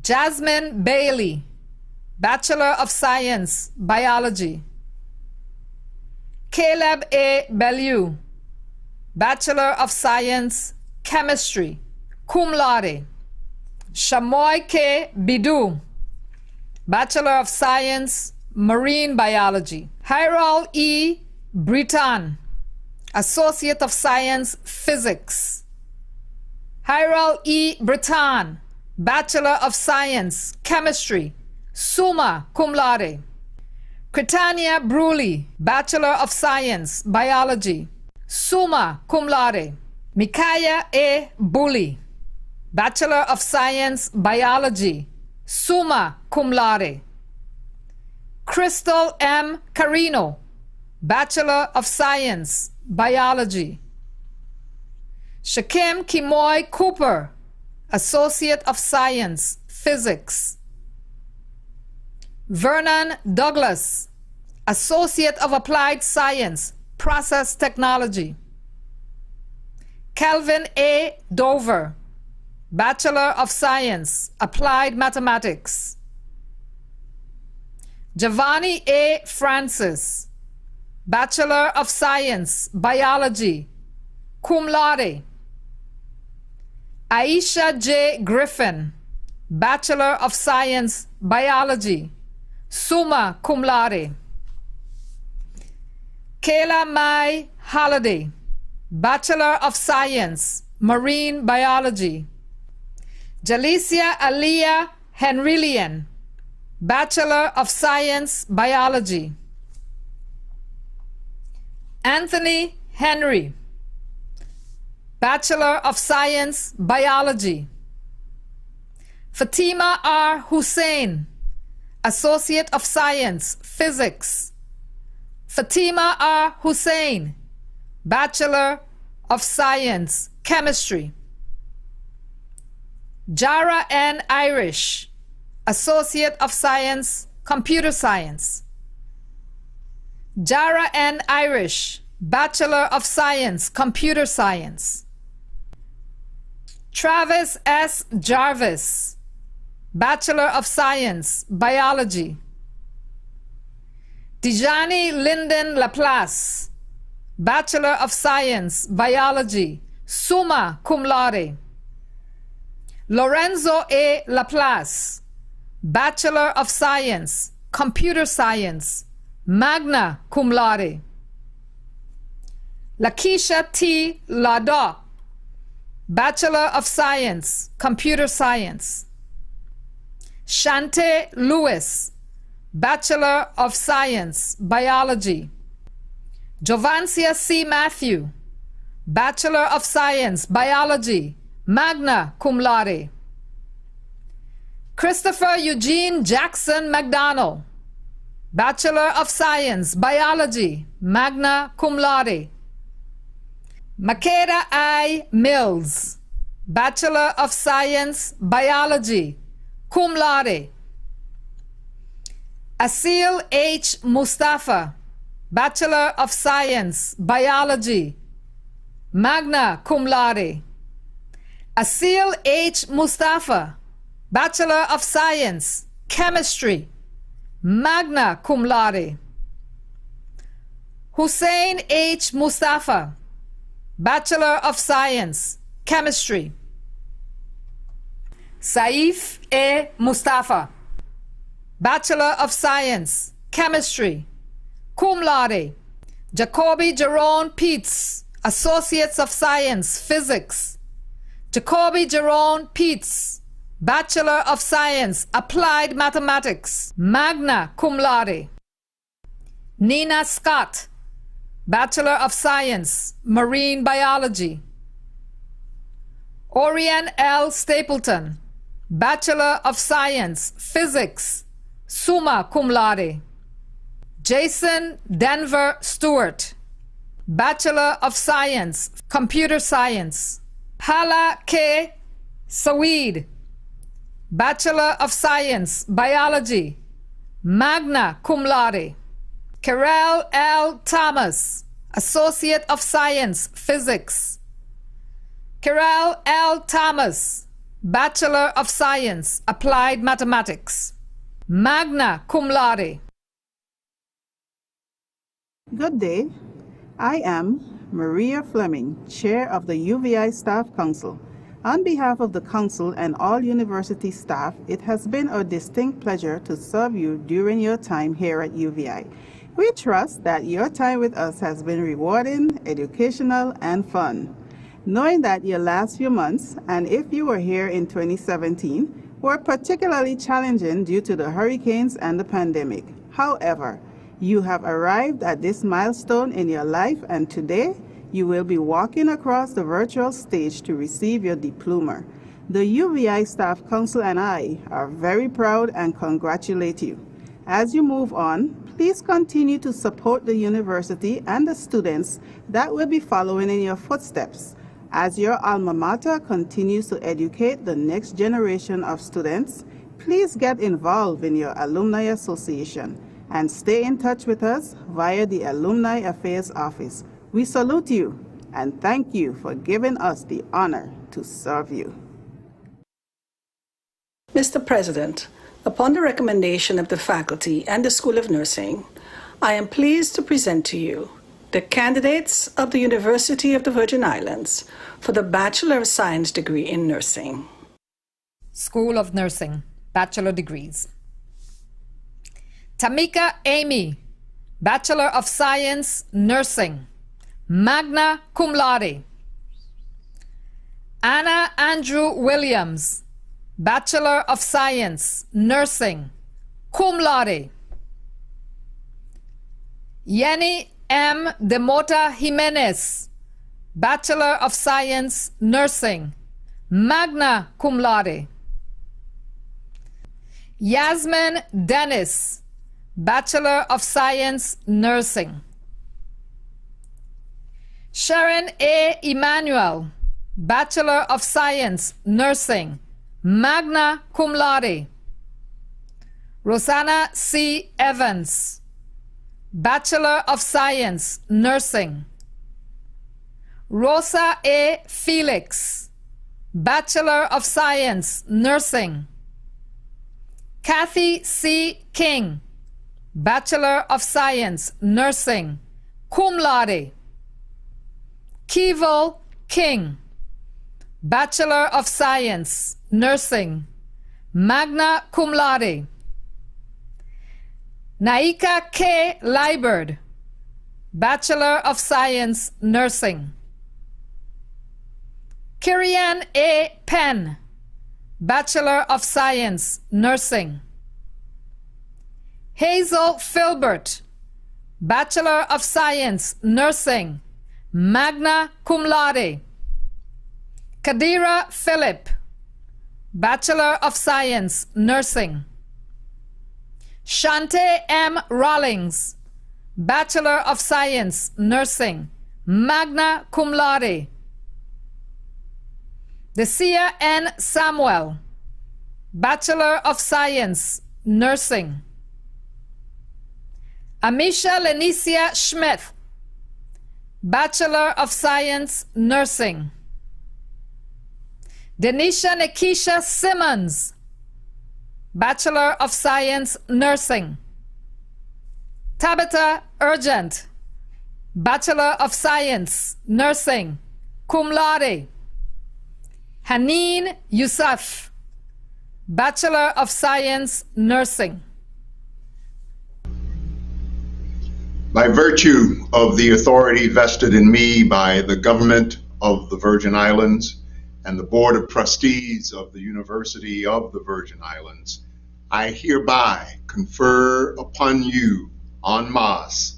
Speaker 1: Jasmine Bailey, Bachelor of Science, Biology. Caleb A. Bellew, Bachelor of Science, Chemistry, cum laude. Shamoy K. Bidu, Bachelor of Science, Marine Biology. Hyrule E. Britan, Associate of Science, Physics. Hyrule E. Britan, Bachelor of Science, Chemistry, summa cum laude. Critania Bruley, Bachelor of Science, Biology, summa cum laude. Mikaya A. Bully, Bachelor of Science, Biology, summa cum laude. Crystal M. Carino, Bachelor of Science, Biology. Shakim Kimoy Cooper, Associate of Science, Physics. Vernon Douglas, Associate of Applied Science, Process Technology. Calvin A. Dover, Bachelor of Science, Applied Mathematics. Giovanni A. Francis, Bachelor of Science, Biology, cum laude. Aisha J. Griffin, Bachelor of Science, Biology, summa cum laude. Kayla Mai Holliday, Bachelor of Science, Marine Biology. Jalicia Aliyah Henrilian, Bachelor of Science, Biology. Anthony Henry, Bachelor of Science, Biology. Fatima R. Hussein, Associate of Science, Physics. Fatima R. Hussein, Bachelor of Science, Chemistry. Jara N. Irish, Associate of Science, Computer Science. Jara N. Irish, Bachelor of Science, Computer Science. Travis S. Jarvis, Bachelor of Science, Biology. Dijani Linden Laplace, Bachelor of Science, Biology, summa cum laude. Lorenzo A. Laplace, Bachelor of Science, Computer Science, magna cum laude. Lakeisha T. Lada, Bachelor of Science, Computer Science. Shante Lewis, Bachelor of Science, Biology. Jovancia C. Matthew, Bachelor of Science, Biology, magna cum laude. Christopher Eugene Jackson McDonald, Bachelor of Science, Biology, magna cum laude. Makeda I. Mills, Bachelor of Science, Biology, cum laude. Asil H. Mustafa, Bachelor of Science, Biology, magna cum laude. Asil H. Mustafa, Bachelor of Science, Chemistry, magna cum laude. Hussein H. Mustafa, Bachelor of Science, Chemistry. Saif A. Mustafa, Bachelor of Science, Chemistry, cum laude. Jacoby Jerome Peets, Associates of Science, Physics. Jacoby Jerome Peets, Bachelor of Science, Applied Mathematics, magna cum laude. Nina Scott, Bachelor of Science, Marine Biology. Orion L. Stapleton, Bachelor of Science, Physics, summa cum laude. Jason Denver Stewart, Bachelor of Science, Computer Science. Hala K. Saweed, Bachelor of Science, Biology, magna cum laude. Carell L. Thomas, Associate of Science, Physics. Carell L. Thomas, Bachelor of Science, Applied Mathematics, magna cum laude.
Speaker 5: Good day. I am Maria Fleming, Chair of the UVI Staff Council. On behalf of the Council and all university staff, it has been a distinct pleasure to serve you during your time here at UVI. We trust that your time with us has been rewarding, educational, and fun. Knowing that your last few months, and if you were here in 2017, were particularly challenging due to the hurricanes and the pandemic. However, you have arrived at this milestone in your life, and today you will be walking across the virtual stage to receive your diploma. The UVI Staff Council and I are very proud and congratulate you. As you move on, please continue to support the university and the students that will be following in your footsteps. As your alma mater continues to educate the next generation of students, please get involved in your alumni association and stay in touch with us via the Alumni Affairs Office. We salute you and thank you for giving us the honor to serve you.
Speaker 6: Mr. President, upon the recommendation of the faculty and the School of Nursing, I am pleased to present to you the candidates of the University of the Virgin Islands for the Bachelor of Science degree in nursing.
Speaker 1: School of Nursing, Bachelor degrees. Tamika Amy, Bachelor of Science, Nursing, magna cum laude. Anna Andrew Williams, Bachelor of Science, Nursing, cum laude. Yenny M. De Mota Jimenez, Bachelor of Science, Nursing, magna cum laude. Yasmin Dennis, Bachelor of Science, Nursing. Sharon A. Emanuel, Bachelor of Science, Nursing, magna cum laude. Rosanna C. Evans, Bachelor of Science, Nursing. Rosa A. Felix, Bachelor of Science, Nursing. Kathy C. King, Bachelor of Science, Nursing, cum laude. Keval King, Bachelor of Science, Nursing, magna cum laude. Naika K. Liebert, Bachelor of Science, Nursing. Kirian A. Penn, Bachelor of Science, Nursing. Hazel Filbert, Bachelor of Science, Nursing, magna cum laude. Kadira Philip, Bachelor of Science, Nursing. Shante M. Rawlings, Bachelor of Science, Nursing, magna cum laude. Desia N. Samuel, Bachelor of Science, Nursing. Amisha Lenicia Schmidt, Bachelor of Science, Nursing. Denisha Nikisha Simmons, Bachelor of Science, Nursing. Tabitha Urgent, Bachelor of Science, Nursing, cum laude. Haneen Yusuf, Bachelor of Science, Nursing.
Speaker 4: By virtue of the authority vested in me by the government of the Virgin Islands and the Board of Trustees of the University of the Virgin Islands, I hereby confer upon you en masse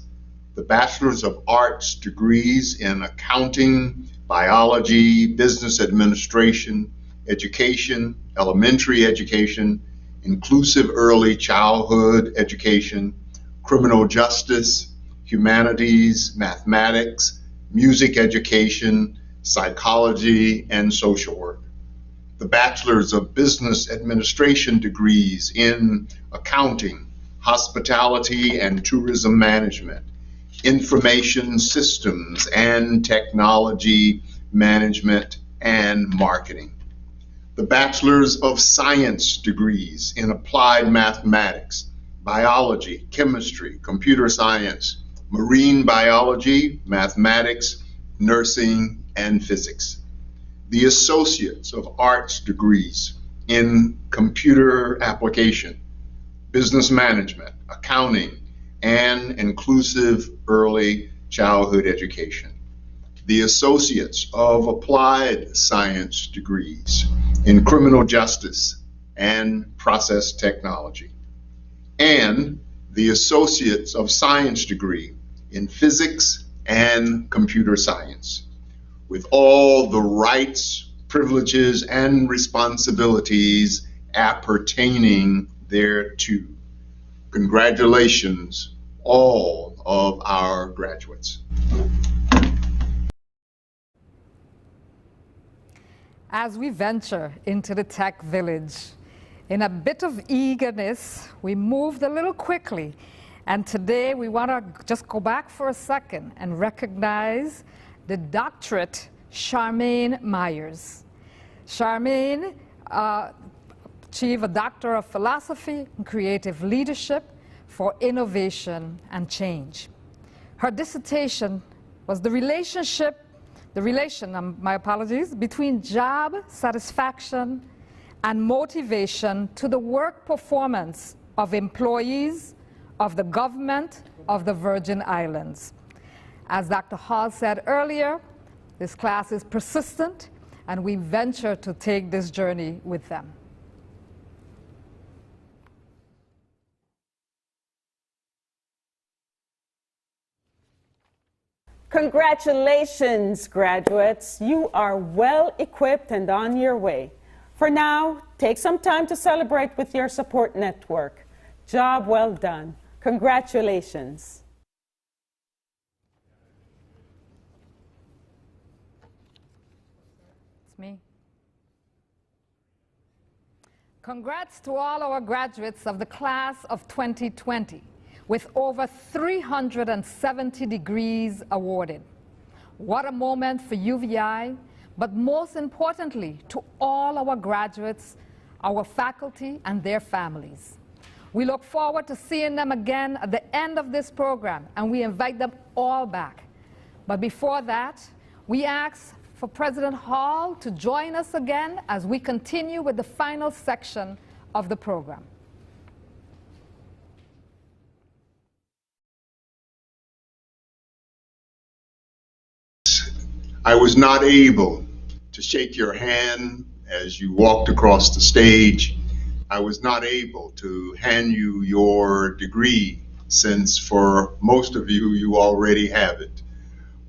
Speaker 4: the Bachelor's of Arts degrees in Accounting, Biology, Business Administration, Education, Elementary Education, Inclusive Early Childhood Education, Criminal Justice, Humanities, Mathematics, Music Education, Psychology, and Social Work. The Bachelor's of Business Administration degrees in Accounting, Hospitality and Tourism Management, Information Systems and Technology Management, and Marketing. The Bachelor's of Science degrees in Applied Mathematics, Biology, Chemistry, Computer Science, Marine Biology, Mathematics, Nursing, and Physics. The Associates of Arts degrees in Computer Application, Business Management, Accounting, and Inclusive Early Childhood Education. The Associates of Applied Science degrees in Criminal Justice and Process Technology. And the Associates of Science degree in Physics and Computer Science, with all the rights, privileges, and responsibilities appertaining thereto. Congratulations, all of our graduates.
Speaker 1: As we venture into the tech village, in a bit of eagerness, we moved a little quickly. And today we want to just go back for a second and recognize the doctorate Charmaine Myers. Charmaine achieved a Doctor of Philosophy and Creative Leadership for innovation and change. Her dissertation was the relation, between job satisfaction and motivation to the work performance of employees of the government of the Virgin Islands. As Dr. Hall said earlier, this class is persistent, and we venture to take this journey with them.
Speaker 16: Congratulations, graduates. You are well equipped and on your way. For now, take some time to celebrate with your support network. Job well done. Congratulations.
Speaker 1: It's me. Congrats to all our graduates of the class of 2020, with over 370 degrees awarded. What a moment for UVI, but most importantly, to all our graduates, our faculty, and their families. We look forward to seeing them again at the end of this program, and we invite them all back. But before that, we ask for President Hall to join us again as we continue with the final section of the program.
Speaker 4: I was not able to shake your hand as you walked across the stage. I was not able to hand you your degree, since for most of you, you already have it.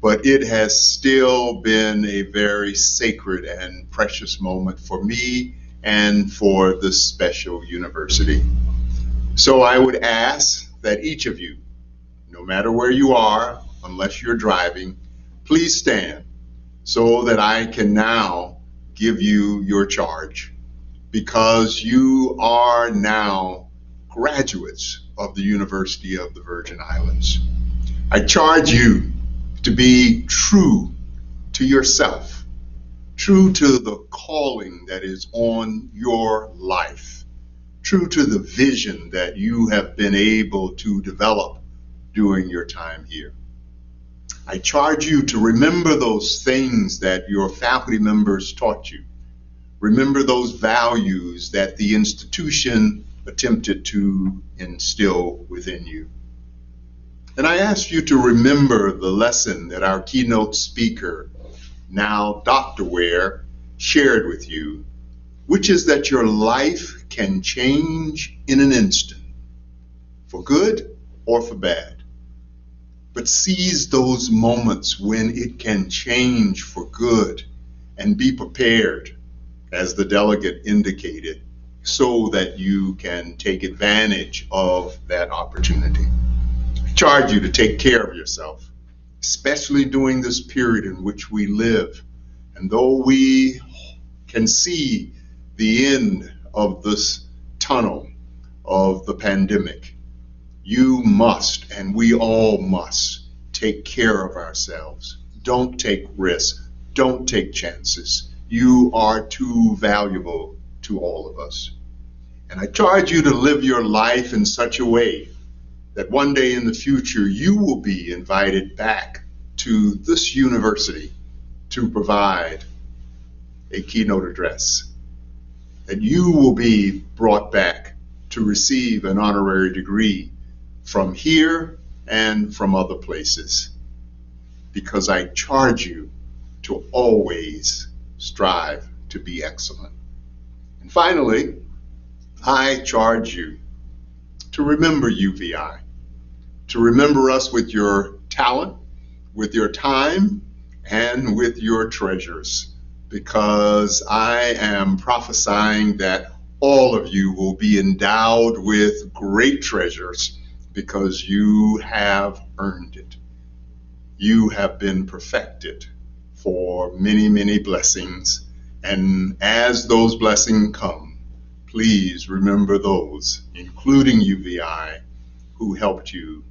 Speaker 4: But it has still been a very sacred and precious moment for me and for this special university. So I would ask that each of you, no matter where you are, unless you're driving, please stand so that I can now give you your charge, because you are now graduates of the University of the Virgin Islands. I charge you to be true to yourself, true to the calling that is on your life, true to the vision that you have been able to develop during your time here. I charge you to remember those things that your faculty members taught you. Remember those values that the institution attempted to instill within you. And I ask you to remember the lesson that our keynote speaker, now Dr. Ware, shared with you, which is that your life can change in an instant, for good or for bad. But seize those moments when it can change for good and be prepared, as the delegate indicated, so that you can take advantage of that opportunity. I charge you to take care of yourself, especially during this period in which we live. And though we can see the end of this tunnel of the pandemic, you must, and we all must, take care of ourselves. Don't take risks. Don't take chances. You are too valuable to all of us. And I charge you to live your life in such a way that one day in the future, you will be invited back to this university to provide a keynote address. That you will be brought back to receive an honorary degree from here and from other places, because I charge you to always strive to be excellent. And finally, I charge you to remember UVI, to remember us with your talent, with your time, and with your treasures, because I am prophesying that all of you will be endowed with great treasures, because you have earned it. You have been perfected for many, many blessings. And as those blessings come, please remember those, including UVI, who helped you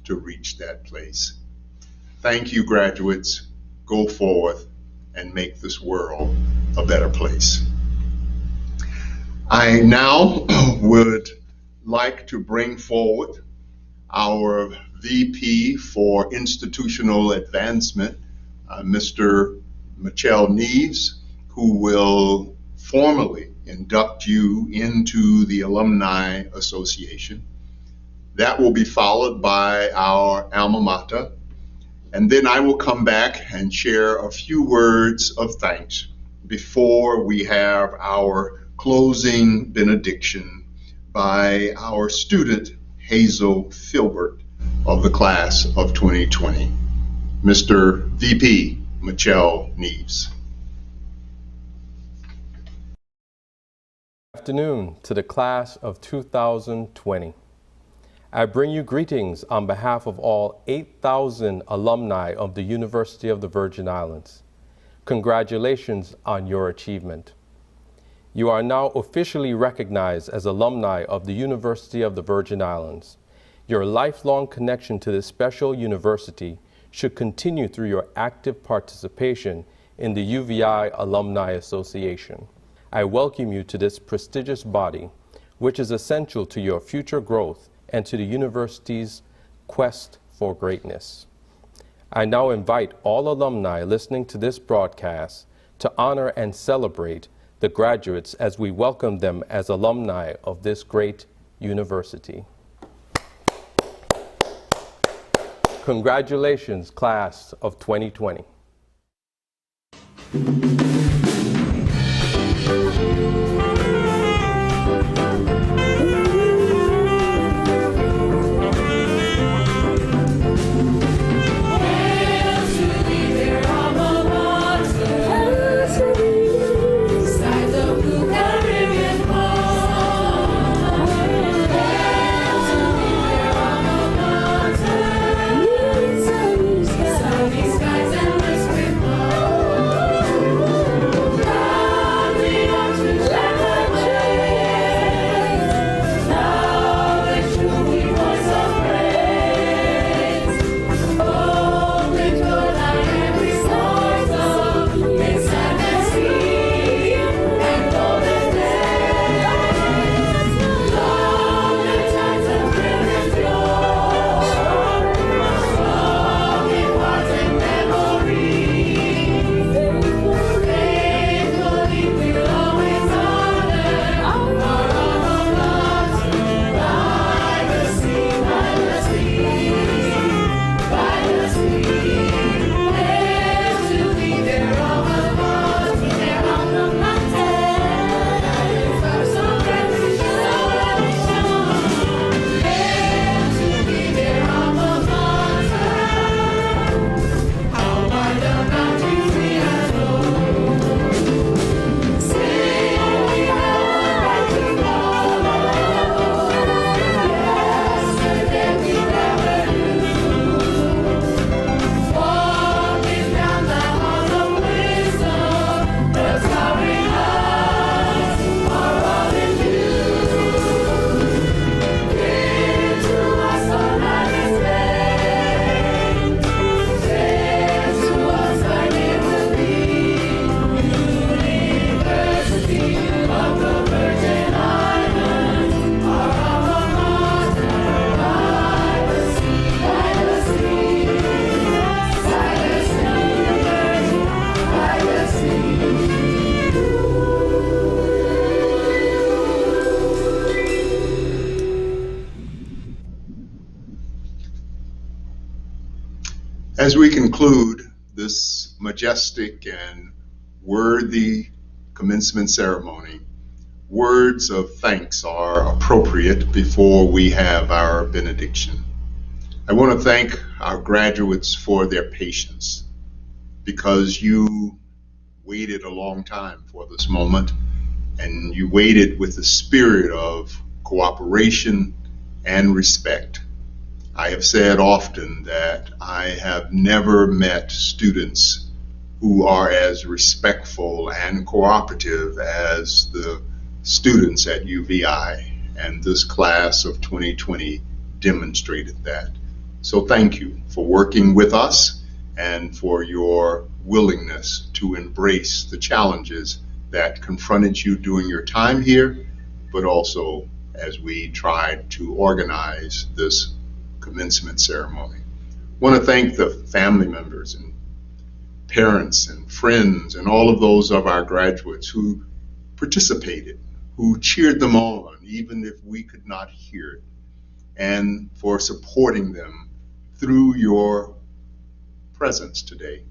Speaker 4: to reach that place. Thank you, graduates. Go forth and make this world a better place. I now would like to bring forward our VP for Institutional Advancement, Mr. Michelle Neves, who will formally induct you into the Alumni Association. That will be followed by our alma mater, and then I will come back and share a few words of thanks before we have our closing benediction by our student, Hazel Filbert, of the class of 2020. Mr. VP, Michelle Neves.
Speaker 7: Good afternoon to the class of 2020. I bring you greetings on behalf of all 8,000 alumni of the University of the Virgin Islands. Congratulations on your achievement. You are now officially recognized as alumni of the University of the Virgin Islands. Your lifelong connection to this special university should continue through your active participation in the UVI Alumni Association. I welcome you to this prestigious body, which is essential to your future growth and to the university's quest for greatness. I now invite all alumni listening to this broadcast to honor and celebrate the graduates as we welcome them as alumni of this great university. Congratulations, class of 2020.
Speaker 4: As we conclude this majestic and worthy commencement ceremony, words of thanks are appropriate before we have our benediction. I want to thank our graduates for their patience, because you waited a long time for this moment, and you waited with the spirit of cooperation and respect. I have said often that I have never met students who are as respectful and cooperative as the students at UVI, and this class of 2020 demonstrated that. So thank you for working with us and for your willingness to embrace the challenges that confronted you during your time here, but also as we tried to organize this commencement ceremony. I want to thank the family members and parents and friends and all of those of our graduates who participated, who cheered them on, even if we could not hear it, and for supporting them through your presence today.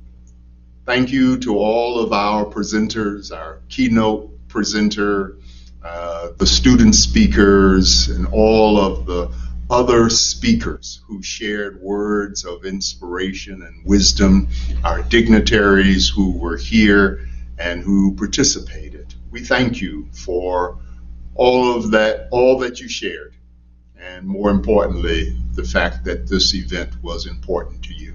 Speaker 4: Thank you to all of our presenters, our keynote presenter, the student speakers, and all of the other speakers who shared words of inspiration and wisdom, our dignitaries who were here and who participated. We thank you for all that you shared, and more importantly, the fact that this event was important to you.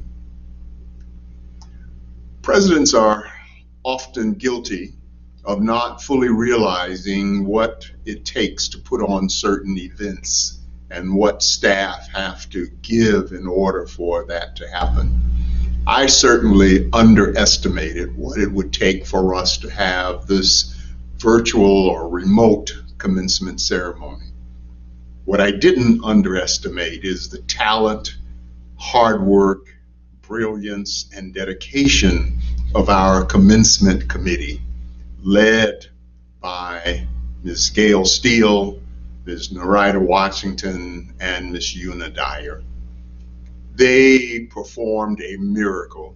Speaker 4: Presidents are often guilty of not fully realizing what it takes to put on certain events and what staff have to give in order for that to happen. I certainly underestimated what it would take for us to have this virtual or remote commencement ceremony. What I didn't underestimate is the talent, hard work, brilliance, and dedication of our commencement committee, led by Ms. Gail Steele, Ms. Narita Washington, and Ms. Una Dyer. They performed a miracle,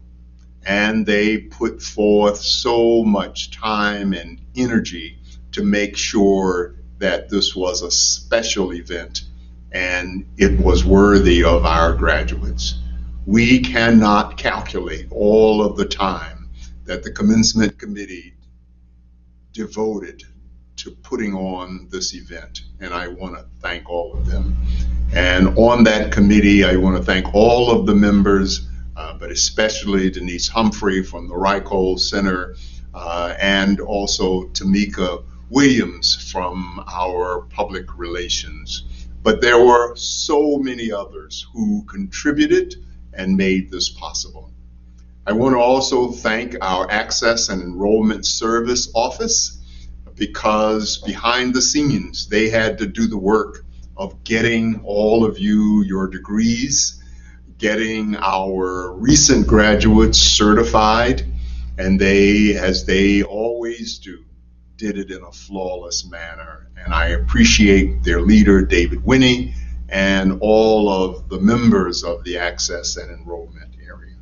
Speaker 4: and they put forth so much time and energy to make sure that this was a special event and it was worthy of our graduates. We cannot calculate all of the time that the commencement committee devoted to putting on this event, and I want to thank all of them. And on that committee, I want to thank all of the members, but especially Denise Humphrey from the Reichhold Center, and also Tamika Williams from our public relations. But there were so many others who contributed and made this possible. I want to also thank our Access and Enrollment Service Office, because behind the scenes, they had to do the work of getting all of you your degrees, getting our recent graduates certified, and they, as they always do, did it in a flawless manner. And I appreciate their leader, David Winnie, and all of the members of the Access and Enrollment area.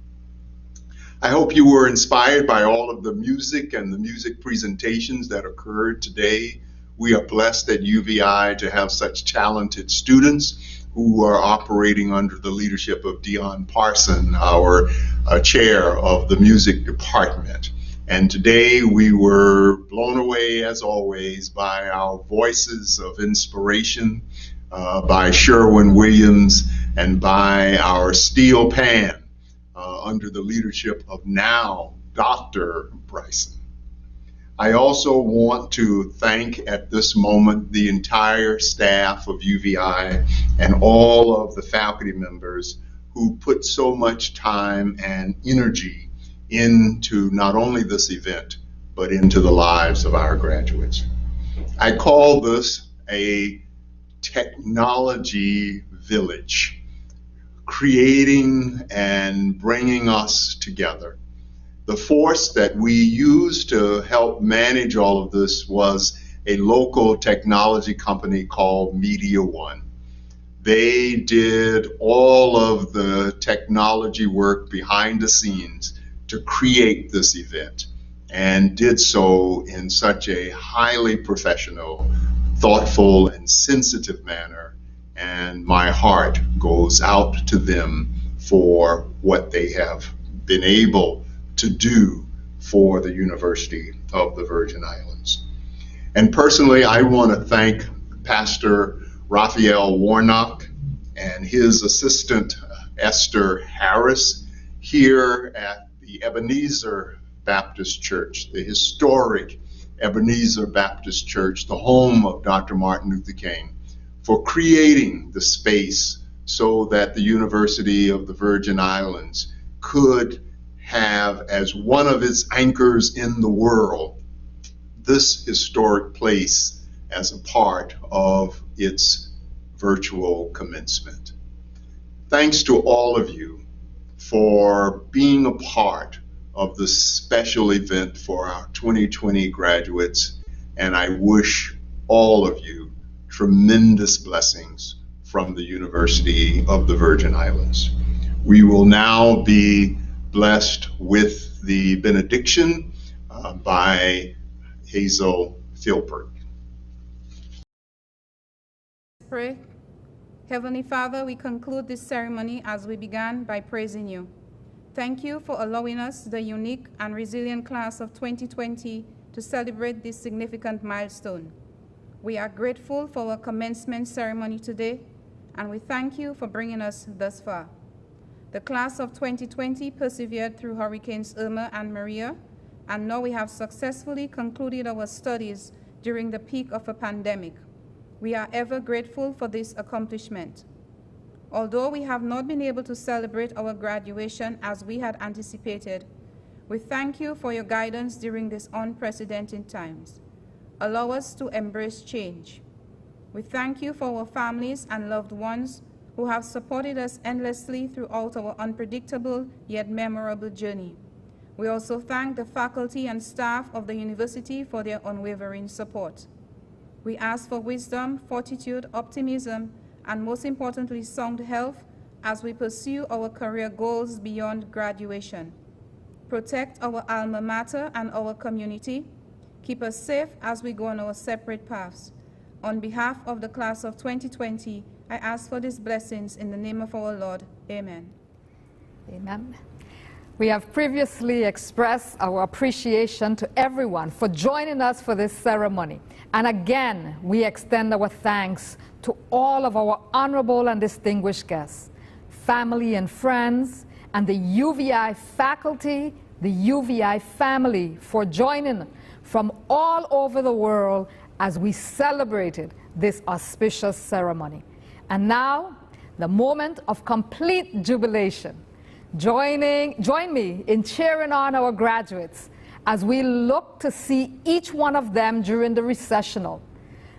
Speaker 4: I hope you were inspired by all of the music and the music presentations that occurred today. We are blessed at UVI to have such talented students who are operating under the leadership of Dion Parson, our chair of the music department. And today we were blown away, as always, by our voices of inspiration, by Sherwin Williams, and by our steel pan under the leadership of now Dr. Bryson. I also want to thank at this moment the entire staff of UVI and all of the faculty members who put so much time and energy into not only this event, but into the lives of our graduates. I call this a technology village, creating and bringing us together. The force that we used to help manage all of this was a local technology company called Media One. They did all of the technology work behind the scenes to create this event, and did so in such a highly professional, thoughtful, and sensitive manner. And my heart goes out to them for what they have been able to do for the University of the Virgin Islands. And personally, I want to thank Pastor Raphael Warnock and his assistant, Esther Harris, here at the Ebenezer Baptist Church, the historic Ebenezer Baptist Church, the home of Dr. Martin Luther King, for creating the space so that the University of the Virgin Islands could have as one of its anchors in the world this historic place as a part of its virtual commencement. Thanks to all of you for being a part of this special event for our 2020 graduates, and I wish all of you tremendous blessings from the University of the Virgin Islands. We will now be blessed with the benediction by Hazel Philpert.
Speaker 9: Pray. Heavenly Father, we conclude this ceremony as we began by praising you. Thank you for allowing us, the unique and resilient class of 2020, to celebrate this significant milestone. We are grateful for our commencement ceremony today, and we thank you for bringing us thus far. The class of 2020 persevered through Hurricanes Irma and Maria, and now we have successfully concluded our studies during the peak of a pandemic. We are ever grateful for this accomplishment. Although we have not been able to celebrate our graduation as we had anticipated, we thank you for your guidance during these unprecedented times. Allow us to embrace change. We thank you for our families and loved ones who have supported us endlessly throughout our unpredictable yet memorable journey. We also thank the faculty and staff of the university for their unwavering support. We ask for wisdom, fortitude, optimism, and most importantly, sound health as we pursue our career goals beyond graduation. Protect our alma mater and our community. Keep us safe as we go on our separate paths. On behalf of the class of 2020, I ask for these blessings in the name of our Lord. Amen.
Speaker 1: Amen. We have previously expressed our appreciation to everyone for joining us for this ceremony. And again, we extend our thanks to all of our honorable and distinguished guests, family and friends, and the UVI faculty, the UVI family for joining from all over the world as we celebrated this auspicious ceremony. And now, the moment of complete jubilation. Join me in cheering on our graduates as we look to see each one of them during the recessional.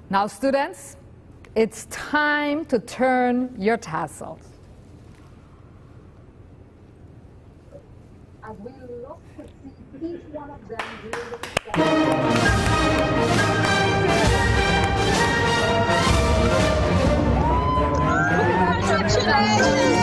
Speaker 1: Now, students, it's time to turn your tassels. As we look to see each one of them during the recessional.
Speaker 8: Congratulations!